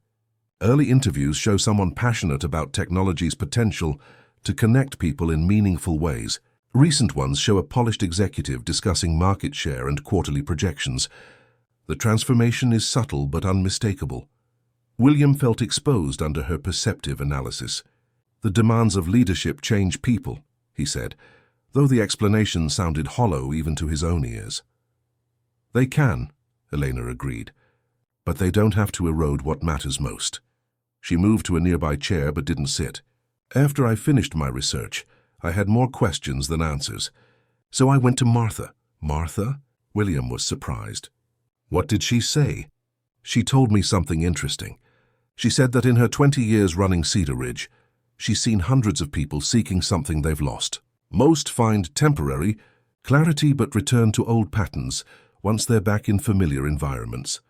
Early interviews show someone passionate about technology's potential to connect people in meaningful ways. Recent ones show a polished executive discussing market share and quarterly projections. The transformation is subtle but unmistakable." William felt exposed under her perceptive analysis. "The demands of leadership change people," he said, though the explanation sounded hollow even to his own ears. "They can," Elena agreed, "but they don't have to erode what matters most." She moved to a nearby chair but didn't sit. "After I finished my research, I had more questions than answers. So I went to Martha." "Martha?" William was surprised. "What did she say?" "She told me something interesting. She said that in her 20 years running Cedar Ridge, she's seen hundreds of people seeking something they've lost. Most find temporary, Clarity but return to old patterns once they're back in familiar environments.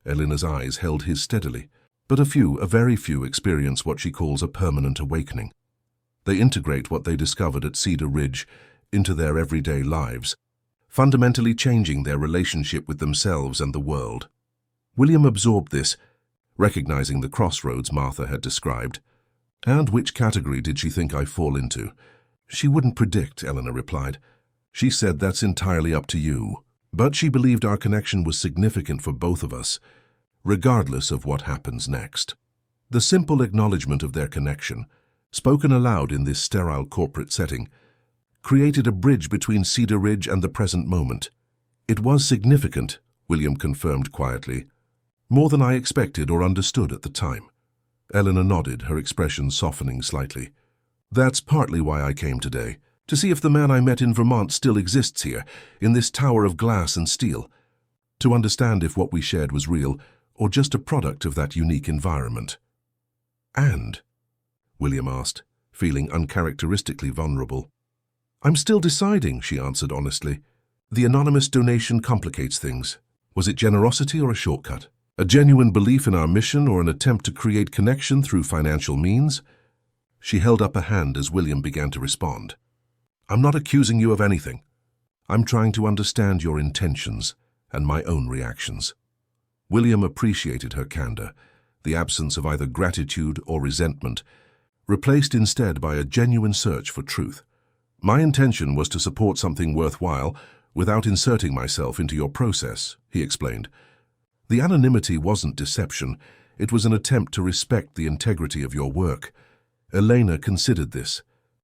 Elena's eyes held his steadily, but a very few experience what she calls a permanent awakening. They integrate what they discovered at Cedar Ridge into their everyday lives, fundamentally changing their relationship with themselves and the world. William absorbed this, recognizing the crossroads Martha had described. "And which category did she think I fall into?" "She wouldn't predict," Eleanor replied. "She said that's entirely up to you. But she believed our connection was significant for both of us, regardless of what happens next." The simple acknowledgement of their connection, spoken aloud in this sterile corporate setting, created a bridge between Cedar Ridge and the present moment. "It was significant," William confirmed quietly, "more than I expected or understood at the time." Eleanor nodded, her expression softening slightly. "That's partly why I came today, to see if the man I met in Vermont still exists here, in this tower of glass and steel, to understand if what we shared was real or just a product of that unique environment." "And?" William asked, feeling uncharacteristically vulnerable. "I'm still deciding," she answered honestly. "The anonymous donation complicates things. Was it generosity or a shortcut? A genuine belief in our mission or an attempt to create connection through financial means?" She held up a hand as William began to respond. "I'm not accusing you of anything. I'm trying to understand your intentions and my own reactions." William appreciated her candor, the absence of either gratitude or resentment, replaced instead by a genuine search for truth. "My intention was to support something worthwhile without inserting myself into your process," he explained. "The anonymity wasn't deception, it was an attempt to respect the integrity of your work. Elena considered this.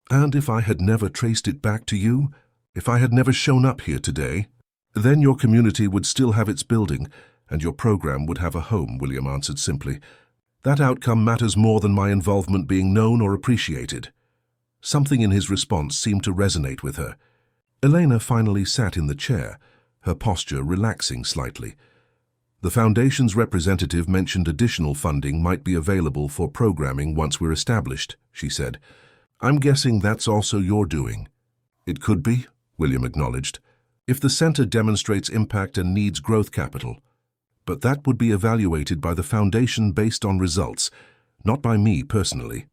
And if I had never traced it back to you, if I had never shown up here today, then your community would still have its building and your program would have a home," William answered simply. "That outcome matters more than my involvement being known or appreciated." Something in his response seemed to resonate with her. Elena finally sat in the chair, her posture relaxing slightly. "The Foundation's representative mentioned additional funding might be available for programming once we're established," she said. "I'm guessing that's also your doing." "It could be," William acknowledged, "if the center demonstrates impact and needs growth capital. But that would be evaluated by the Foundation based on results, not by me personally."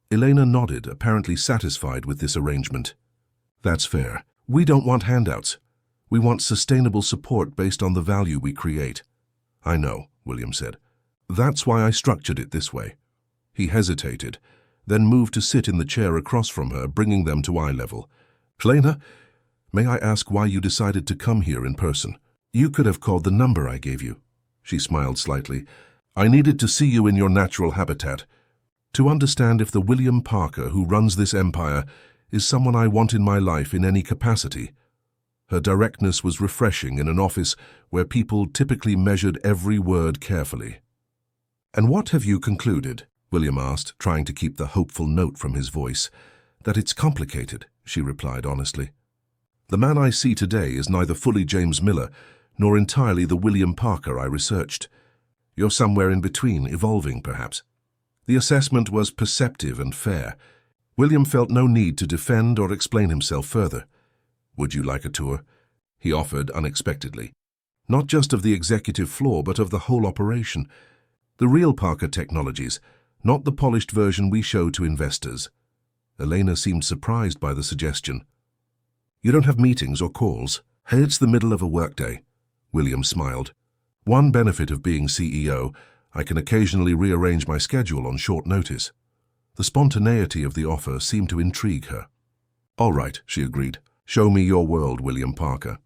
Elena nodded, apparently satisfied with this arrangement. "That's fair. We don't want handouts. We want sustainable support based on the value we create." "I know," William said. "That's why I structured it this way." He hesitated, then moved to sit in the chair across from her, bringing them to eye level. "Elena, may I ask why you decided to come here in person? You could have called the number I gave you." She smiled slightly. "I needed to see you in your natural habitat, to understand if the William Parker who runs this empire is someone I want in my life in any capacity." Her directness was refreshing in an office where people typically measured every word carefully. "And what have you concluded?" William asked, trying to keep the hopeful note from his voice. "That it's complicated," she replied honestly. "The man I see today is neither fully James Miller nor entirely the William Parker I researched. You're somewhere in between, evolving perhaps." The assessment was perceptive and fair. William felt no need to defend or explain himself further. "Would you like a tour?" he offered unexpectedly. "Not just of the executive floor, but of the whole operation. The real Parker technologies, not the polished version we show to investors." Elena seemed surprised by the suggestion. "You don't have meetings or calls?" "Hey, it's the middle of a workday." William smiled. "One benefit of being CEO, I can occasionally rearrange my schedule on short notice." The spontaneity of the offer seemed to intrigue her. "All right," she agreed. "Show me your world, William Parker."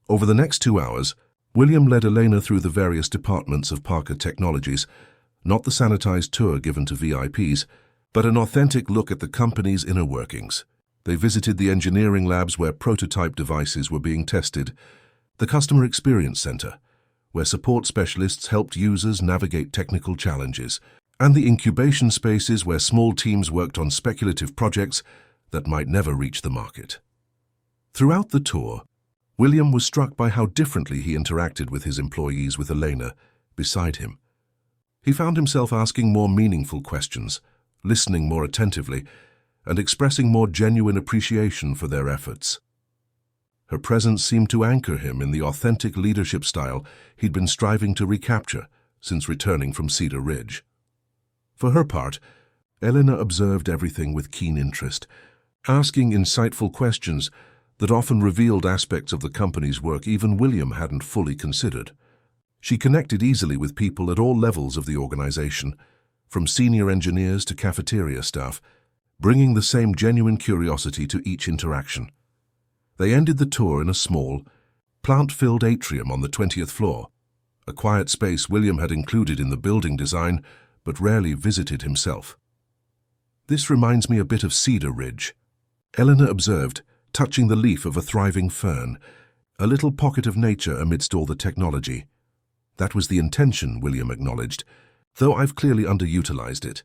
Over the next 2 hours, William led Elena through the various departments of Parker Technologies, not the sanitized tour given to VIPs, but an authentic look at the company's inner workings. They visited the engineering labs where prototype devices were being tested, the Customer Experience Center, where support specialists helped users navigate technical challenges, and the incubation spaces where small teams worked on speculative projects that might never reach the market. Throughout the tour, William was struck by how differently he interacted with his employees with Elena beside him. He found himself asking more meaningful questions, listening more attentively, and expressing more genuine appreciation for their efforts. Her presence seemed to anchor him in the authentic leadership style he'd been striving to recapture since returning from Cedar Ridge. For her part, Elena observed everything with keen interest, asking insightful questions that often revealed aspects of the company's work even William hadn't fully considered. She connected easily with people at all levels of the organization, from senior engineers to cafeteria staff, bringing the same genuine curiosity to each interaction. They ended the tour in a small, plant-filled atrium on the 20th floor, a quiet space William had included in the building design but rarely visited himself. "This reminds me a bit of Cedar Ridge," Elena observed, touching the leaf of a thriving fern, a little pocket of nature amidst all the technology. "That was the intention," William acknowledged, "though I've clearly underutilized it."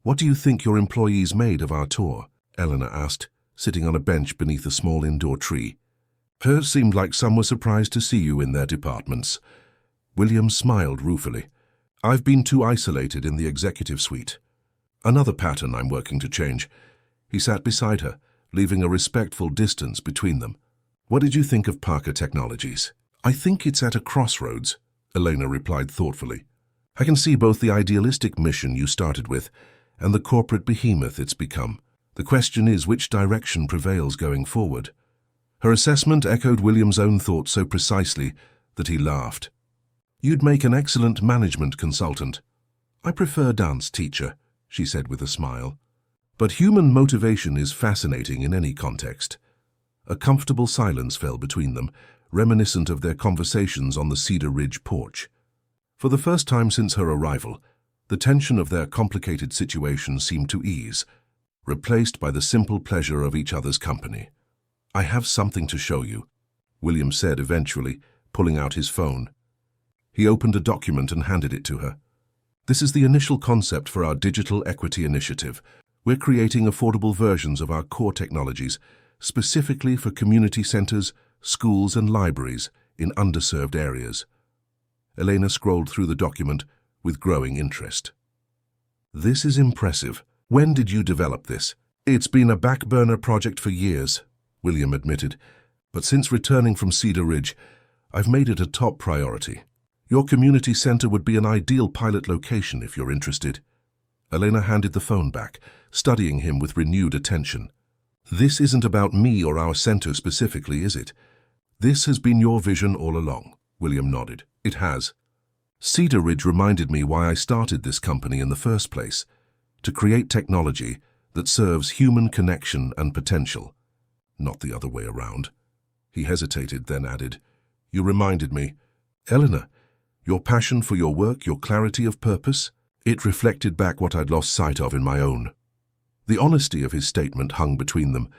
"What do you think your employees made of our tour?" Elena asked, sitting on a bench beneath a small indoor tree. "Hers seemed like some were surprised to see you in their departments." William smiled ruefully. "I've been too isolated in the executive suite. Another pattern I'm working to change." He sat beside her, leaving a respectful distance between them. "What did you think of Parker Technologies?" "I think it's at a crossroads," Elena replied thoughtfully. "I can see both the idealistic mission you started with and the corporate behemoth it's become. The question is which direction prevails going forward." Her assessment echoed William's own thoughts so precisely that he laughed. "You'd make an excellent management consultant." "I prefer dance teacher," she said with a smile. "But human motivation is fascinating in any context." A comfortable silence fell between them, reminiscent of their conversations on the Cedar Ridge porch. For the first time since her arrival, the tension of their complicated situation seemed to ease, replaced by the simple pleasure of each other's company. "I have something to show you," William said eventually, pulling out his phone. He opened a document and handed it to her. "This is the initial concept for our digital equity initiative. We're creating affordable versions of our core technologies, specifically for community centers, schools and libraries in underserved areas." Elena scrolled through the document with growing interest. "This is impressive. When did you develop this?" "It's been a back-burner project for years," William admitted, "but since returning from Cedar Ridge, I've made it a top priority. Your community center would be an ideal pilot location if you're interested." Elena handed the phone back, studying him with renewed attention. "This isn't about me or our center specifically, is it?" "This has been your vision all along," William nodded. "It has. Cedar Ridge reminded me why I started this company in the first place, to create technology that serves human connection and potential, not the other way around." He hesitated, then added, "You reminded me, Elena, your passion for your work, your clarity of purpose." It reflected back what I'd lost sight of in my own. The honesty of his statement hung between them,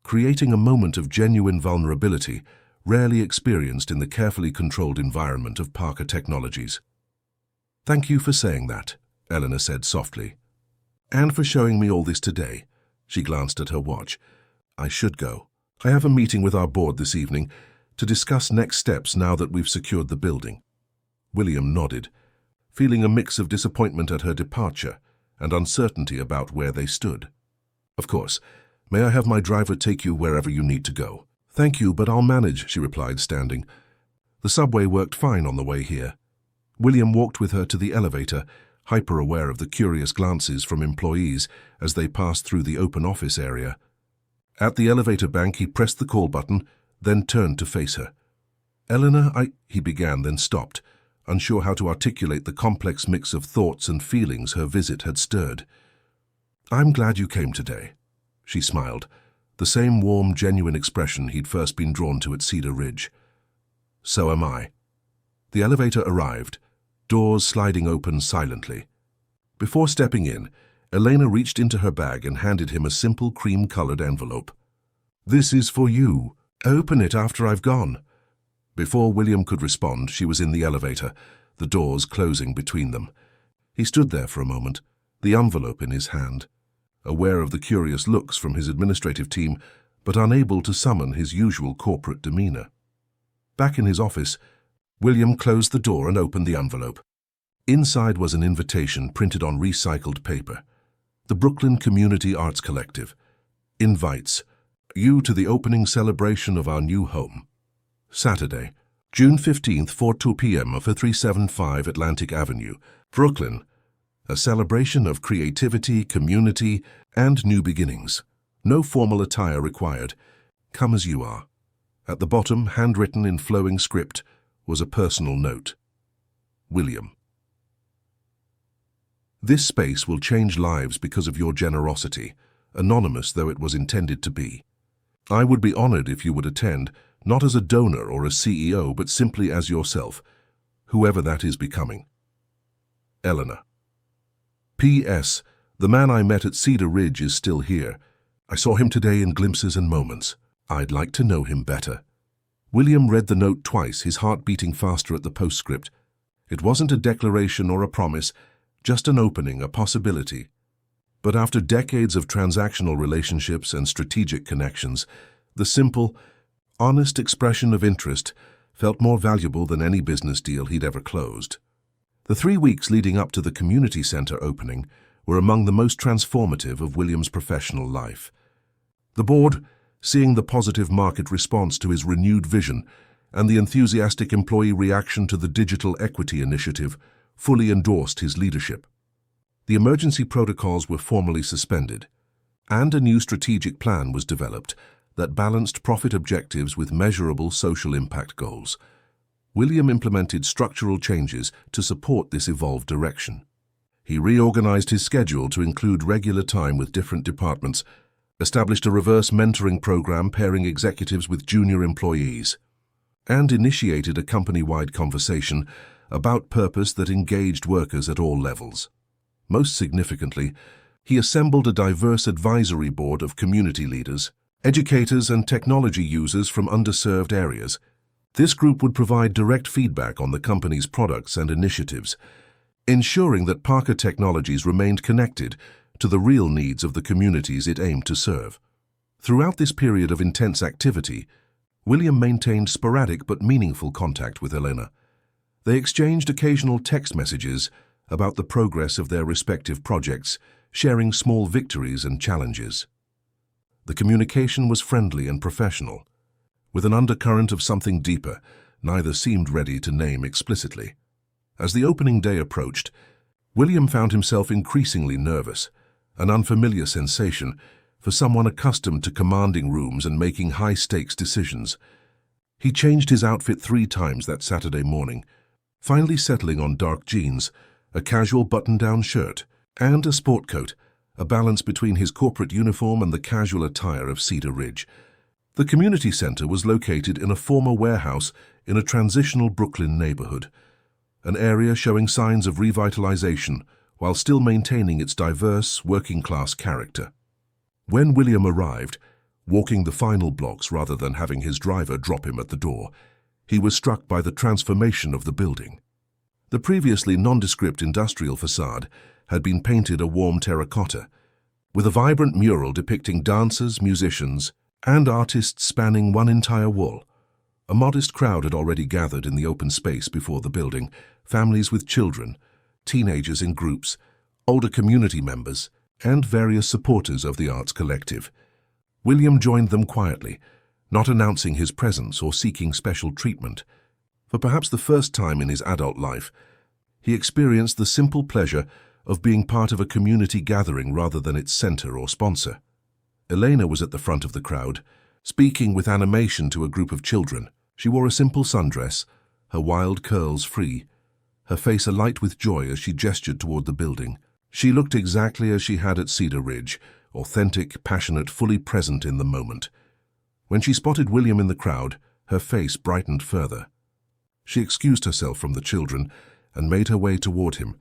creating a moment of genuine vulnerability rarely experienced in the carefully controlled environment of Parker Technologies. "Thank you for saying that," Elena said softly. "And for showing me all this today." She glanced at her watch. "I should go. I have a meeting with our board this evening to discuss next steps now that we've secured the building." William nodded, feeling a mix of disappointment at her departure and uncertainty about where they stood. "Of course. May I have my driver take you wherever you need to go?" "Thank you, but I'll manage," she replied, standing. The subway worked fine on the way here. William walked with her to the elevator, hyper-aware of the curious glances from employees as they passed through the open office area. At the elevator bank, he pressed the call button, then turned to face her. "Eleanor, he began, then stopped, unsure how to articulate the complex mix of thoughts and feelings her visit had stirred. "I'm glad you came today," she smiled, the same warm, genuine expression he'd first been drawn to at Cedar Ridge. "So am I." The elevator arrived, doors sliding open silently. Before stepping in, Elena reached into her bag and handed him a simple cream-colored envelope. "This is for you. Open it after I've gone." Before William could respond, she was in the elevator, the doors closing between them. He stood there for a moment, the envelope in his hand, aware of the curious looks from his administrative team, but unable to summon his usual corporate demeanor. Back in his office, William closed the door and opened the envelope. Inside was an invitation printed on recycled paper. The Brooklyn Community Arts Collective. Invites. you to the opening celebration of our new home. Saturday, June 15th, 4:02 p.m. for 375 Atlantic Avenue, Brooklyn. A celebration of creativity, community, and new beginnings. No formal attire required. Come as you are. At the bottom, handwritten in flowing script, was a personal note. William. This space will change lives because of your generosity, anonymous though it was intended to be. I would be honored if you would attend, not as a donor or a CEO, but simply as yourself, whoever that is becoming. Eleanor. P.S. The man I met at Cedar Ridge is still here. I saw him today in glimpses and moments. I'd like to know him better. William read the note twice, his heart beating faster at the postscript. It wasn't a declaration or a promise, just an opening, a possibility. But after decades of transactional relationships and strategic connections, the simple, honest expression of interest felt more valuable than any business deal he'd ever closed. The 3 weeks leading up to the community center opening were among the most transformative of William's professional life. The board, seeing the positive market response to his renewed vision and the enthusiastic employee reaction to the digital equity initiative, fully endorsed his leadership. The emergency protocols were formally suspended, and a new strategic plan was developed that balanced profit objectives with measurable social impact goals. William implemented structural changes to support this evolved direction. He reorganized his schedule to include regular time with different departments, established a reverse mentoring program pairing executives with junior employees, and initiated a company-wide conversation about purpose that engaged workers at all levels. Most significantly, he assembled a diverse advisory board of community leaders, educators, and technology users from underserved areas. This group would provide direct feedback on the company's products and initiatives, ensuring that Parker Technologies remained connected to the real needs of the communities it aimed to serve. Throughout this period of intense activity, William maintained sporadic but meaningful contact with Elena. They exchanged occasional text messages about the progress of their respective projects, sharing small victories and challenges. The communication was friendly and professional, with an undercurrent of something deeper neither seemed ready to name explicitly. As the opening day approached, William found himself increasingly nervous, an unfamiliar sensation for someone accustomed to commanding rooms and making high-stakes decisions. He changed his outfit 3 times that Saturday morning, finally settling on dark jeans, a casual button-down shirt, and a sport coat, a balance between his corporate uniform and the casual attire of Cedar Ridge. The community center was located in a former warehouse in a transitional Brooklyn neighborhood, an area showing signs of revitalization while still maintaining its diverse, working-class character. When William arrived, walking the final blocks rather than having his driver drop him at the door, he was struck by the transformation of the building. The previously nondescript industrial facade had been painted a warm terracotta, with a vibrant mural depicting dancers, musicians, and artists spanning one entire wall. A modest crowd had already gathered in the open space before the building, families with children, teenagers in groups, older community members, and various supporters of the arts collective. William joined them quietly, not announcing his presence or seeking special treatment. For perhaps the first time in his adult life, he experienced the simple pleasure of being part of a community gathering rather than its center or sponsor. Elena was at the front of the crowd, speaking with animation to a group of children. She wore a simple sundress, her wild curls free, her face alight with joy as she gestured toward the building. She looked exactly as she had at Cedar Ridge, authentic, passionate, fully present in the moment. When she spotted William in the crowd, her face brightened further. She excused herself from the children and made her way toward him,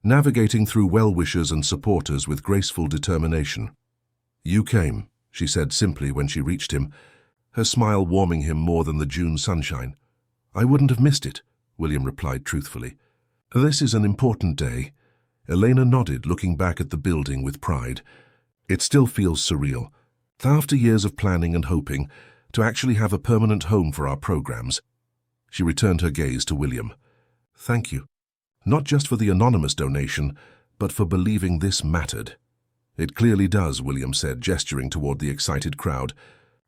navigating through well-wishers and supporters with graceful determination. "You came," she said simply when she reached him, her smile warming him more than the June sunshine. "I wouldn't have missed it," William replied truthfully. "This is an important day." Elena nodded, looking back at the building with pride. "It still feels surreal. After years of planning and hoping, to actually have a permanent home for our programs." She returned her gaze to William. "Thank you. Not just for the anonymous donation, but for believing this mattered." "It clearly does," William said, gesturing toward the excited crowd.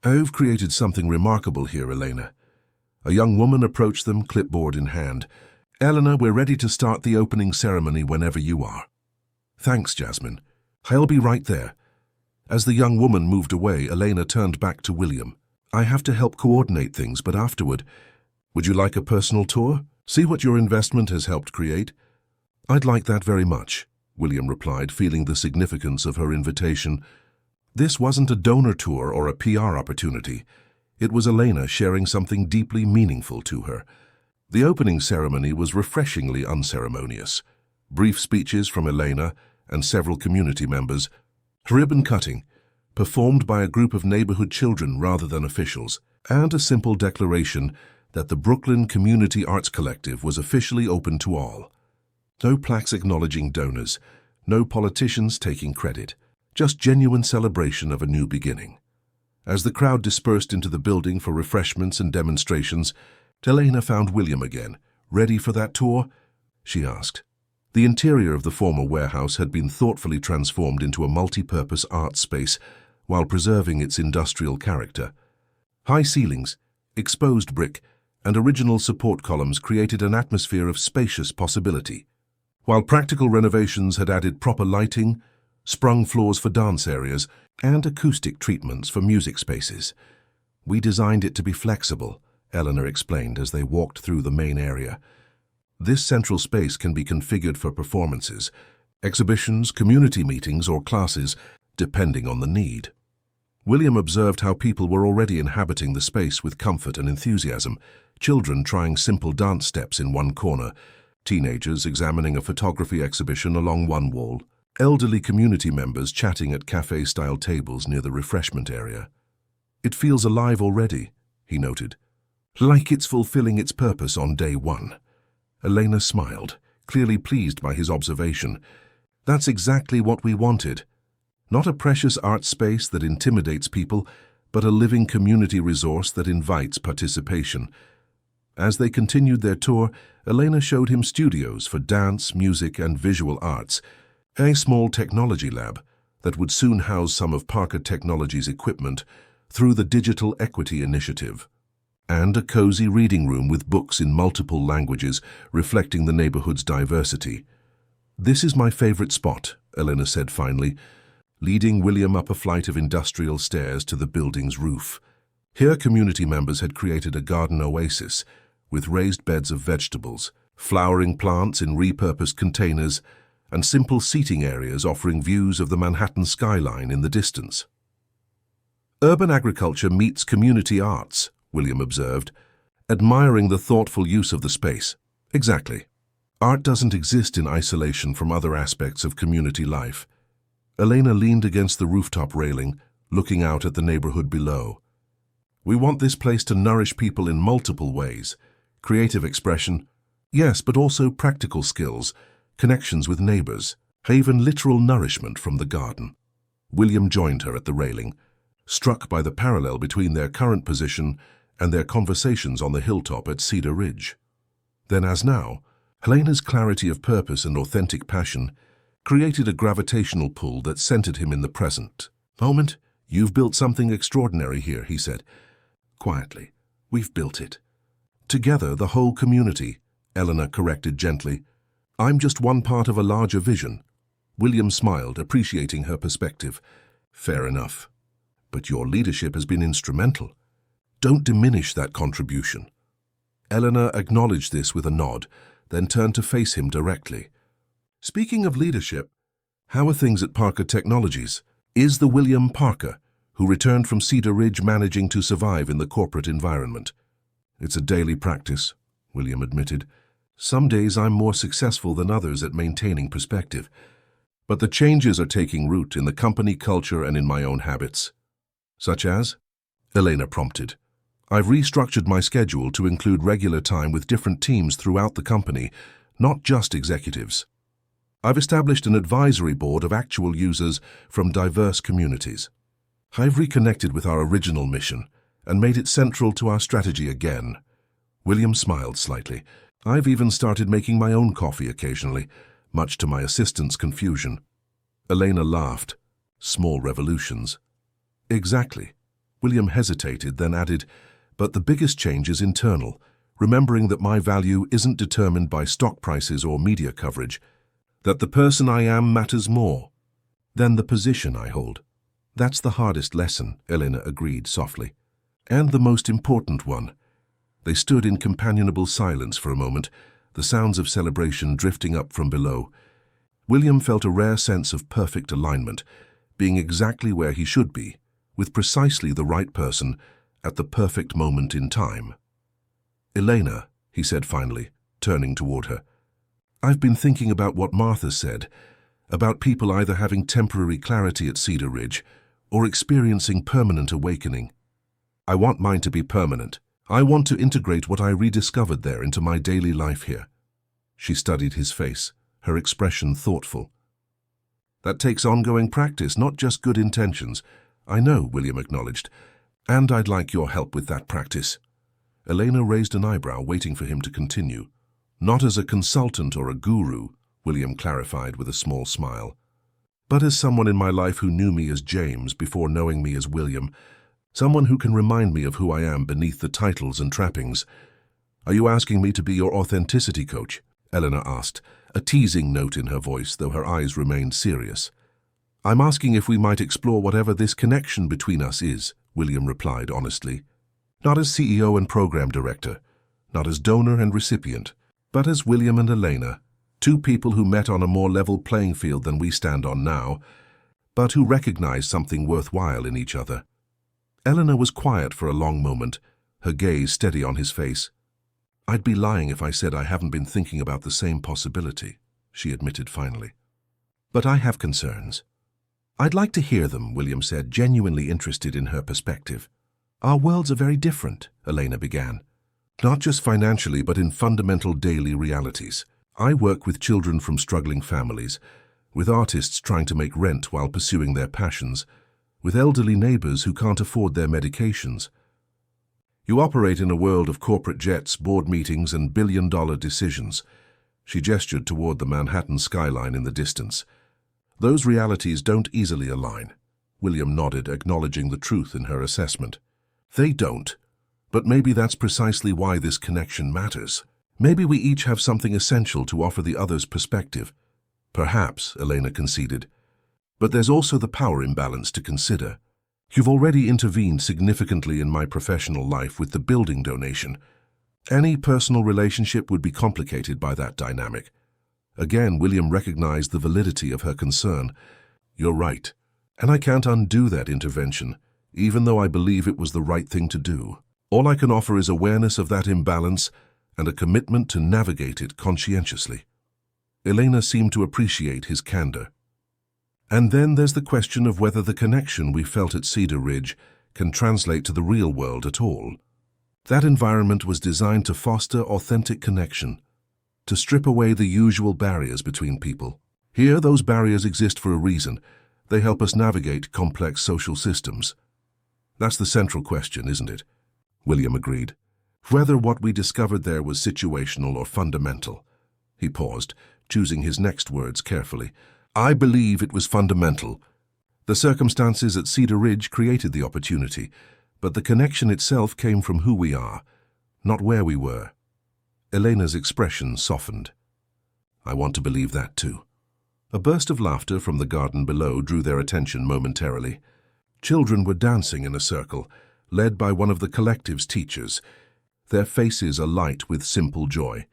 I've created something remarkable here, Elena. A young woman approached them, clipboard in hand. Eleanor, we're ready to start the opening ceremony whenever you are. Thanks, Jasmine. I'll be right there. As the young woman moved away, Elena turned back to William. I have to help coordinate things, but afterward, would you like a personal tour? See what your investment has helped create? I'd like that very much, William replied, feeling the significance of her invitation. This wasn't a donor tour or a PR opportunity. It was Elena sharing something deeply meaningful to her. The opening ceremony was refreshingly unceremonious. Brief speeches from Elena and several community members, ribbon cutting, performed by a group of neighborhood children rather than officials, and a simple declaration that the Brooklyn Community Arts Collective was officially open to all. No plaques acknowledging donors, no politicians taking credit, just genuine celebration of a new beginning. As the crowd dispersed into the building for refreshments and demonstrations, Elena found William again. Ready for that tour? She asked. The interior of the former warehouse had been thoughtfully transformed into a multi-purpose art space while preserving its industrial character. High ceilings, exposed brick, and original support columns created an atmosphere of spacious possibility, while practical renovations had added proper lighting, sprung floors for dance areas, and acoustic treatments for music spaces. We designed it to be flexible, Eleanor explained as they walked through the main area. This central space can be configured for performances, exhibitions, community meetings, or classes, depending on the need. William observed how people were already inhabiting the space with comfort and enthusiasm, children trying simple dance steps in one corner, teenagers examining a photography exhibition along one wall, elderly community members chatting at cafe-style tables near the refreshment area. It feels alive already, he noted, like it's fulfilling its purpose on day one. Elena smiled, clearly pleased by his observation. That's exactly what we wanted. Not a precious art space that intimidates people, but a living community resource that invites participation. As they continued their tour, Elena showed him studios for dance, music, and visual arts, a small technology lab that would soon house some of Parker Technology's equipment through the Digital Equity Initiative, and a cozy reading room with books in multiple languages reflecting the neighborhood's diversity. This is my favorite spot, Elena said finally, leading William up a flight of industrial stairs to the building's roof. Here community members had created a garden oasis with raised beds of vegetables, flowering plants in repurposed containers, and simple seating areas offering views of the Manhattan skyline in the distance. Urban agriculture meets community arts, William observed, admiring the thoughtful use of the space. Exactly. Art doesn't exist in isolation from other aspects of community life. Elena leaned against the rooftop railing, looking out at the neighborhood below. We want this place to nourish people in multiple ways. Creative expression, yes, but also practical skills, connections with neighbors, even literal nourishment from the garden. William joined her at the railing, struck by the parallel between their current position and their conversations on the hilltop at Cedar Ridge. Then as now, Elena's clarity of purpose and authentic passion created a gravitational pull that centered him in the present moment. You've built something extraordinary here, he said. Quietly, we've built it. Together, the whole community, Eleanor corrected gently. I'm just one part of a larger vision. William smiled, appreciating her perspective. Fair enough. But your leadership has been instrumental. Don't diminish that contribution. Eleanor acknowledged this with a nod, then turned to face him directly. Speaking of leadership, how are things at Parker Technologies? Is the William Parker, who returned from Cedar Ridge managing to survive in the corporate environment? It's a daily practice, William admitted. Some days I'm more successful than others at maintaining perspective. But the changes are taking root in the company culture and in my own habits. Such as? Elena prompted. I've restructured my schedule to include regular time with different teams throughout the company, not just executives. I've established an advisory board of actual users from diverse communities. I've reconnected with our original mission and made it central to our strategy again. William smiled slightly. I've even started making my own coffee occasionally, much to my assistant's confusion. Elena laughed. Small revolutions. Exactly. William hesitated, then added, "But the biggest change is internal, remembering that my value isn't determined by stock prices or media coverage, that the person I am matters more than the position I hold." "That's the hardest lesson," Elena agreed softly. "And the most important one." They stood in companionable silence for a moment, the sounds of celebration drifting up from below. William felt a rare sense of perfect alignment, being exactly where he should be, with precisely the right person at the perfect moment in time. "Elena," he said finally, turning toward her, "I've been thinking about what Martha said, about people either having temporary clarity at Cedar Ridge or experiencing permanent awakening. I want mine to be permanent. I want to integrate what I rediscovered there into my daily life here." She studied his face, her expression thoughtful. "That takes ongoing practice, not just good intentions." "I know," William acknowledged, "and I'd like your help with that practice." Elena raised an eyebrow, waiting for him to continue. "Not as a consultant or a guru," William clarified with a small smile, "but as someone in my life who knew me as James before knowing me as William, someone who can remind me of who I am beneath the titles and trappings." "Are you asking me to be your authenticity coach?" Elena asked, a teasing note in her voice, though her eyes remained serious. "I'm asking if we might explore whatever this connection between us is," William replied honestly. "Not as CEO and program director, not as donor and recipient, but as William and Elena, two people who met on a more level playing field than we stand on now, but who recognized something worthwhile in each other." Elena was quiet for a long moment, her gaze steady on his face. "I'd be lying if I said I haven't been thinking about the same possibility," she admitted finally. "But I have concerns." "I'd like to hear them," William said, genuinely interested in her perspective. "Our worlds are very different," Elena began. "Not just financially, but in fundamental daily realities. I work with children from struggling families, with artists trying to make rent while pursuing their passions, with elderly neighbors who can't afford their medications. You operate in a world of corporate jets, board meetings, and billion-dollar decisions." She gestured toward the Manhattan skyline in the distance. "Those realities don't easily align." William nodded, acknowledging the truth in her assessment. "They don't. But maybe that's precisely why this connection matters. Maybe we each have something essential to offer the other's perspective." "Perhaps," Elena conceded. "But there's also the power imbalance to consider. You've already intervened significantly in my professional life with the building donation. Any personal relationship would be complicated by that dynamic." Again, William recognized the validity of her concern. "You're right, and I can't undo that intervention, even though I believe it was the right thing to do. All I can offer is awareness of that imbalance and a commitment to navigate it conscientiously." Elena seemed to appreciate his candor. "And then there's the question of whether the connection we felt at Cedar Ridge can translate to the real world at all. That environment was designed to foster authentic connection, to strip away the usual barriers between people. Here, those barriers exist for a reason. They help us navigate complex social systems." "That's the central question, isn't it?" William agreed. "Whether what we discovered there was situational or fundamental." He paused, choosing his next words carefully. "I believe it was fundamental. The circumstances at Cedar Ridge created the opportunity, but the connection itself came from who we are, not where we were." Elena's expression softened. "I want to believe that too." A burst of laughter from the garden below drew their attention momentarily. Children were dancing in a circle, led by one of the collective's teachers, their faces alight with simple joy.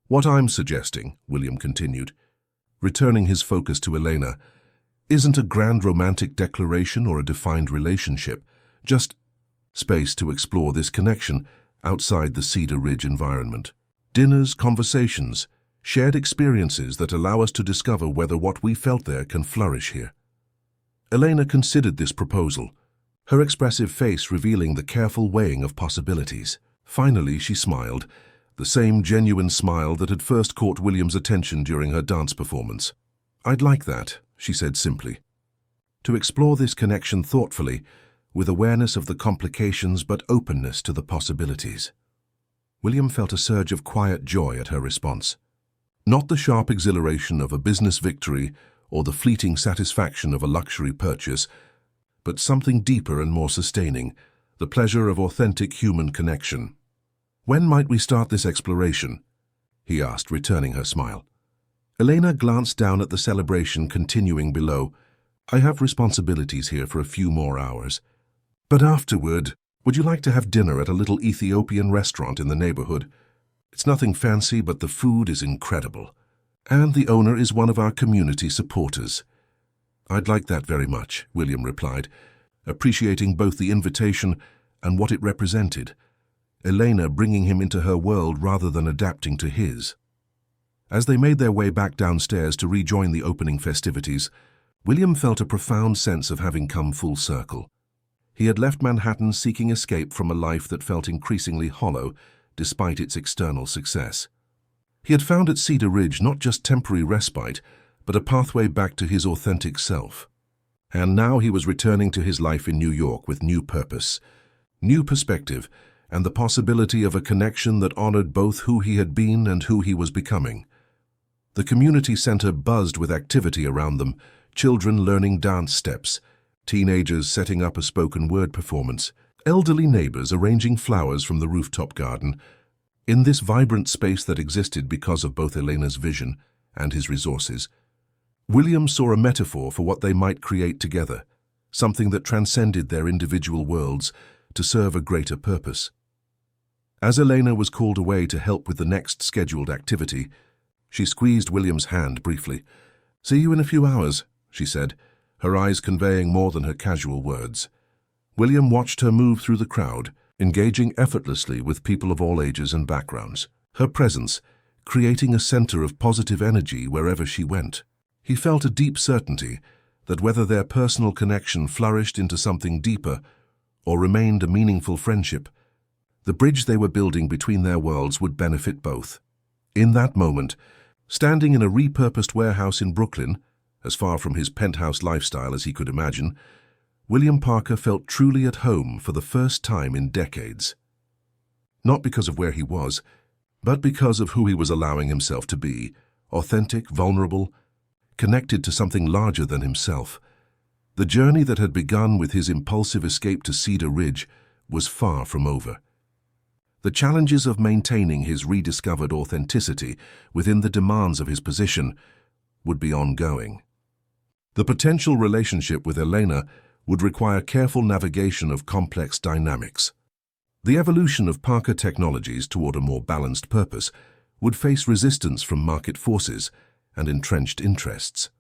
"What I'm suggesting," William continued, returning his focus to Elena, "isn't a grand romantic declaration or a defined relationship, just space to explore this connection outside the Cedar Ridge environment. Dinners, conversations, shared experiences that allow us to discover whether what we felt there can flourish here." Elena considered this proposal, her expressive face revealing the careful weighing of possibilities. Finally, she smiled, the same genuine smile that had first caught William's attention during her dance performance. "I'd like that," she said simply. "To explore this connection thoughtfully, with awareness of the complications but openness to the possibilities." William felt a surge of quiet joy at her response. Not the sharp exhilaration of a business victory or the fleeting satisfaction of a luxury purchase, but something deeper and more sustaining, the pleasure of authentic human connection. "When might we start this exploration?" he asked, returning her smile. Elena glanced down at the celebration continuing below. "I have responsibilities here for a few more hours. But afterward, would you like to have dinner at a little Ethiopian restaurant in the neighborhood? It's nothing fancy, but the food is incredible. And the owner is one of our community supporters." "I'd like that very much," William replied, appreciating both the invitation and what it represented, Elena bringing him into her world rather than adapting to his. As they made their way back downstairs to rejoin the opening festivities, William felt a profound sense of having come full circle. He had left Manhattan seeking escape from a life that felt increasingly hollow despite its external success. He had found at Cedar Ridge not just temporary respite, but a pathway back to his authentic self. And now he was returning to his life in New York with new purpose, new perspective, and the possibility of a connection that honored both who he had been and who he was becoming. The community center buzzed with activity around them, children learning dance steps, teenagers setting up a spoken word performance, elderly neighbors arranging flowers from the rooftop garden. In this vibrant space that existed because of both Elena's vision and his resources, William saw a metaphor for what they might create together, something that transcended their individual worlds to serve a greater purpose. As Elena was called away to help with the next scheduled activity, she squeezed William's hand briefly. "See you in a few hours," she said, her eyes conveying more than her casual words. William watched her move through the crowd, engaging effortlessly with people of all ages and backgrounds, her presence creating a center of positive energy wherever she went. He felt a deep certainty that whether their personal connection flourished into something deeper or remained a meaningful friendship, the bridge they were building between their worlds would benefit both. In that moment, standing in a repurposed warehouse in Brooklyn, as far from his penthouse lifestyle as he could imagine, William Parker felt truly at home for the first time in decades. Not because of where he was, but because of who he was allowing himself to be, authentic, vulnerable, connected to something larger than himself. The journey that had begun with his impulsive escape to Cedar Ridge was far from over. The challenges of maintaining his rediscovered authenticity within the demands of his position would be ongoing. The potential relationship with Elena would require careful navigation of complex dynamics. The evolution of Parker Technologies toward a more balanced purpose would face resistance from market forces and entrenched interests.